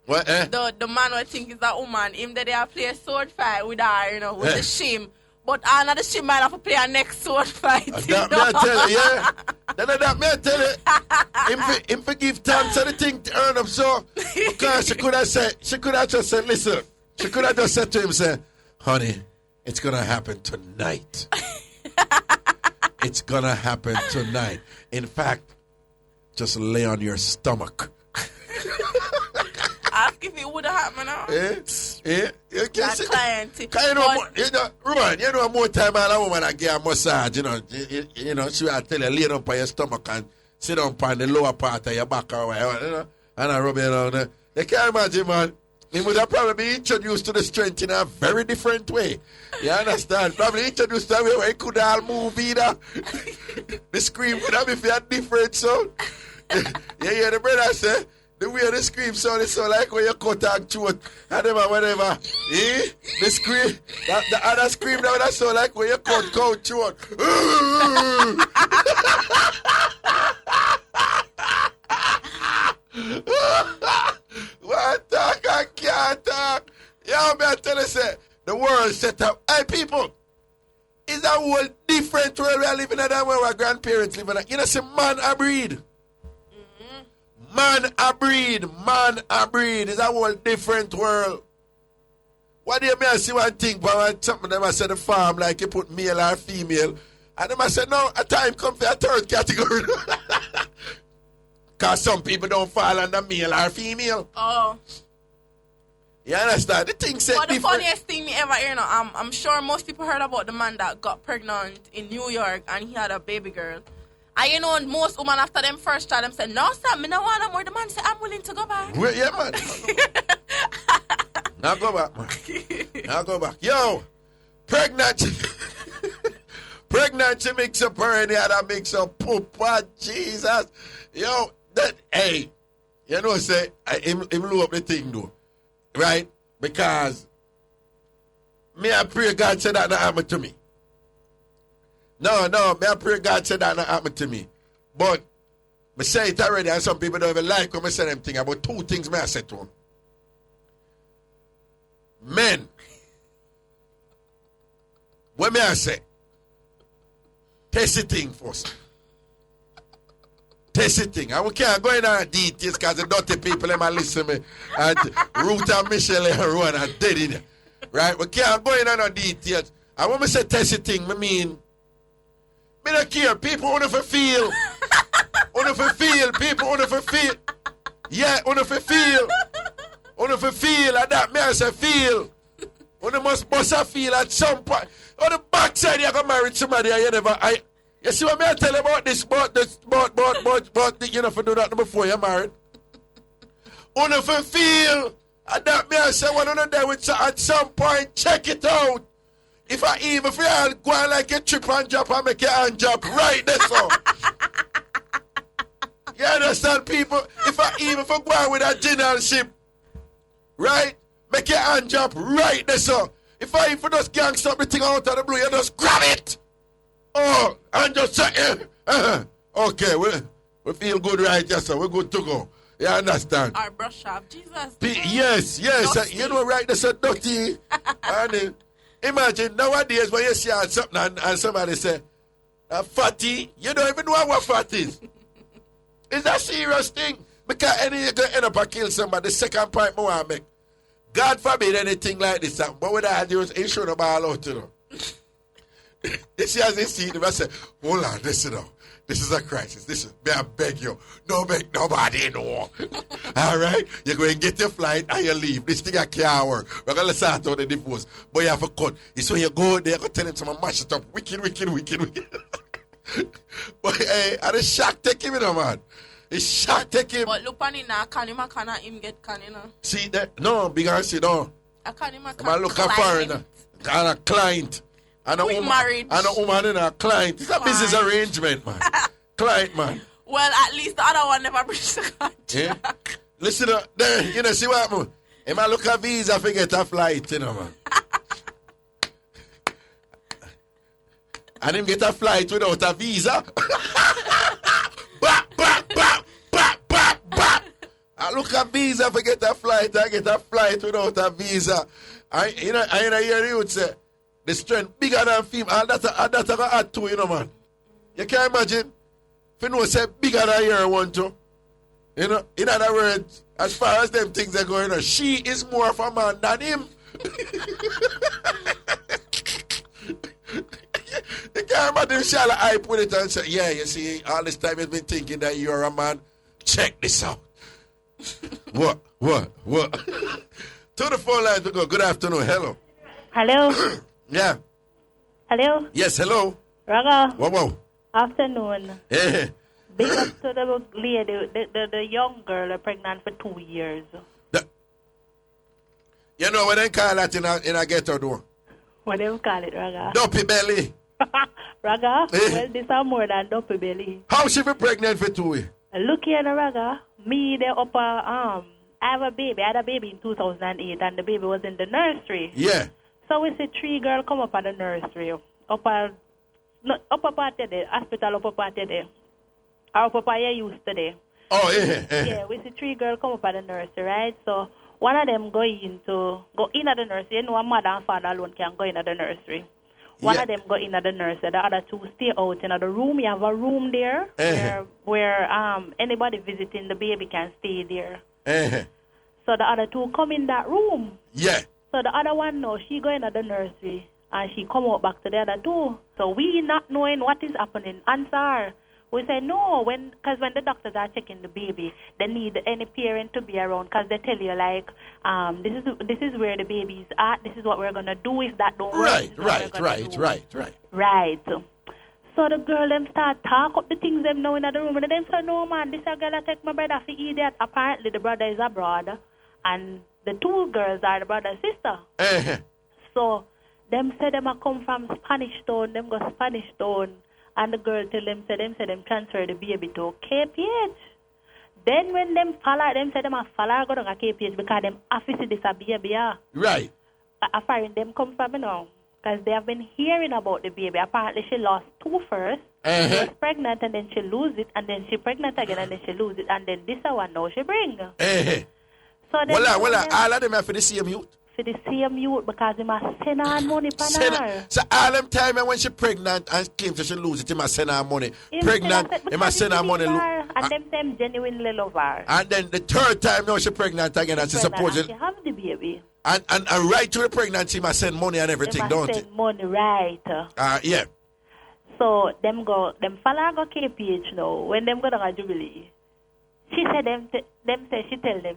S3: What, eh?
S5: The man I think is a woman, him that they have play a sword fight with her, you know, with the shame. But another shame might have to play a next sword fight.
S3: That me I tell you, yeah. That me I tell you. Him forgive thanks for the thing to earn up so. Because she could have just said, listen. She could have just said to him, say, honey, it's going to happen tonight. It's going to happen tonight. In fact, just lay on your stomach.
S5: Ask if it would have happened now.
S3: Yeah.
S5: That client.
S3: You know, more time a woman I get a massage, you know, she will tell you, lay down on your stomach and sit down on the lower part of your back, or whatever, you know, and I rub it down there. You can't imagine, man. He would have probably been introduced to the strength in a very different way. You understand? Probably introduced to a way where he could all move either. The scream could have been for a different sound. You hear the brother say, the way the scream sound is so like when you cut and throat and whatever. The scream, the other scream that would sound like when you cut throat. Yo, me I tell you, say, the world set up. Hey, people, it's a whole different world we are living in than where our grandparents live in. You know, say, man a breed. Man a breed. Man a breed. It's a whole different world. What do you mean? I see one thing, but something them I said the farm, like you put male or female. And them I said, no, a time come for a third category. Because some people don't fall under male or female.
S5: Oh.
S3: You understand? The thing said
S5: But the
S3: different.
S5: funniest thing me ever hear now, I'm sure most people heard about the man that got pregnant in New York and he had a baby girl. And you know, most women after them first child, them say, no, sir, me no want no more. The man say, I'm willing to go back.
S3: Wait, yeah, man. Now go back, man. Now go back. Yo, pregnancy. Pregnancy mix up already had a mix up. Poopa, Jesus. Yo, that, hey, you know, say, him blew up the thing, though. Right? Because me, I pray God said that not happen to me. No, me, I pray God said that not happen to me. But, I say it already, and some people don't even like when I say them thing. About two things I say to them. Men, what may I say? Test the thing first. Test the thing. And we can't go in details because the dirty people them listen to me. And Ruth and Michelle and Rowan are dead in it. Right? We can't go in on details. And when I say test the thing, I mean, I don't care. People want to feel. Want to feel. People want to feel. Yeah, want to feel. Want to feel. And that man say feel. You must a feel at some point. On the backside, you got married somebody and you never. You see what I tell you about this? About you know, for do that before you're married. You know, for feel. And that me I say, one of them with at some point, check it out. If I even if you go on like a trip and drop and make your hand drop right there, so. You understand, people? If I even if I go on with a general ship, right? Make your hand drop right there, so. If I even just gangster up the thing out of the blue, you just grab it. Oh, and just say, okay, we feel good right here, so we're good to go. You understand?
S5: Our brush off, Jesus.
S3: Yes. You know, right, that's a dirty. And imagine nowadays when you see something and somebody say, fatty, you don't even know what fat is. It's a serious thing. Because any you going to end up and kill somebody. The second point I want to make. God forbid anything like this. But what I do is it should have all out, you know. This year as they see them, I say, hold on, listen now. This is a crisis. Listen, may I beg you. Don't make nobody know. All right? You're going to get your flight and you leave. This thing I can't work. We're going to start out the divorce. But you have a cut. It's when you go there, you're going to tell him to mash it up. Wicked. But hey, and the shock take him, you know, man. The shock take him.
S5: But look on him now, can him get can, you know?
S3: See that? No, big and sit down.
S5: I can't him
S3: I look at foreigner. And a client. And a woman and a client. It's a business arrangement, man. Client, man.
S5: Well, at least the other one never breached the contract.
S3: Yeah? Listen, there, you know, see what happened? If I look at visa, forget a flight, you know, man. And him get a flight without a visa. I look at visa, forget a flight. I get a flight without a visa. I hear you would say, the strength bigger than female. And that's I got add to, you know, man. You can't imagine. If you know, say bigger than your one too. You know, in other words, as far as them things are going on, she is more of a man than him. You can't imagine Charlotte hype with it and say, yeah, you see, all this time you've been thinking that you're a man. Check this out. What? To the phone line to go. Good afternoon. Hello.
S9: Hello.
S3: Yeah.
S9: Hello.
S3: Yes, hello.
S9: Raga.
S3: Whoa.
S9: Afternoon.
S3: Yeah.
S9: Big up to the lady, the young girl pregnant for 2 years.
S3: You know what they call that in a ghetto door?
S9: What do you call it, Raga?
S3: Dopey belly.
S9: Raga, well, this is more than dopey belly.
S3: How she be pregnant for 2 years?
S9: Look here, Raga. Me, the upper I have a baby. I had a baby in 2008, and the baby was in the nursery.
S3: Yeah.
S9: So we see 3 girls come up at the nursery. Upper part of the hospital, upper part of the. Our papa used to there.
S3: Oh, yeah.
S9: Yeah, we see 3 girls come up at the nursery, right? So one of them go in at the nursery. You know, a mother and father alone can go in at the nursery. One of them go in at the nursery. The other two stay out in the room. You have a room there where anybody visiting the baby can stay there. So the other two come in that room.
S3: Yeah.
S9: So the other one, no, she go in at the nursery and she come out back to the other two. So we not knowing what is happening. Answer her. We say no, because when the doctors are checking the baby, they need any parent to be around because they tell you like, this is where the baby is at. This is what we're gonna do if that don't work. Right. So the girl them start talk up the things them know in the room, and them say no man, this a girl I take my brother for idiot. Apparently the brother is abroad, and the two girls are the brother and sister. So them say them a come from Spanish Town. Them go Spanish Town. And the girl tell them, transfer the baby to KPH. Then when them follow, them say them a follow go to KPH because them office this a baby.
S3: Right.
S9: Foreign them come from, because they have been hearing about the baby. Apparently she lost two first. She was pregnant and then she lose it, and then she pregnant again and then she lose it, and then this one now she bring. So
S3: all of them are for the same youth.
S9: For the same youth because he must send her money for her.
S3: So all them time when she pregnant and claims she lose it, he must send her money. Pregnant, he must send her money.
S9: And them genuinely love her.
S3: And then the third time now she pregnant again and she supposed
S9: she have the baby.
S3: And right to the pregnancy, must send money and everything, don't it?
S9: Send money, right.
S3: Yeah.
S9: So them follow go KPH now. When them go to Jubilee, she said she tell them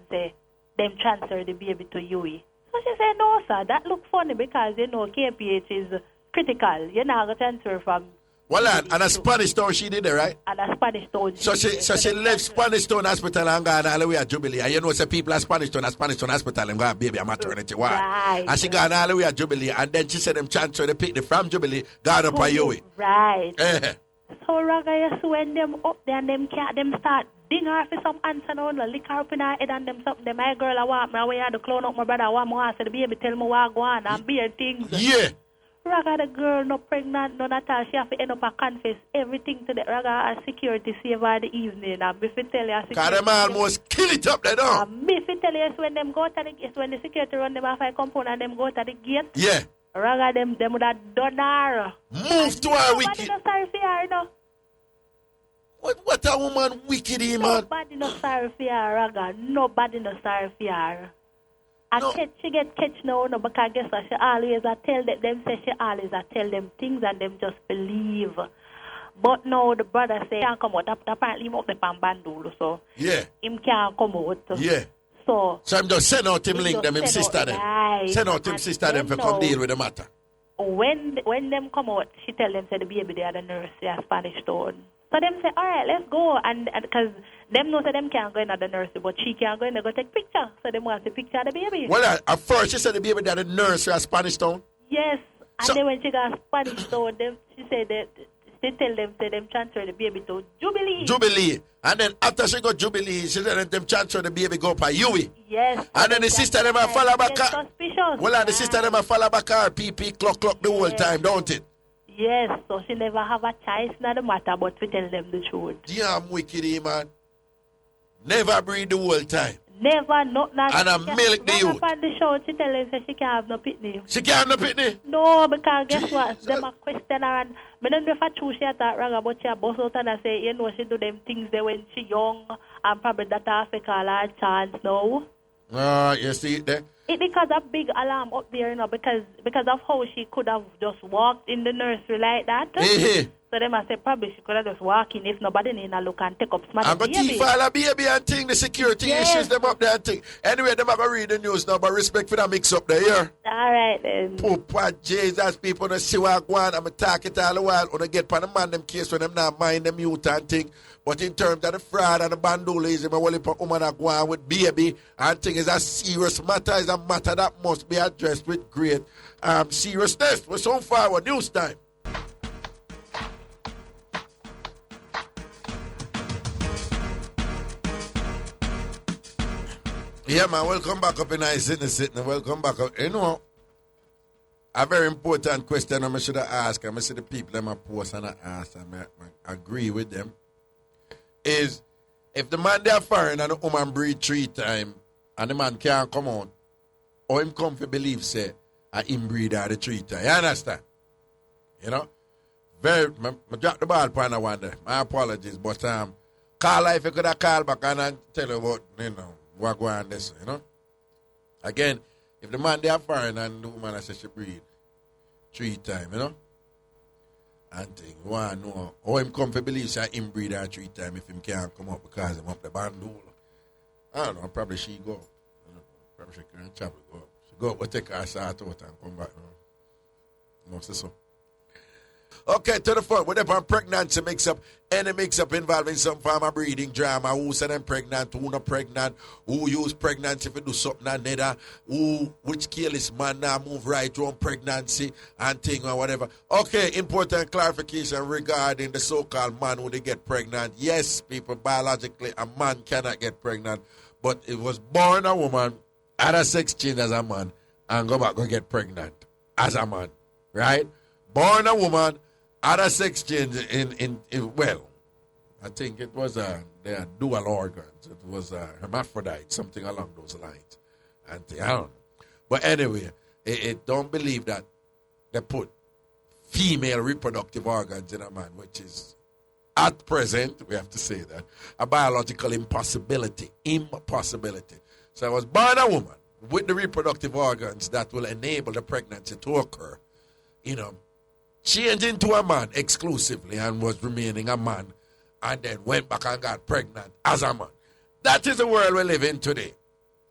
S9: them transfer the baby to Yui. So she said, no, sir, that look funny because, KPH is critical. You're not going to transfer from...
S3: Well, and a Spanish Town she did it, right?
S9: And a Spanish Town
S3: So she left Spanish Town Hospital and gone all the way to Jubilee. And you know, some people at Spanish Town Hospital and got a baby a maternity. Why?
S9: Right.
S3: And she gone all the way to Jubilee. And then she said them transfer the pick from Jubilee, gone up on Yui.
S9: Right. So, Raga, you see when them up there and them start ding her for some answer now, lick her up in her head and them something. Them, my girl, I want me, I want to clone up my brother, I want me, so the baby tell me what I go on and bear things.
S3: Yeah.
S9: Raga, the girl, no pregnant, no natal, she have to end up and confess everything to the Raga, a security save her the evening. And if you tell you,
S3: because them almost kill it up there, though.
S9: And if you tell you, when them go to the gate, when the security run them off a compound and them go to the gate.
S3: Yeah.
S9: Raga, them would have done her.
S3: Move to her wicked.
S9: Nobody no sorry for her, no.
S3: What a woman wicked, man.
S9: Nobody no sorry for her, Raga. Nobody no sorry for her. And she get catch now, no, because guess what? She always tell them things and them just believe. But now the brother say can't come out. Apparently him up the Pambandulu, so
S3: yeah,
S9: him can't come out.
S3: Yeah.
S9: So
S3: I'm just send out him link them, him sister them.
S9: Right.
S3: Send out him sister them for come deal with the matter.
S9: When them come out, she tell them say the baby they are the nurse, they are Spanish Town. So them say, all right, let's go. And because them know say them can't go in at the nursery, but she can't go in and go take picture. So them want to picture of the baby.
S3: Well, at first she said the baby that the nursery at Spanish Town.
S9: Yes. And then when she got Spanish Town, she said that they tell them say them transfer the baby to Jubilee. And then after she got Jubilee, she said them transfer the baby go by Yui. Yes.
S3: And then the sister them a follow back.
S9: Suspicious.
S3: Well, the sister them a follow back her PP clock the whole time, don't it?
S9: Yes, so she never have a choice, not the matter, but to tell them the truth.
S3: Damn wicked, man. Never breathe the whole time.
S9: Never, not that.
S3: And I milk the youth.
S9: On the show, she tell them she can't have no pitney.
S3: She can't have no pitney?
S9: No, because guess what? Them a question her and I don't know if I true she attack Raga, but she a boss out and I say, she do them things there when she young and probably that affect her chance now.
S3: You see it there?
S9: It because a big alarm up there, because of how she could have just walked in the nursery like that. So they must say probably she could have just walked in if nobody need to look and take up smart baby.
S3: I'm going to fall a baby and thing, the security issues them up there and thing. Anyway, them are going to read the news now, but respect for that mix up there, yeah?
S9: All right, then.
S3: Papa Jesus, people don't see what I want. I'm talking all the while. When I get on the man them case when them not mind them youth and thing. But in terms of the fraud and the bandulism, I want to woman that go on with baby and thing is a serious matter. It's a matter that must be addressed with great seriousness. We're so forward. News time. Yeah, man, welcome back up in sitting. Welcome back up. You know, a very important question I should have asked. I see the people that I post and I ask and I agree with them. Is if the man they are foreign and the woman breed 3 times and the man can't come out, or him come for believe, say, a inbreed or the treater. You understand? You know? I dropped the ball upon that one day. My apologies, but call her if you could have called back and I tell you about, you know, what go on this, you know? Again, if the man they are foreign and the woman I say she breed 3 times, you know? And thing, you want to know how him come for believe say inbreed her 3 times if him can't come up because him up the bandole. I don't know, probably she go. I don't know, probably she can't travel go. She go up, but take her sort out and come back. You know, so. Okay, to the front. Whatever on pregnancy mix-up, any mix-up involving some form of breeding drama. Who said them pregnant, who not pregnant, who use pregnancy to do something another, which careless man now move right around pregnancy and thing or whatever. Okay, important clarification regarding the so-called man who they get pregnant. Yes, people, biologically, a man cannot get pregnant, but it was born a woman, had a sex change as a man, and go back and get pregnant as a man, right? Born a woman, had a sex change in well, I think it was they are dual organs. It was hermaphrodite, something along those lines. And I don't know. But anyway, it don't believe that they put female reproductive organs in a man, which is, at present, we have to say that, a biological impossibility. Impossibility. So I was born a woman with the reproductive organs that will enable the pregnancy to occur. You know, changed into a man exclusively and was remaining a man and then went back and got pregnant as a man. That is the world we live in today.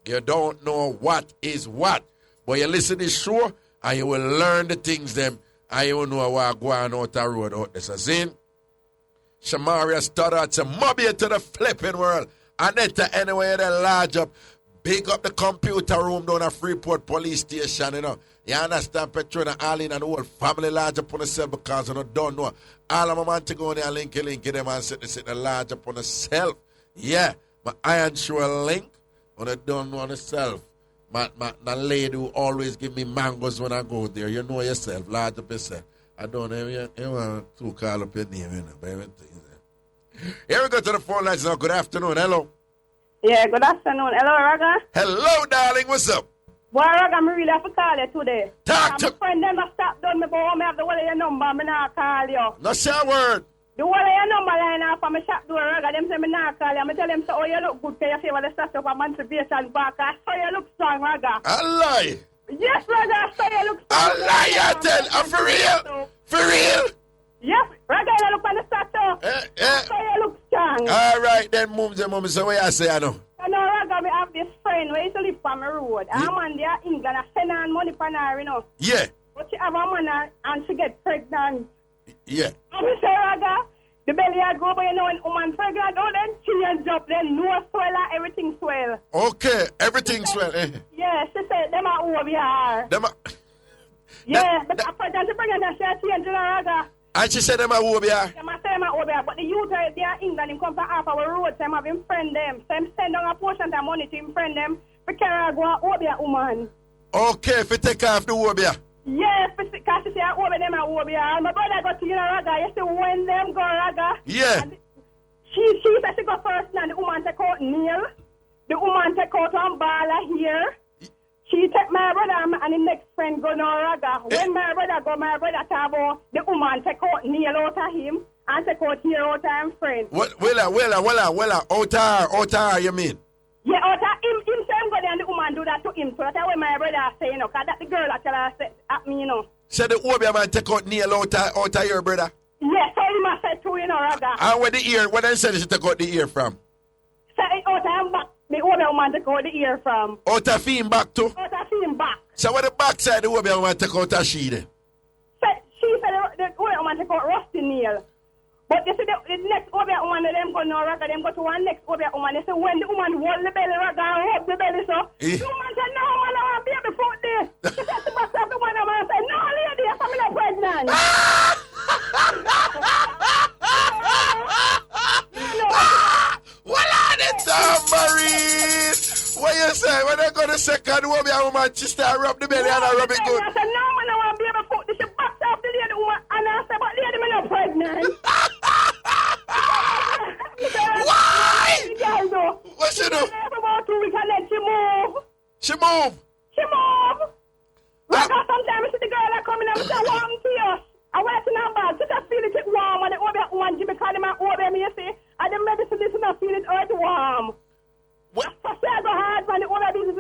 S3: You don't know what is what, but you listen to this show and you will learn the things them and you will know what going out the road out there. So sin, Shamaria Stoddard said, mob you to the flipping world and then to anywhere they large up. Big up the computer room down at Freeport Police Station, you know. You understand, Petrona, all in and the whole family large up on the cell because you don't know. All of my man to go in there, link them and sit large up on the self. Yeah, my iron sure link on the don't know on the self. My lady who always give me mangoes when I go there. You know yourself, large up yourself. I don't know, you want to call up your name, you know, baby. Here we go to the phone lines now. Good afternoon, hello.
S11: Yeah, good afternoon. Hello, Raga.
S3: Hello, darling. What's up?
S11: Boy, Raga, I really have to call you today.
S3: Talk to
S11: my friend them that stop done me, but I have the whole of your number. I not call you.
S3: No, say a word.
S11: The whole of your number line off from my shop door, Raga. Them say me not call you. I tell them, so, oh, you look good. Can you favor the start of emancipation back? I saw you look strong, Raga.
S3: A lie.
S11: Yes, Raga. I saw you look strong.
S3: A lie, I tell. I'm for real. For real.
S11: Yes, Raga, you look on the statue. I saw you look strong.
S3: All right, then, move. So what you say, I know?
S11: I know, Raga, we have this friend who used to live on my road. And I'm on there in England. I send her money for her, you know.
S3: Yeah.
S11: But she have a man and she get pregnant.
S3: Yeah.
S11: And we say, Raga, the belly had go, but you know, when woman pregnant, oh, then change up, then no swell and everything swell.
S3: Okay, everything swell.
S11: Yeah, she said, them are over here. Yeah, but after that, she pregnant and she change, Raga.
S3: And she said them are over here.
S11: Them are saying over here, but the youth are there in England, him come from half our road, so him have him friend them. So him send down a portion of money to him friend them, for carry go over here, woman.
S3: Okay, if you take off the over here.
S11: Yes, because she say over them are over here. And my brother go to you know, Raga, you see when them go, Raga.
S3: Yeah.
S11: She said she go first and the woman take out nail. The woman take out one ball here. She take my brother and the next friend go no, Raga. When my brother go, my brother tabo, the woman take out nail out of him and take out here out of him friend.
S3: What? Out her, you mean?
S11: Yeah, out of him same go there and the woman do that to him. So that's what my brother say, you know, because that the girl that tell her at me, you know.
S3: So the Obia man take out nail out of your brother?
S11: Yes, so he must say too, you know, Raga.
S3: And where the ear, where they said she take out the ear from?
S11: So out of him back. The Obia woman take out the ear from.
S3: Out of him back too?
S11: Out of him back.
S3: So where the back side the Obia woman take out her she then?
S11: She said the Obia woman take out rusty nail. But you see the next Obia woman, them go no, Raga, them go to one next Obia woman. They say when the woman hold the belly, Raga, and hold the belly, so the woman said, no, man, I want to be before this. She said to myself, the woman said, no, lady, I'm not pregnant.
S3: What are the Tambourine? What you say? When they go to second woman, she start rub the belly and I rub it good.
S11: I said, no, man, I want to be able to put this back off the lady woman. And I said, but lady, I'm not pregnant.
S3: Why? What she do?
S11: About 2 weeks and then she move.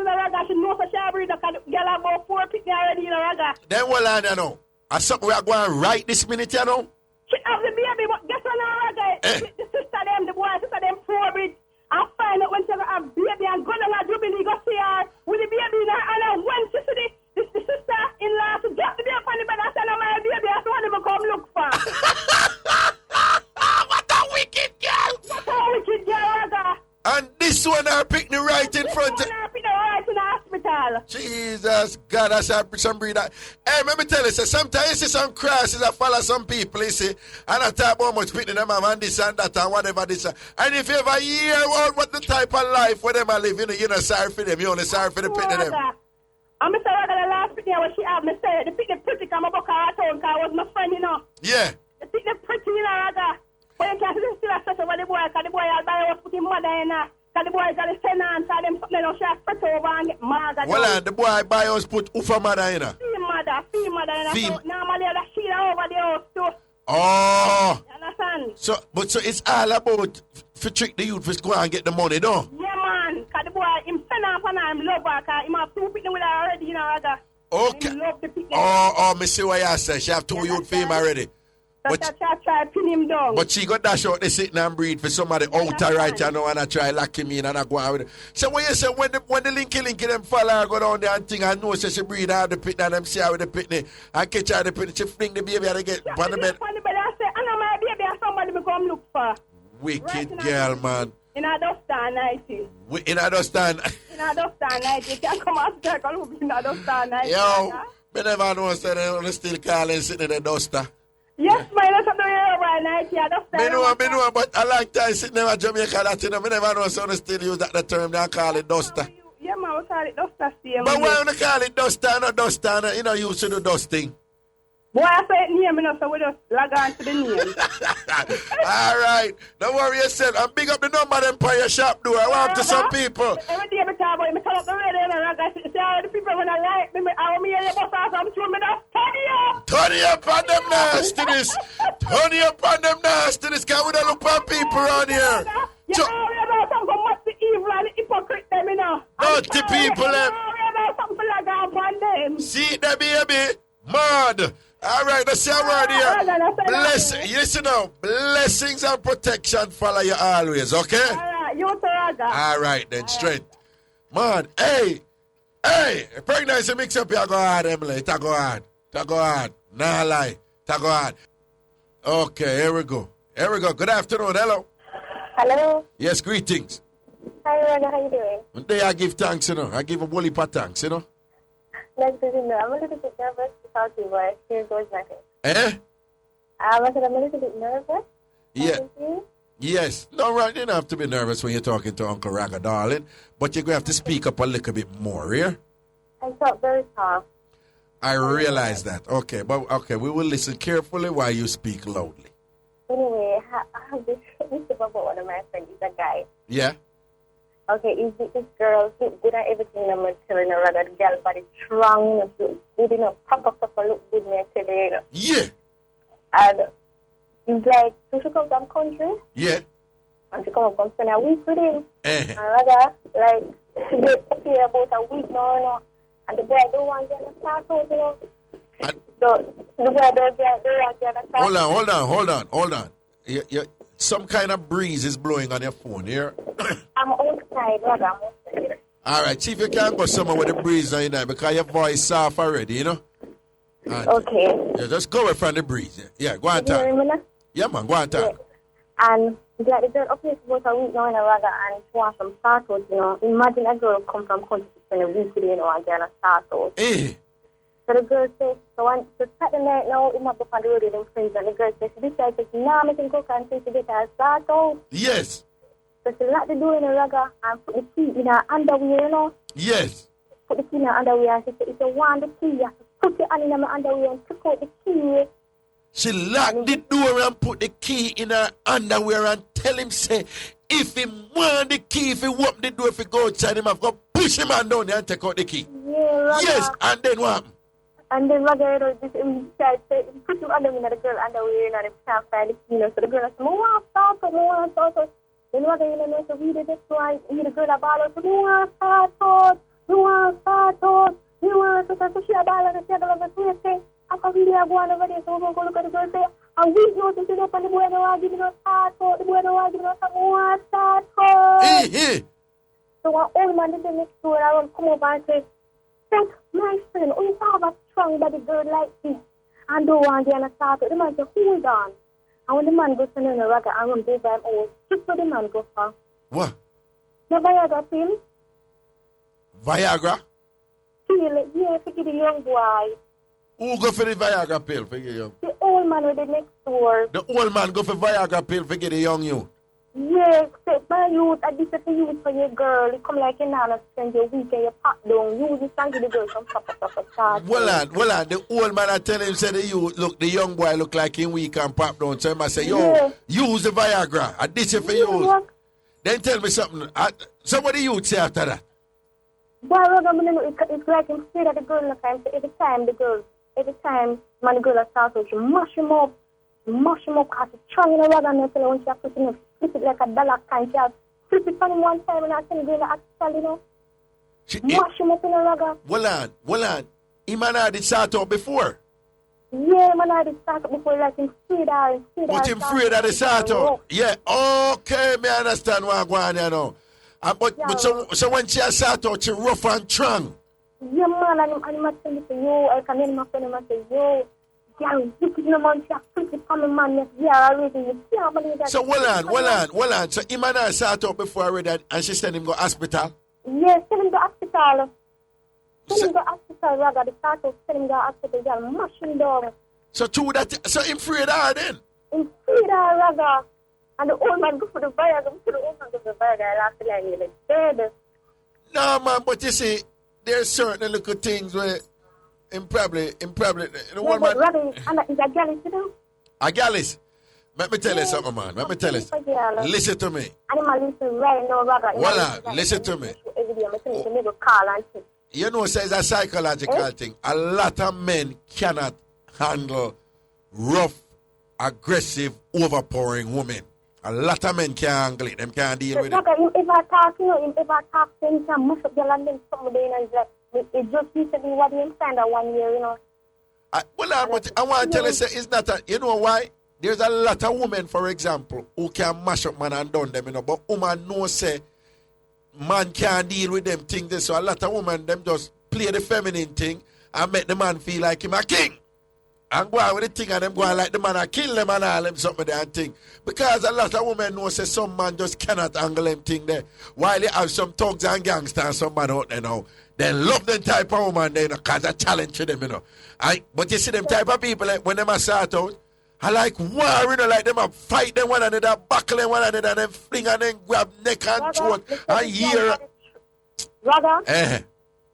S11: in a raga. She knows that she have breed. Because the girl have about 4 picnic already in a raga.
S3: Then what on you know? I something we are going right this minute, you know?
S11: She have the baby, but guess what now, raga? The sister them, the boy sister them 4 breed. I find out when she have baby and go down a jubilee, go see her with the baby in her. And when she see the sister-in-law, she drop the baby on the bed and say, no, my baby, that's what they come look for.
S3: What a wicked girl!
S11: What a wicked girl, raga.
S3: And this one I picked the right in front of...
S11: This one I picked the right in the hospital.
S3: Jesus, God, that's some breed. Hey, let me tell you, sometimes you see some crosses that follow some people, you see, and I talk about much picking them and this and that and whatever this. And if you ever hear what the type of life where them are living, you're not sorry for them, you're only sorry for the picking them.
S11: I'm sorry that the last picking what she have, me say, the picking pretty, come up a car town, because I was my friend, you know.
S3: Yeah.
S11: The picking pretty, you know, raga. But you can't still a special for the boy, because the boy had by us put his mother in her. Because the boy got his tenant, so them something else, she has spread over and get mad.
S3: Well, the boy by us put Ufa mother in her.
S11: Fee mother in her. So normally the sheet over the house too.
S3: Oh.
S11: You understand?
S3: So it's all about for trick the youth to go and get the money, though.
S11: Yeah, man. Because the boy, him send off and him love her, because him have 2 people with her already, you know, raga.
S3: Okay.
S11: Him love the picnic.
S3: Oh, me see what you say. She have 2 youth for him already.
S11: But I try to pin him down.
S3: But she got dash out the sitting and breed for somebody outer right, you know, and I try lock him in and I go out with it. So when you say when the linky them follow go down there and thing and know she breed out the pit and them see her with the pitney and catch her the pitney, she fling the baby and they get on the bed.
S11: On the bed, I say, I know my baby and somebody me come look for.
S3: Wicked girl, man.
S11: In a dustan 90.
S3: In a dustan.
S11: In a dustan 90. You can come out there and look in a dustan 90.
S3: Yo, me never know say they still calling sitting in the duster.
S11: Yes, man, that's something right now.
S3: Me know, but a long time sitting there in Jamaica, that you know, me never know someone still use that the term, they call it duster.
S11: Yeah, man, we call it duster same.
S3: But why don't they call it duster, not duster, you know, you used to do dusting.
S11: Boy, I say it name, so we just log on to the name.
S3: All right, don't worry yourself. I'm big up the number them by your shop door. I want to some people.
S11: Every day I talk about it, I turn up the radio and I say, all the people when I like me, I want me to hear your boss, I'm sure me just turn it up.
S3: Turn it up on them nastiness. Turn it up on them nastiness, because we don't look for people around here.
S11: You already know something much the evil and the hypocrite them, you know.
S3: Dirty people, them.
S11: You already know something like that upon them.
S3: See that, baby? Mad. All right, let's say a word here. Listen now. Blessings and protection follow you always, okay?
S11: All right, you too, Raga.
S3: All right, then, straight. Man, hey, pregnancy mix up here, go hard, Emily. Ta go hard. Nah lie. Ta go hard. Okay, here we go. Good afternoon, hello.
S16: Hello.
S3: Yes, greetings.
S16: Hi, Raga, how you doing?
S3: Today I give thanks, you know. I give a whole heap of thanks, you know.
S16: That's good to know. I'm a little bit nervous to talk to you, but here goes nothing.
S3: I'm
S16: a little bit nervous.
S3: Yeah. Yes. No, right. You don't have to be nervous when you're talking to Uncle Raga, darling. But you're going to have to speak up a little bit more, yeah?
S16: I talk very soft.
S3: I realize that. Okay, we will listen carefully while you speak loudly.
S16: Anyway, I have this about one of my friends. He's a guy.
S3: Yeah?
S16: Okay, he's with this girl. He good at everything. I'm telling her that girl body strong, good enough, proper look good me today, you know.
S3: Yeah.
S16: And he's like, so she come from country.
S3: Yeah.
S16: And she come up and spend a week with him. And rather, like, she get up here about a week now, you know. And the boy don't want to get a start out, you know. So the boy don't want to get a start out.
S3: Hold on. Some kind of breeze is blowing on your phone here.
S16: I'm outside, brother. I'm outside.
S3: All right, see if you can go somewhere with the breeze on you now, because your voice soft already, you know? And
S16: okay.
S3: Yeah, just go away from the breeze. Yeah, go on talk. Yeah, man, go on talk.
S16: Yeah. And yeah, the girl up here for about a week now in a Raga, and she wants some start out, you know. Imagine a girl come from country to spend a week with you, you know, and get a start out. So the girl says, so when she sat the night now, in my book on the road with them friends, and the girl says, she decided to say, nah, I can cook and say she get her start out.
S3: Yes.
S16: So she locked the door in a Raga and put the key in her underwear, you know.
S3: Yes.
S16: Put the key in her underwear, and she said, if you want the key, you have to put your hand in my underwear and take out the key.
S3: She locked the door and put the key in her underwear and tell him, say, if he want the key, if he open the door, if he go outside, him have to push him on down there and take out the key.
S16: Yeah, Raga.
S3: Yes, and then what?
S16: And then Raga, you know, just put him underwear in the girl underwear, you know, and can't find the key, you know. So the girl said, I want to start. Then Raga, you know, so we did this one, the girl about us, I want to start. You want to start out. You want to share a ball and a table of a place. After we are going over there, so we're going to look at the girl say, and we know to sit up and the boy don't want to give us start out. The boy don't want to give us some more start out. So one old man did the next door and come over and say, "Thank my friend, you have a strong body girl like this and don't want to start out." The man said, "Hold on." And when the man goes to the Raga and run by him, oh, just what the man goes for.
S3: What?
S16: The Viagra pill.
S3: Viagra?
S16: Pill, yeah, for the young boy.
S3: Who go for the Viagra pill for the young?
S16: The old man with the next door.
S3: The old man go for Viagra pill for the young you?
S16: Yes, my youth, I did for you for your girl. You come like a nana, spend your week and you pop down. You just thank the girl some stuff.
S3: Well on. The old man I tell him, say the youth, look, the young boy look like him weak and pop down. So I say, yo, use the Viagra. I did it for you. Then tell me something. So what do you say after that?
S16: Well, it's like him say that the girl in the time, so every time man the girl starts out, she mash him up, because it's strong in a rag and so when she has to flip it like a dollar kind, she has flip it on him one time and I send the girl actually, you know. Mash him up in a rag.
S3: Well on. He man had it start out before.
S16: Yeah, man had it start out before, like him afraid of it.
S3: But him afraid of the start out. Yeah, okay, me understand what I'm going on, you know. But so when she start out, she rough and strong.
S16: Yeah, man, and I'm telling you, I can hear my friend and say, yo, girl, you keep no man, she has put it on the man, yeah, already, you can't believe that.
S3: So, well on. So, him and I start out before already, and she send him go hospital?
S16: Yes, send him to hospital. Send him to hospital, rather, the start out, send him to hospital, girl, mash him down.
S3: So, him afraid of her then?
S16: Him afraid of her, rather. And the old man go for the Viagra, I feel like he's dead.
S3: No, man, but you see, there's certain little things where in probably the old man.
S16: Is a gallus, you know?
S3: A gallus? Let me tell you something, man. Let me tell you. Listen to me.
S16: Listen right now, Raga.
S3: Well, listen to me. You know, it's a psychological thing. A lot of men cannot handle rough, aggressive, overpowering women. A lot of men can't handle it. Them can't deal with it.
S16: If I talk, things can mess up your land and somebody, you know, it's just recently what he signed out 1 year, you know.
S3: But I want to tell you, it's not a, you know why? There's a lot of women, for example, who can mash up man and done them, you know, but woman know say man can't deal with them things. So a lot of women, them just play the feminine thing and make the man feel like him a king. And go out with the thing and them go out like the man and kill them and all them something there and thing. Because a lot of women know say some man just cannot handle them thing there. While they have some thugs and gangsters and some man out there now. They love them type of woman there, you know, because a challenge to them, you know. But you see them type of people, like, when them are start out, I like war, you know, like them a fight them one another, buckle them one another, and then fling and then grab neck and throat and ear.
S16: Brother,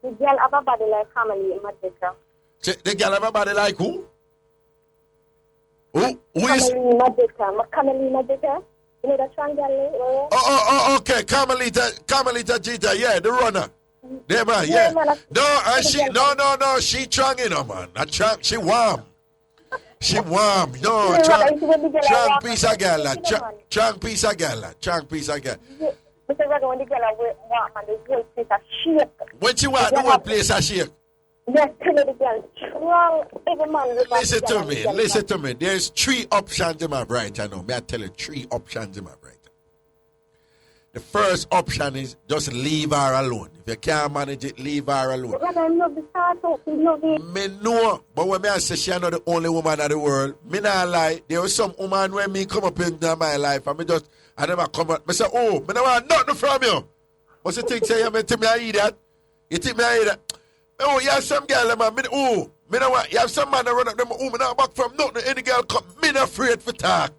S16: the girl have a body like Camille in Magica.
S3: The girl have a body like who? Who is?
S16: Camille Magica. You know that strong girl?
S3: Okay, Carmelita Jita, yeah, the runner. There, man, yeah. No, she strong, you know, man. Not strong, she warm. She warm. No, strong piece of girl. Strong piece of girl. Strong piece of girl.
S16: When the girl walk, man, the whole place a shake.
S3: When she walk, the whole place a shake.
S16: Yes, tell the girl, strong, every man.
S3: Listen to me. There's 3 options in my right, I know. May I tell you 3 options in my right. The first option is just leave her alone. If you can't manage it, leave her alone.
S16: I love the start,
S3: me know, but when I say she's not the only woman in the world, me not lie. There was some woman when me come up into my life and I never come up. Me say, oh, me don't want nothing from you. What's the thing say? You think me I eat that? You think me I eat that? Oh, you have some girl, man. Me don't want. You have some man that run up them. Oh, me not back from nothing. Any girl come, me not afraid for talk.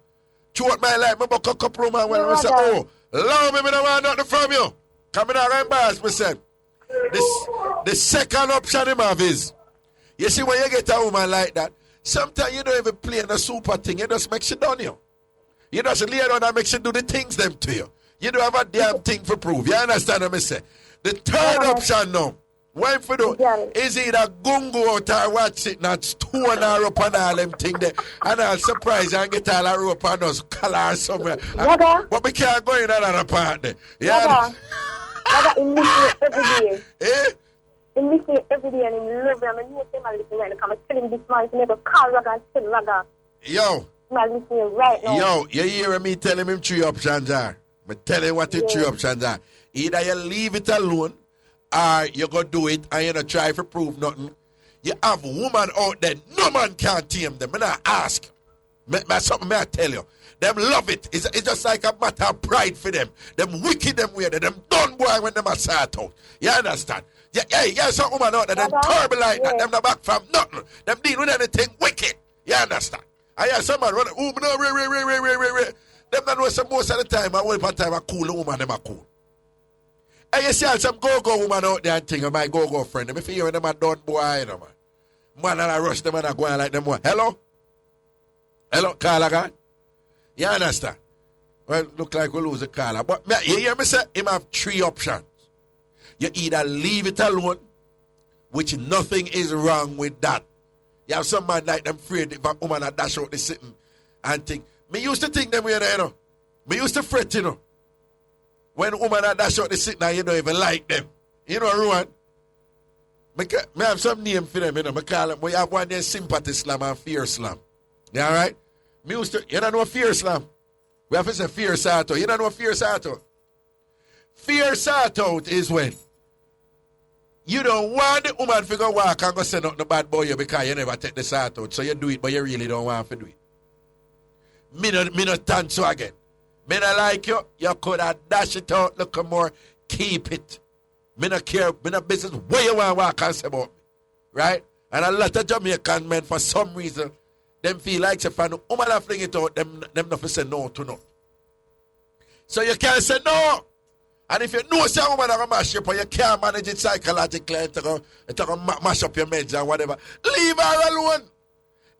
S3: Throughout my life, me back a couple of man when I say, oh, love me don't want nothing from you. Come in and embarrass myself. The second option in my is, you see, when you get a woman like that, sometimes you don't even play in a super thing. You just make she done you. You just lay down and make she do the things them to you. You don't have a damn thing for proof. You understand what I say? The third option now, what for do is either gungo out or watch it, not stone her up and all them thing there. And I'll surprise and get all her rope and just color somewhere. But we can't go in another part there. Yeah.
S16: In every day. He miss me every day and he love me. I know him a little right now. I'm telling him this man to make a call Raga and tell Raga.
S3: Yo.
S16: Man, miss me right now.
S3: Yo, you hear me telling him 3 options are? I tell you what the 3 options are. Either you leave it alone, or you go do it and you don't try to prove nothing. You have a woman out there, no man can tame them. I not ask. Something I tell you. Them love it. It's just like a matter of pride for them. Them wicked them weird. Them done boy when them are sat out. You understand? Yeah, some woman out there, them terrible like that. Them not back from nothing. Them deal with anything wicked. You understand? I hear someone run, no, them not know some most of the time, I whole time a cool woman, them are cool. And you see some go-go woman out there and think, my go-go friend, them if you hear them a done boy, you know, man. Man and I rush them and I go like them one. Hello? Hello, caller guy? You understand? Well, look like we lose a caller. But you hear me say, him have 3 options. You either leave it alone, which nothing is wrong with that. You have some man like them afraid if a woman a dash out the sitting and think. Me used to think them way there, you know. Me used to fret, you know. When a woman a dash out the sitting and you don't even like them. You know, Ruan? Me have some name for them, you know. Me call them, we have one named Sympathy Slam and Fear Slam. You all right? Me used to, you don't know Fear Slam? We have to say Fear Sort Out. You don't know Fear Sort Out? Fear Sort Out is when you don't want the woman to go walk and go say nothing bad boy you because you never take the sort out. So you do it, but you really don't want to do it. Me not stand so again. Me not like you. You could have dash it out, look more, keep it. Me not care, me not business where you want to walk and say about me. Right? And a lot of Jamaican men, for some reason, them feel like if a woman a fling it out, them not to say no to no. So you can't say no. And if you know some woman are going to mash you up and you can't manage it psychologically, it's going to mash up your meds and whatever, leave her alone.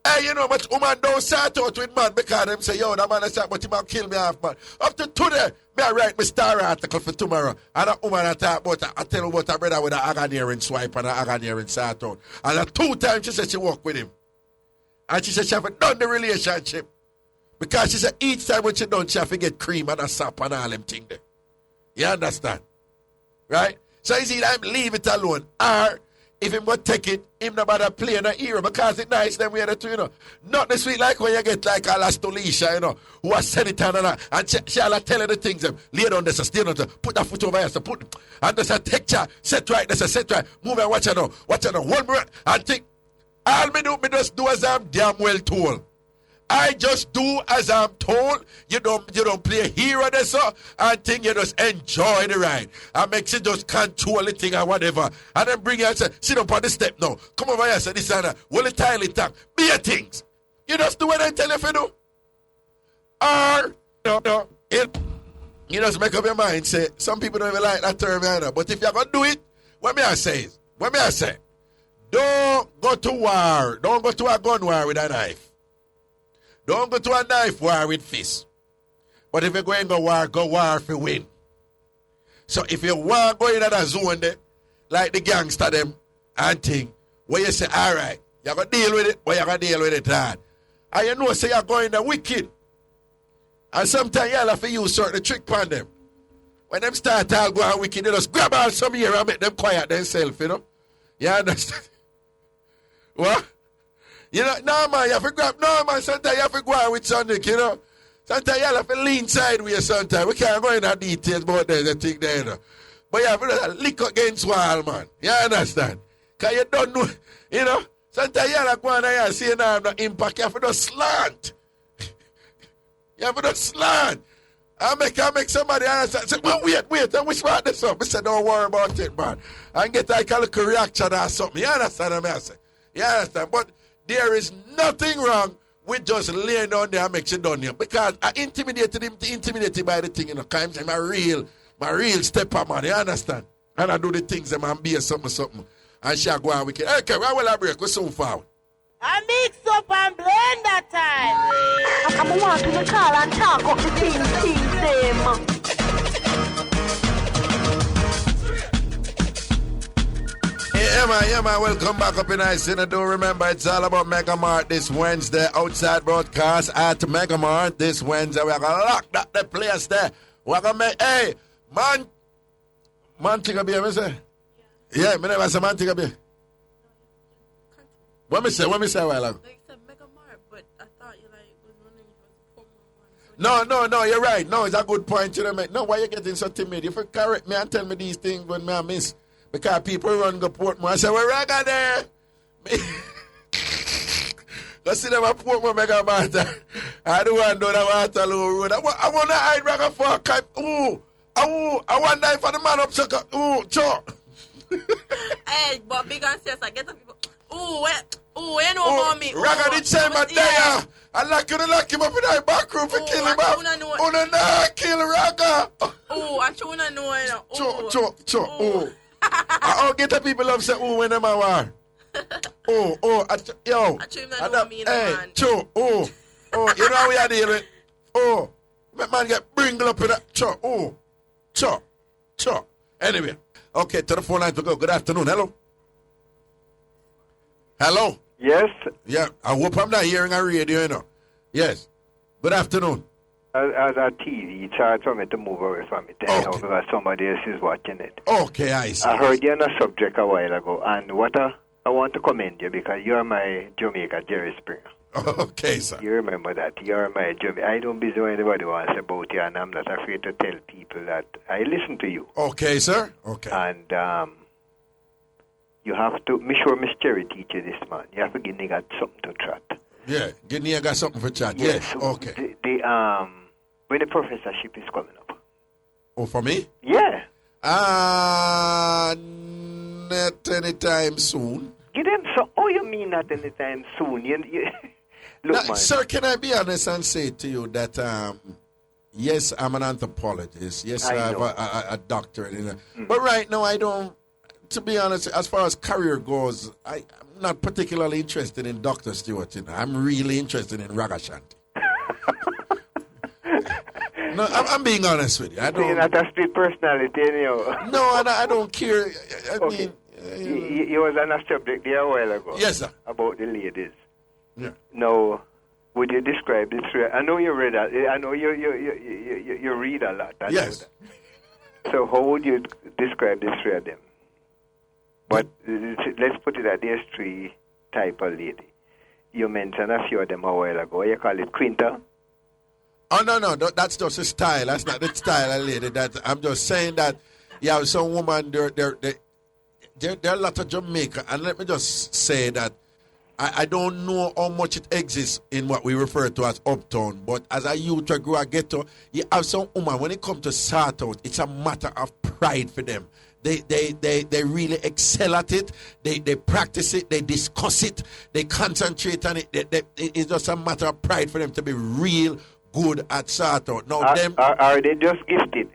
S3: Hey, you know, but woman don't start out with man because them say, yo, that man is that, but he might kill me half, man. Up to today, me I write my star article for tomorrow. And that woman I talk about, I tell her about her brother with an agony swipe and an agony start out. And 2 times she said she walked with him. And she said she haven't done the relationship. Because she said each time when she done, she have to get cream and a sap and all them things there. You understand? Right? So it's either leave it alone, or if him go take it, him no bother play in the ear because it's nice them way the two, you know. Not the sweet like when you get like a Lastolisha, you know, who has said it and she'll tell you the things, lay down there, stay down there, put that foot over here, put, and there's a texture, set right, there's a set right, move and watch it now, hold me and think, all me just do as I'm damn well told. I just do as I'm told. You don't play a hero there, so and think you just enjoy the ride. And makes you just control the thing or whatever. And then bring you and say, sit up on the step now. Come over here, say this and that. Well, the tile it up. Be your things. You just do what I tell you if you do. Or, you just make up your mind. Say, some people don't even like that term either. But if you're going to do it, what may I say? Don't go to war. Don't go to a gun war with a knife. Don't go to a knife war with fists. But if you're going to war, go war for win. So if you want to go in that zone there, like the gangster them, and think, where you say, all right, you're going to deal with it, but you're going to deal with it hard. And you know, say you're going there wicked. And sometimes you'll have to use certain trick on them. When them start all going wicked, they just grab all some here and make them quiet themselves, you know. You understand? What? You know, no man, you have to grab, no man, sometimes you have to go on with something, you know. Sometimes you have to lean sideways sometimes. We can't go into details about the thing there, you know. But you have to lick against wall, man. You understand? Because you don't know, you know. Sometimes you have to go on and see now no impact. You have to just slant. You have to just slant. I make somebody understand. Say, well, wait, and which part this up? I said, don't worry about it, man. And get like a little reaction or something. You understand what I say? You understand? But there is nothing wrong with just laying down there and make you done here. Because I intimidated him by the thing, you know. Because I'm my real stepper, man. You understand? And I do the things and man be something. And she'll go on with it. Okay, where will I break? We're soon forward.
S7: I mix up and blend that time.
S6: I'm wanting to call and talk up the things them.
S3: Yeah, man, welcome back up in Ice. And do remember, it's all about Mega Mart this Wednesday. Outside broadcast at Mega Mart this Wednesday. We're going to lock that the place there. We're going to make, hey, man, think of you, say? Yeah, me never say man take a beer. What me say a while ago?
S5: Like you said Mega Mart, but I thought you like was wondering if it was a promo one.
S3: No, you're right. No, it's a good point you know, make. No, why you getting so timid? If you correct me and tell me these things when me I miss. Because people run go Portmore. I say, well, Raga there. Let's see them at Portmore Mega Mart. I don't want to do that Waterloo Road. I want to hide Raga for a kite. I want to for the man up sucker. Cho.
S5: Hey, but big and serious, I get the people. You know about me.
S3: Raga did say my day. I lock him up in that back room for kill him up. Una kill Raga.
S5: I should not know it.
S3: Cho. I get the people love say, when am I war? Yo.
S5: I treat them know me, man.
S3: Cho. You know how we are dealing with? My man get bringled up in that. Cho. Anyway. Okay, to the phone line to go. Good afternoon. Hello?
S17: Yes?
S3: Yeah, I hope I'm not hearing a radio, you know. Yes. Good afternoon.
S17: As a TV, try for me to move away from it anyhow, because somebody else is watching it.
S3: Okay, I see.
S17: I heard you on a subject a while ago, and I want to commend you because you're my Jamaica Jerry Springer.
S3: Okay, sir.
S17: You remember that. You're my Jamaica. I don't busy what anybody wants about you, and I'm not afraid to tell people that I listen to you.
S3: Okay, sir. Okay.
S17: And you have to, me sure Miss Cherry teach you this, man. You have to give nigga something to chat.
S3: Yeah, give nigga got something for chat. Yes, okay.
S17: When the professorship is coming up.
S3: Oh, for me?
S17: Yeah.
S3: Not anytime soon.
S17: Give them some. Oh, you mean not anytime soon? Look,
S3: now, sir, can I be honest and say to you that, yes, I'm an anthropologist. Yes, I have a doctorate. But right now, I don't, to be honest, as far as career goes, I'm not particularly interested in Dr. Stewart. I'm really interested in Ragashanti. No, I'm being honest with you. I don't.
S17: You're not a street personality, anyhow.
S3: No, and I don't care. I mean,
S17: you was on a subject there a while ago.
S3: Yes, sir.
S17: About the ladies.
S3: Yeah.
S17: Now, would you describe this? I know you read. I know you read a lot. I
S3: yes.
S17: Know that. So, how would you describe the three of them? But let's put it at there's three type of lady. You mentioned a few of them a while ago. You call it Quinta.
S3: Oh, no, that's just a style. That's not the style, lady. That I'm just saying that you have some woman, there are a lot of Jamaica. And let me just say that I don't know how much it exists in what we refer to as uptown. But as a youth I grew a ghetto, you have some woman, when it comes to sort out, it's a matter of pride for them. They really excel at it. They practice it. They discuss it. They concentrate on it. It's just a matter of pride for them to be real good at sort out. Now,
S17: are they just gifted?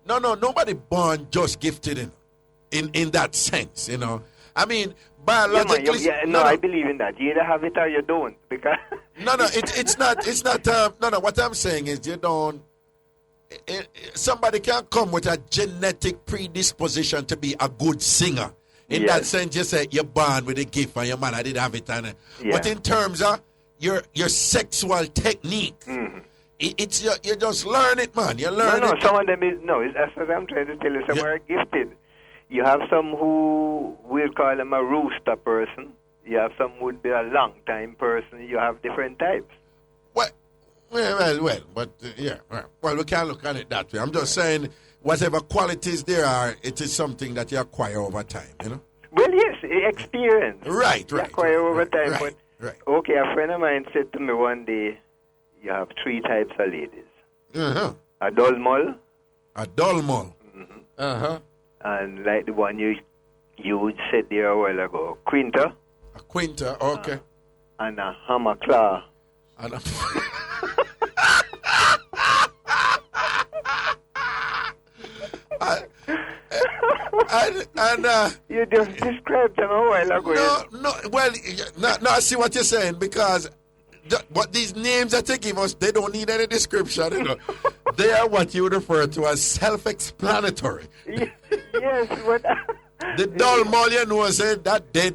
S3: No, nobody born just gifted in that sense, I mean, biologically.
S17: I believe in that. You either have it or you don't. Because
S3: it's not. What I'm saying is you don't. Somebody can come with a genetic predisposition to be a good singer. In that sense, you say you're born with a gift and your man I did have it. But in terms of your sexual technique, it's you just learn it, man. You learn it.
S17: Some of them that's what I'm trying to tell you. Some are gifted. You have some who we'll call them a rooster person. You have some who would be a long time person. You have different types.
S3: Well, but well, we can't look at it that way. I'm just saying, whatever qualities there are, it is something that you acquire over time,
S17: Well, yes, experience.
S3: Right.
S17: You acquire over time. Right. Okay, a friend of mine said to me one day, you have three types of ladies.
S3: Uh-huh.
S17: A dull mull.
S3: A dull mull.
S17: Mm-hmm.
S3: Uh-huh.
S17: And like the one you said there a while ago, Quinta.
S3: A Quinta, okay.
S17: And a hammer claw.
S3: And
S17: you just described them a while ago.
S3: No, I see what you're saying, because what these names that they give us, they don't need any description. They are what you would refer to as self-explanatory.
S17: Yes, but
S3: the dull mull, said that they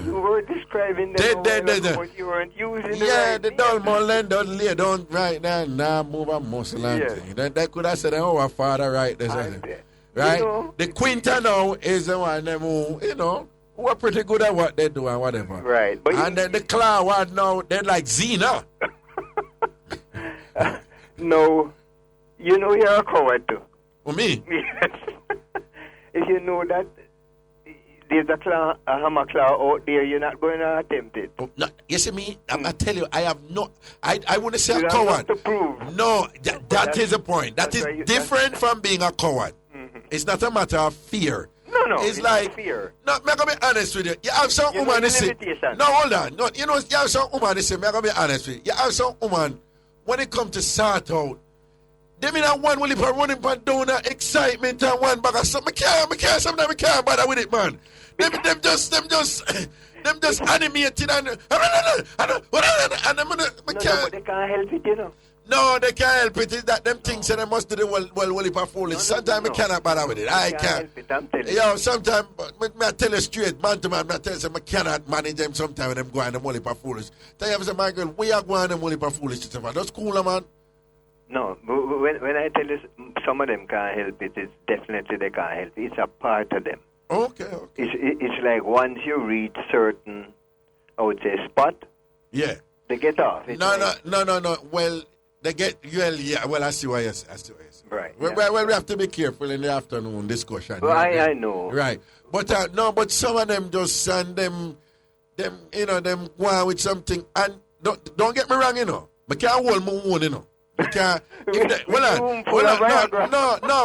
S17: you were describing them but you weren't using
S3: the dull mull then don't lay down right now. Nah, move a muscle and thing. That could have said, our father right there. right?
S17: You know.
S3: The Quinta now is the one them who, who are pretty good at what they do and whatever.
S17: Right. But
S3: and then the Claw one now, they're like Xena.
S17: No, you know you're a coward too.
S3: For me?
S17: Yes. If you know that there's a hammer claw out there, you're not going to attempt it.
S3: No, you see me? I tell you, I have no. I wouldn't say
S17: You
S3: a
S17: have
S3: coward.
S17: to prove.
S3: No, that is the point. That is different from being a coward. It's not a matter of fear.
S17: No,
S3: it's like
S17: fear.
S3: No, I'm gonna be honest with you. You have some woman to say. No, hold on. No, you have some woman to say. I'm gonna be honest with you. You have some woman when it comes to sort out. They mean that one will be running but down that excitement and one bag of something. I can't, sometimes I can't bother with it, man. Them just animated and them
S17: But they can't help it, you know.
S3: No, they can't help it. It's that them things and they must do the well heap of foolish. Sometimes I cannot bother with it. I can't. Yo, sometimes I tell you straight, man to man, I tell you I cannot manage them sometimes when them go and them well heap of foolish. Tell you, I say, my girl, we are going them well heap of foolish. That's cool, man.
S17: No, when I tell you some of them can't help it, it's definitely they can't help it. It's a part of them.
S3: Okay.
S17: It's like once you reach certain, I would say, spot,
S3: yeah,
S17: they get off.
S3: No. Well, they get, yeah, well, I see why you say.
S17: Right.
S3: Well, we have to be careful in the afternoon discussion.
S17: Well, I know.
S3: Right. But no, but some of them just send them them go on with something. And don't get me wrong, I can't hold my own, I can't. No.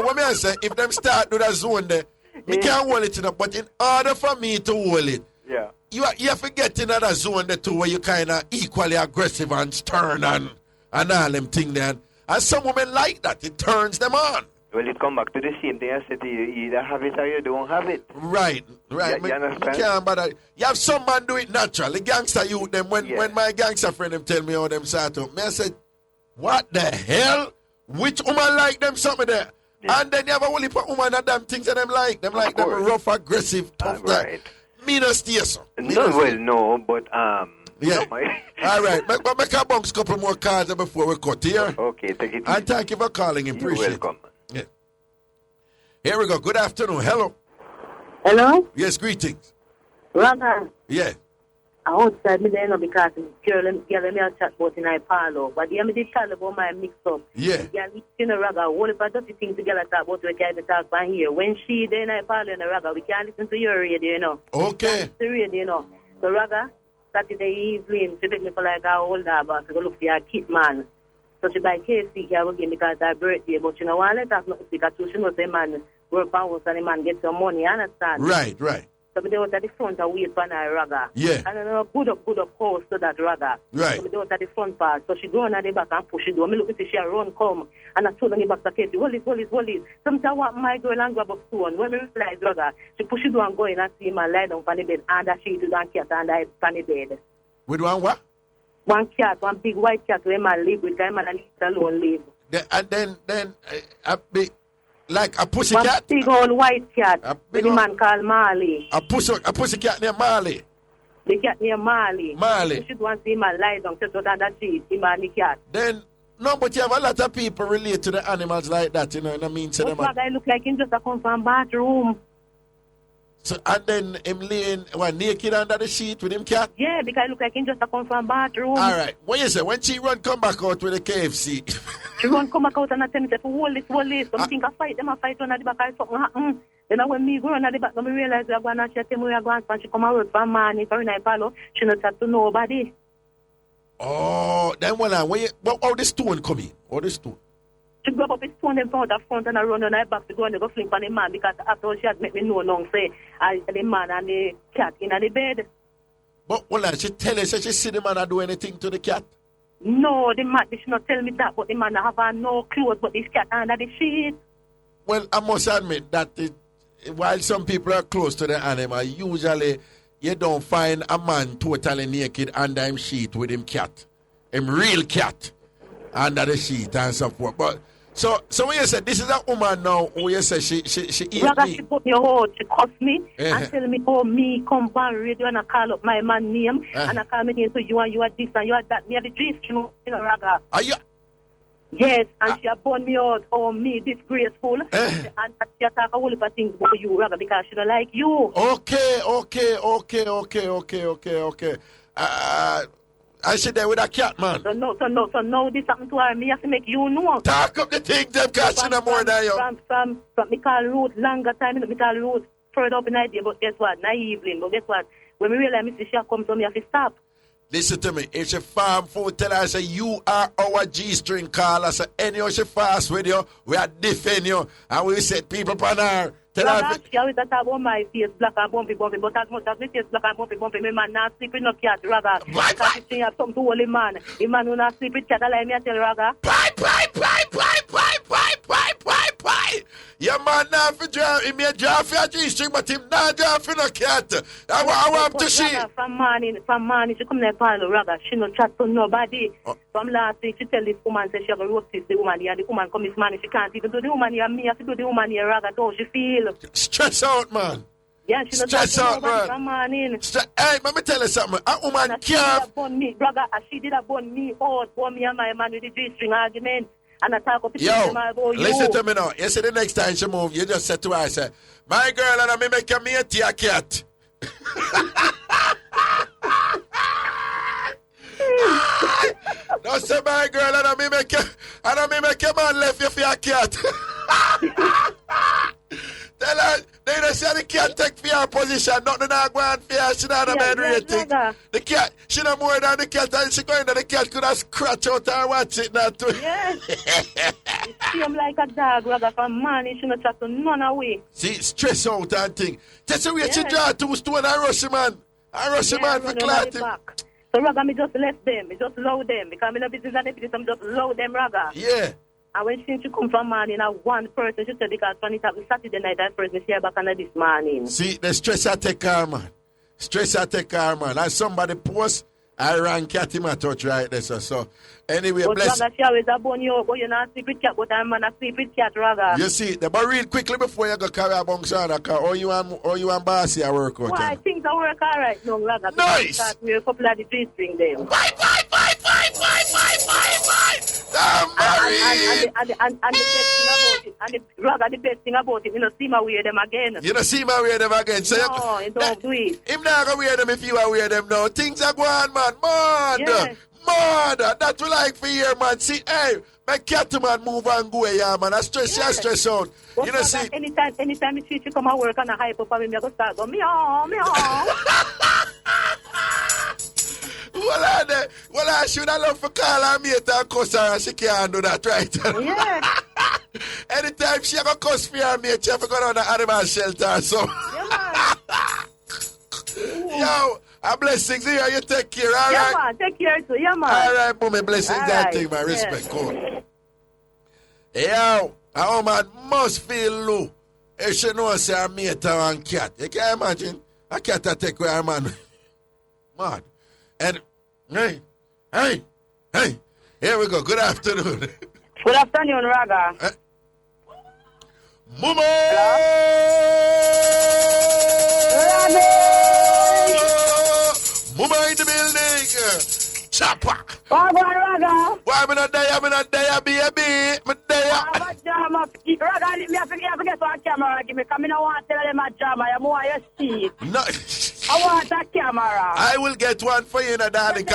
S3: What me I say? If them start do that zone there, me can't hold it, But in order for me to hold it,
S17: yeah,
S3: you have to get in that zone there too, where you kind of equally aggressive and stern and all them thing there. And some women like that. It turns them on.
S17: Well, it come back to the same thing I said to you. You either have it or you don't have it.
S3: Right.
S17: You understand?
S3: Me can't bother. You have some man do it natural. The gangster youth them, when my gangster friend them tell me how them start up, me I said, what the hell? Which woman like them something there? Yeah. And then you have a whole heap of woman that them things that them like. Them like them rough, aggressive, tough. Right. Me no stay so.
S17: No, but
S3: yeah. All right. But make a bounce couple more cards before we cut here.
S17: Okay, take it easy.
S3: And thank you for calling. Appreciate it.
S17: Welcome.
S3: Yeah. Here we go. Good afternoon. Hello.
S13: Hello?
S3: Yes, greetings.
S13: Raga.
S3: Yeah.
S13: Outside me there because girl me a chat about in my parlor. But yeah, me did tell about my mix-up.
S3: Yeah.
S13: Yeah, listen to Raga. All of us dirty things together talk about we can't talk from here. When she there in my parlor in Raga, we can't listen to your radio,
S3: Okay.
S13: The radio, So Raga, Saturday evening, she take me for like a older but to go look for a kid man. So she buy KC here again because her birthday, but she know one let us not because she knows the man work hours and the man get some money, understand?
S3: Right.
S13: So we was at the front and wait for her Raga.
S3: Yeah.
S13: And then good up course to that Raga.
S3: Right.
S13: So we was at the front part. So she go on at the back and push it down. Me look at she run come. And I told her in the back to Katie, hold it. Sometimes I want my girl and grab a stone. When we reply Raga, she push it down and go in and see him and lie down on the bed. And that she do and cat and I on the bed.
S3: With one what?
S13: One cat, one big white cat where man live with him and leave alone live.
S3: And then a big, like a pussy cat?
S13: One big old white cat. The man called Marley.
S3: A pussy cat named Marley?
S13: The cat named Marley.
S3: Marley.
S13: You should want to see him and lie down, just under that tree, him and the cat.
S3: Then, no, but you have a lot of people relate to the animals like that, and I mean to them.
S13: But guy look like him just a come from bathroom.
S3: So, and then him laying naked under the sheet with him cat?
S13: Yeah, because I look like him just a come from bathroom.
S3: All right. What you say? When she come back out with the KFC?
S13: She come back out and I tell me, hold this. So I think I fight one at the back, and something happen. Then when me go on at the back, I realize we are going to tell me we are going to, she come and work for money, for I follow, she not talk to nobody.
S3: Oh, then how the stone come in? How the stone?
S13: She grab up his phone and found the front and I run on her back to go and go fling on the man because after she had made me know long say the man and the cat in the bed.
S3: But she tell her, she see the man do anything to the cat?
S13: No, the man, she should not tell me that, but the man have no clothes but this cat under the sheet.
S3: Well, I must admit that while some people are close to the animal, usually you don't find a man totally naked under him sheet with him cat. Him real cat under the sheet and so forth. But so when you say this is a woman now who you say she eat
S13: Raga,
S3: me.
S13: she put me out, she cuss me and tell me, oh, me come on radio and I call up my man name and I call me name so you are this and you are that. Me are the drift, Raga.
S3: Are you?
S13: Yes, and she a burn me out. Oh, me, disgraceful. And she attack a whole heap of things about you, Raga, because she don't like you.
S3: Okay. I sit there with a cat, man.
S13: So now this happened to her. Me have to make you know.
S3: Talk up the thing, them, because she no more than you.
S13: From me call Ruth longer time, me call Ruth further up in the idea, but guess what? Naively, but guess what? When we realize me see she come to me, I have to stop.
S3: Listen to me. If she farm food, tell her, say, you are our G-string caller. So, anyhow she fast with you, we are defend you. And we set people upon her. Tell her.
S13: She always talk about my face black and bumpy, but as much as my face black and bumpy, my man not sleep with no cat, Raga. Because she have something to hold him, man. The man who not sleep with cat, I like me, I tell Raga.
S3: Pie. Your man not for draw, he may draw for a G-string, but him not draw for no cat. I want to see.
S13: From morning, she come there, Paulo, Raga. She no chat to nobody. From last week, she tell this woman, say she have a roast the woman here, and the woman come this morning, she can't even do the woman here, me have to do the woman here, Raga, how she feel.
S3: Stress out, man.
S13: Yeah, she
S3: stress out, man.
S13: From morning.
S3: Hey, let me tell you something. A woman can't.
S13: She did a bun me out, for me and my man with the G-string argument. And I talk up to
S3: about you. Listen to me now. You see the next time she move, you just say to her, I say, my girl, and I may make a mate a cat. Don't say my girl, and I may make a man left you for a cat. Tell her, they don't say the cat take for your position, nothing not going for her, she not a man rating. The cat, she no more than the cat, and she going to the cat could have scratch out her watch it now too.
S13: Yes. See him like a dog, Raga, from morning, she not chat to none away.
S3: See, stress out and thing. Just the way she draw 2 stone and rush him, man. I rush him, man, for clotting.
S13: So, Raga, me just left them, me just load them, because I'm in a business and everything, so I'm just load them, Raga.
S3: Yeah.
S13: And when she come from morning, one person, she said, because when it happened Saturday night, that person, she back on this morning.
S3: See, the stress I take her, man. And somebody post, I ran cat in my touch right there, so anyway,
S13: but
S3: bless.
S13: Raga, she always a bone you, but you're not sleep with cat, but I'm a sleep with cat, Raga.
S3: You see, but real quickly before you go carry a bunks on the car, or you and Bossy I work out.
S13: Well, I think I work all right now, Raga.
S3: Nice!
S13: Because we're a couple of the G-string them.
S3: Bye!
S13: And the best thing about it, you don't see me wear them again.
S3: You don't see me wear them again. So
S13: no, you don't do it.
S3: Him not going to wear them if you are wear them now. Things are going, man. Mad. That we like for here, man. See, hey, make cat man move and go, yeah, man. I stress out.
S13: But
S3: you know, see.
S13: Anytime you see you come and work and I hype up for me, I go start going, meow. Well,
S3: I should have loved for call her mate and cuss her, and she can't do that, right?
S13: Yeah.
S3: Anytime she ever cuss for her mate, she ever go down the animal shelter, so. Yo, a blessings here, you take care, all right?
S13: Yeah, man, take care too, yeah, man.
S3: All right, mommy, blessings, that thing, my respect, cool. Yo, a woman must feel low if she knows say her mate and cat. You can't imagine a cat that take away her man. Man. And, hey, here we go. Good afternoon.
S10: Good afternoon, Raga.
S3: Mama! Mama in the building. Chopper.
S11: Raga.
S3: Why am I not there, baby? I'm there.
S11: Raga, me have to get on camera. Give me, come in, I want to tell them a drama. I'm more your seat.
S3: No.
S11: I want a camera.
S3: I will get one for you, darling.
S11: You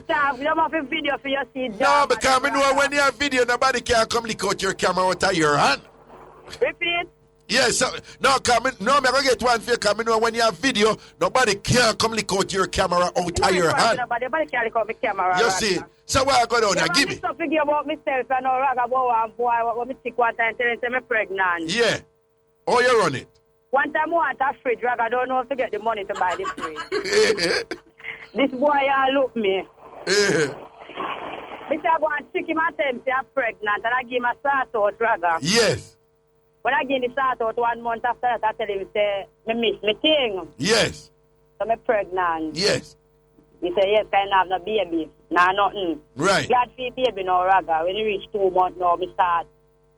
S11: don't have a video for your seat.
S3: No, because I know when you have video, nobody can come lick out your camera out of your hand.
S11: Repeat.
S3: Yes, I'm going to get one for you, because I know when you have video, nobody can come lick out your camera out of your hand.
S11: Nobody can lick out my camera.
S3: You see? So what I go down there? Give me.
S11: I'm thinking about myself and now Raga about one boy, what me sick one time, telling me I'm pregnant.
S3: Yeah. Oh, you run it.
S11: One time I want a fridge, Raga, I don't know if to get the money to buy the fridge. This boy look me. Me say I go and check him and tell him I'm pregnant and I give him a start out, Raga.
S3: Yes.
S11: When I give him the start out 1 month after that, I tell him, say, me miss me thing.
S3: Yes.
S11: So I'm pregnant.
S3: Yes.
S11: He say, yes, I have no baby. Nah, nothing.
S3: Right.
S11: Glad for baby now, Raga. When you reach 2 months now, me start.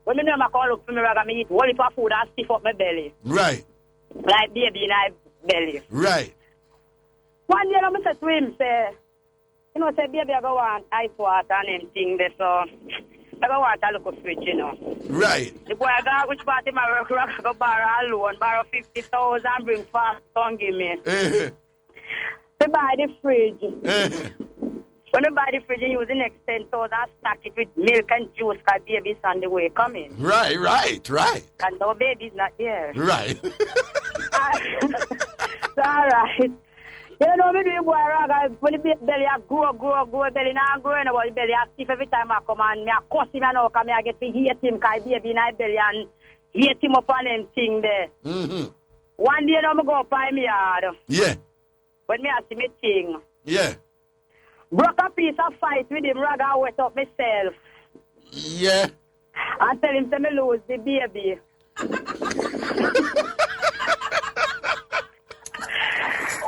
S11: When me know I come look for me, Raga, me eat whole heap of food and stiff up my belly.
S3: Right.
S11: Like baby in my belly.
S3: Right.
S11: One day I say to him, say, you know, say, baby, I go want ice water and everything there, so
S13: I go want a look fridge, you know.
S3: Right.
S13: The boy got which part of my work, go borrow a loan, borrow 50,000, bring fast, don't give me. To buy the fridge. When you buy the fridge, you use the next 10,000, stack it with milk and juice, because baby's on the way coming.
S3: Right.
S13: And no baby's not there.
S3: Right.
S13: It's all right. You know me do boy Raga, when the belly grow, belly not growing about the belly stiff every time I come and me I cuss him and now come I get to hate him because baby in my belly and hate him up on them thing there. One day you know me go up on me yard.
S3: Yeah.
S13: When me I see me thing.
S3: Yeah.
S13: Broke a piece of fight with him, Raga wet up myself.
S3: Yeah.
S13: And tell him to me lose the baby.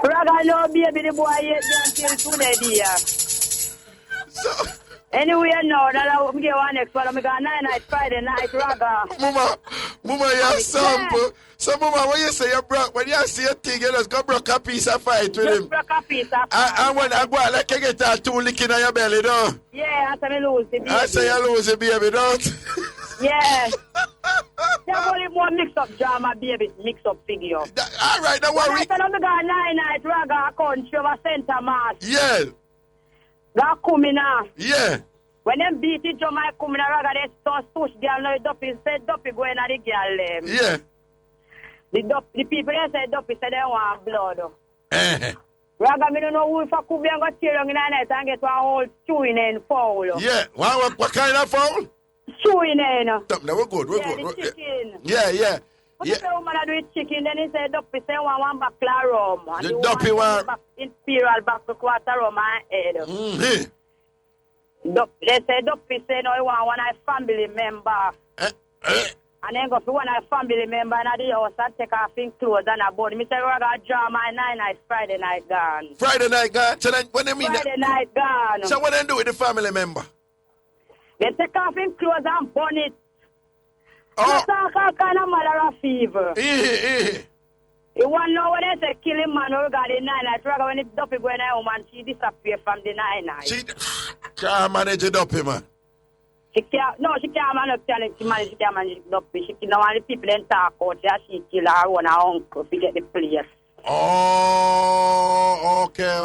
S13: Raga no baby, the boy yet until today, dear.
S3: So
S13: anyway, no, that I will get one next one. I'm going to night, Friday night, Raga.
S3: Mama, you sample. So, Mama, when you say you broke, when you see a thing, you just go broke a piece of fight with him.
S13: Broke a piece of fight.
S3: And when I go, like you get that two licking on your belly, don't?
S13: Yeah, after me lose the baby.
S3: I say you lose the baby, don't?
S13: Yeah. There's only more mix-up drama, baby, mix-up figure.
S3: All right, don't worry.
S13: I said, I'm going to night, Raga, country over Center Mass.
S3: Yeah.
S13: That coming now.
S3: Yeah.
S13: When them beat it, Jamaica coming out, Raga, they start push girl, now Duppy said Duppy going at the girl.
S3: Yeah.
S13: The people they say Duppy say they want blood. Raga, me don't know who if I could be and go tear down in the night and get one whole chewing in foul.
S3: Yeah. What kind of foul?
S13: Chewing in.
S3: No, we're good.
S13: Yeah, the chicken.
S3: Yeah.
S13: But the woman that do it chicken, then he said Duppy say one back rum. And
S3: the Duppy one.
S13: Imperial back to quarter rum and head. They say Duppy say no, he want one of family member. And then go for one of family member and the house and take off his clothes and a body. Me say, Raga, draw my night, Friday night gone.
S3: Friday night gone? So then, what do you mean?
S13: Friday night gone.
S3: So what they do with the family member?
S13: They take off his clothes and burn it.
S3: Oh.
S13: They talk all kind of malaria fever. You want to know when they say kill him man or got the night, Raga, when it's Duppy going home and she disappear from the night.
S3: She can't manage it Duppy, man.
S13: She can't manage it, she can't manage it Duppy. She can't want the people then talk out there, she kill her own uncle to get the place.
S3: Oh, okay.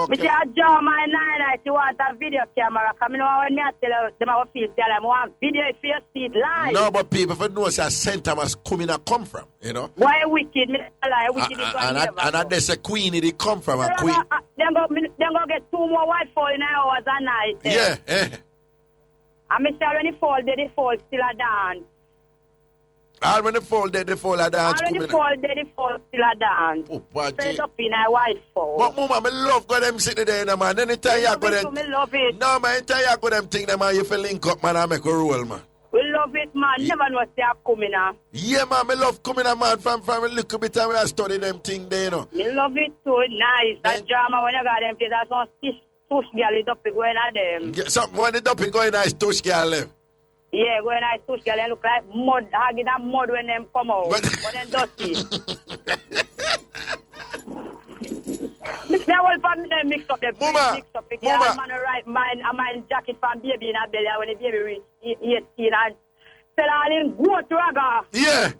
S13: But you draw my night, you want a video camera. Come in when me tell them I feel tell them want video if you see it live.
S3: No, but people for know say center must come from, you know.
S13: Why wicked? Me lie wicked
S3: and there's a queen it come from a queen.
S13: Then go get 2 more white fall in hours a night.
S3: Yeah.
S13: And me say when they fall still a dance.
S3: All when they fall, they fall a dance.
S13: All when they fall still a dance. Straight up in a white fall.
S3: But Mama, me love go them sitting there, man. Anytime you go them.
S13: Me love it.
S3: No, man, anytime you go them thing, man, you feel link up, man, and make a roll, man.
S13: We love it, man. Never know they are coming now.
S3: Yeah, man, me love coming out, man, from a little bit time when I study them thing there, you know.
S13: Me love it too. Nice. That drama when you got them play, that's one tush girl is up going at them.
S3: Yeah, something when the duppy going nice tush girl them.
S13: Yeah, when I tush girl, they look like mud, hugging that mud when them come out. When them dusty. Mix me all from them mix up the mix up the girl, man, right mind, a man jacket from baby in a belly when the baby reach 18 and tell all him go to Raga.
S3: Yeah.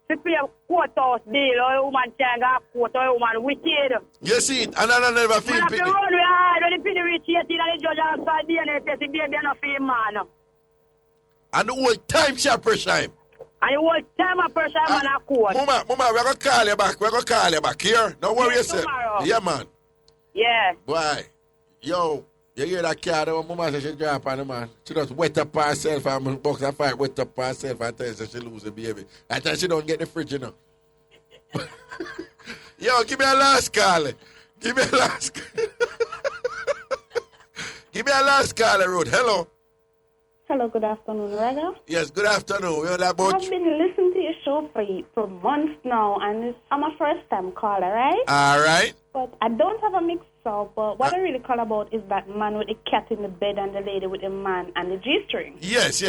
S13: To pay a courthouse deal, or a woman can't get a court, or a woman wicked.
S3: You see it, and I never feel
S13: pity. Man, run with hard when the pity reach 18 and the judge has started DNA test, the baby enough for him, man.
S3: And the whole time she a pressure him.
S13: And the whole time a pressure him and a court.
S3: Mama, we're going to call you back, here. Don't worry yourself.
S13: Tomorrow.
S3: Yeah, man.
S13: Yeah.
S3: Why? Yo, you hear that car, the Mama says she drop on the man. She just wet up herself and box a fight, wet up herself and tell her she lose the baby. I tell she don't get the fridge, you know. Yo, give me a last call. Give me a last call, Ruth. Hello.
S18: Hello, good afternoon, Raga.
S3: Yes, good afternoon. We're about
S18: I've been listening to your show for months now, and I'm a first-time caller, right?
S3: All right.
S18: But I don't have a mix-up, but what I really call about is that man with the cat in the bed and the lady with the man and the G-string.
S3: Yes.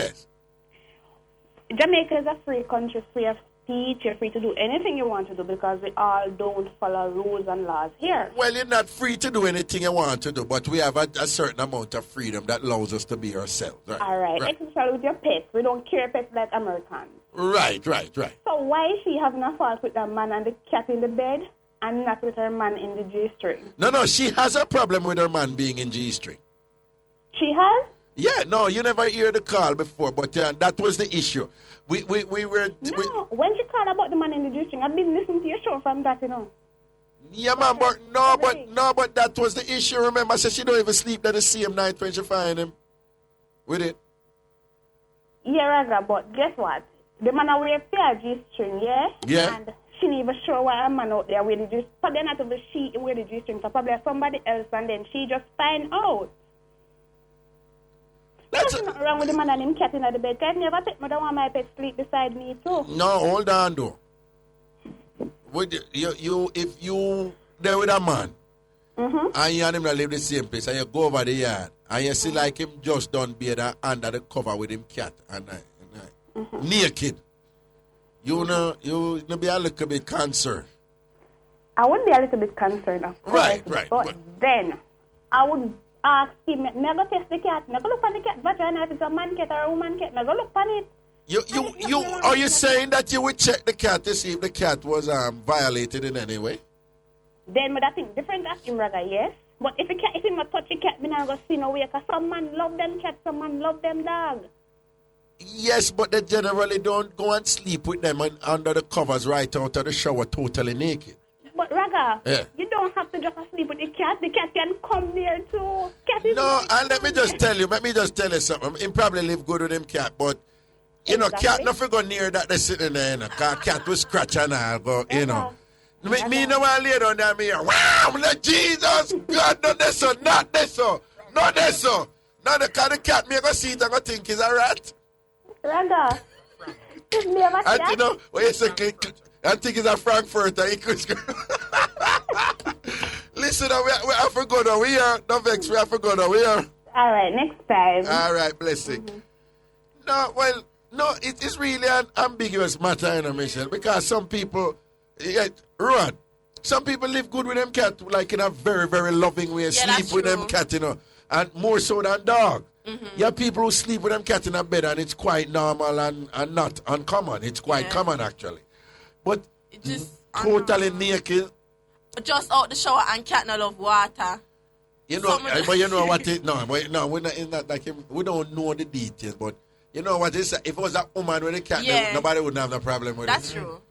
S18: Jamaica is a free country, free of speech, you're free to do anything you want to do because we all don't follow rules and laws here.
S3: Well, you're not free to do anything you want to do, but we have a certain amount of freedom that allows us to be ourselves. Right?
S18: All right. Especially with your pets. We don't care pets like Americans.
S3: Right.
S18: So why is she having a fault with the man and the cat in the bed and not with her man in the G-string?
S3: No, she has a problem with her man being in G-string.
S18: She has?
S3: Yeah, no, you never hear the call before, but that was the issue. We were...
S18: When she called about the man in the G-string, I've been listening to your show from that, you know.
S3: Yeah, man, but that was the issue. Remember, I said she don't even sleep that the same night when she find him. With it.
S18: Yeah, Raga, but guess what? The man wear a G-string, yeah?
S3: Yeah.
S18: And she ain't even sure why a man out there wear the G-string. Probably not even she wear the G-string, so probably somebody else, and then she just find out. There's nothing wrong with the man and him cat in the bed. I've never take me down want my pet sleep beside me too.
S3: No, hold on though. Would you if you there with a man and you and him live the same place and you go over the yard and you see like him just done bed under the cover with him cat and naked, you be a little bit concerned.
S18: I would be a little bit concerned, of course.
S3: Right.
S18: But then I would ask him, never test the cat, never look on the cat vagina if it's a man cat or a woman cat, never look on it.
S3: You are you saying that you would check the cat to see if the cat was violated in any way?
S18: Then but I think different as him, Raga, yes. But if he not touch the cat, me not go see no way, because some man love them cat, some man love them dog.
S3: Yes, but they generally don't go and sleep with them under the covers right out of the shower totally naked.
S18: But Raga,
S3: yeah.
S18: You don't have to just sleep with the cat. The cat can come there too. Cat is
S3: and let me just tell you something. He probably live good with him cat, but you know, cat nothing go near that they sitting there, you know, cat will scratch and all go, you know. Me no one lay down there, me wow, Jesus, God, not this so. Not the cat me go see it and go think he's a rat.
S18: Raga, it's me of a cat.
S3: And you know, when you say, I think it's a Frankfurter. Listen, we have to go now. We are. No vex, we have to go now. We are.
S18: All right, next time.
S3: All right, blessing. No, it is really an ambiguous matter, you know, Michelle, because some people, Ron, some people live good with them cat, like in a very, very loving way, sleep with them cat, you know, and more so than dog. You have people who sleep with them cat in a bed, and it's quite normal and not uncommon. It's quite common, actually. But
S5: it just
S3: totally naked.
S5: Just out the shower and cat no love water.
S3: You know, but you know what it we're not, it's not like him. We don't know the details, but you know what it is. If it was a woman with a cat, nobody would have no problem with it.
S5: That's true.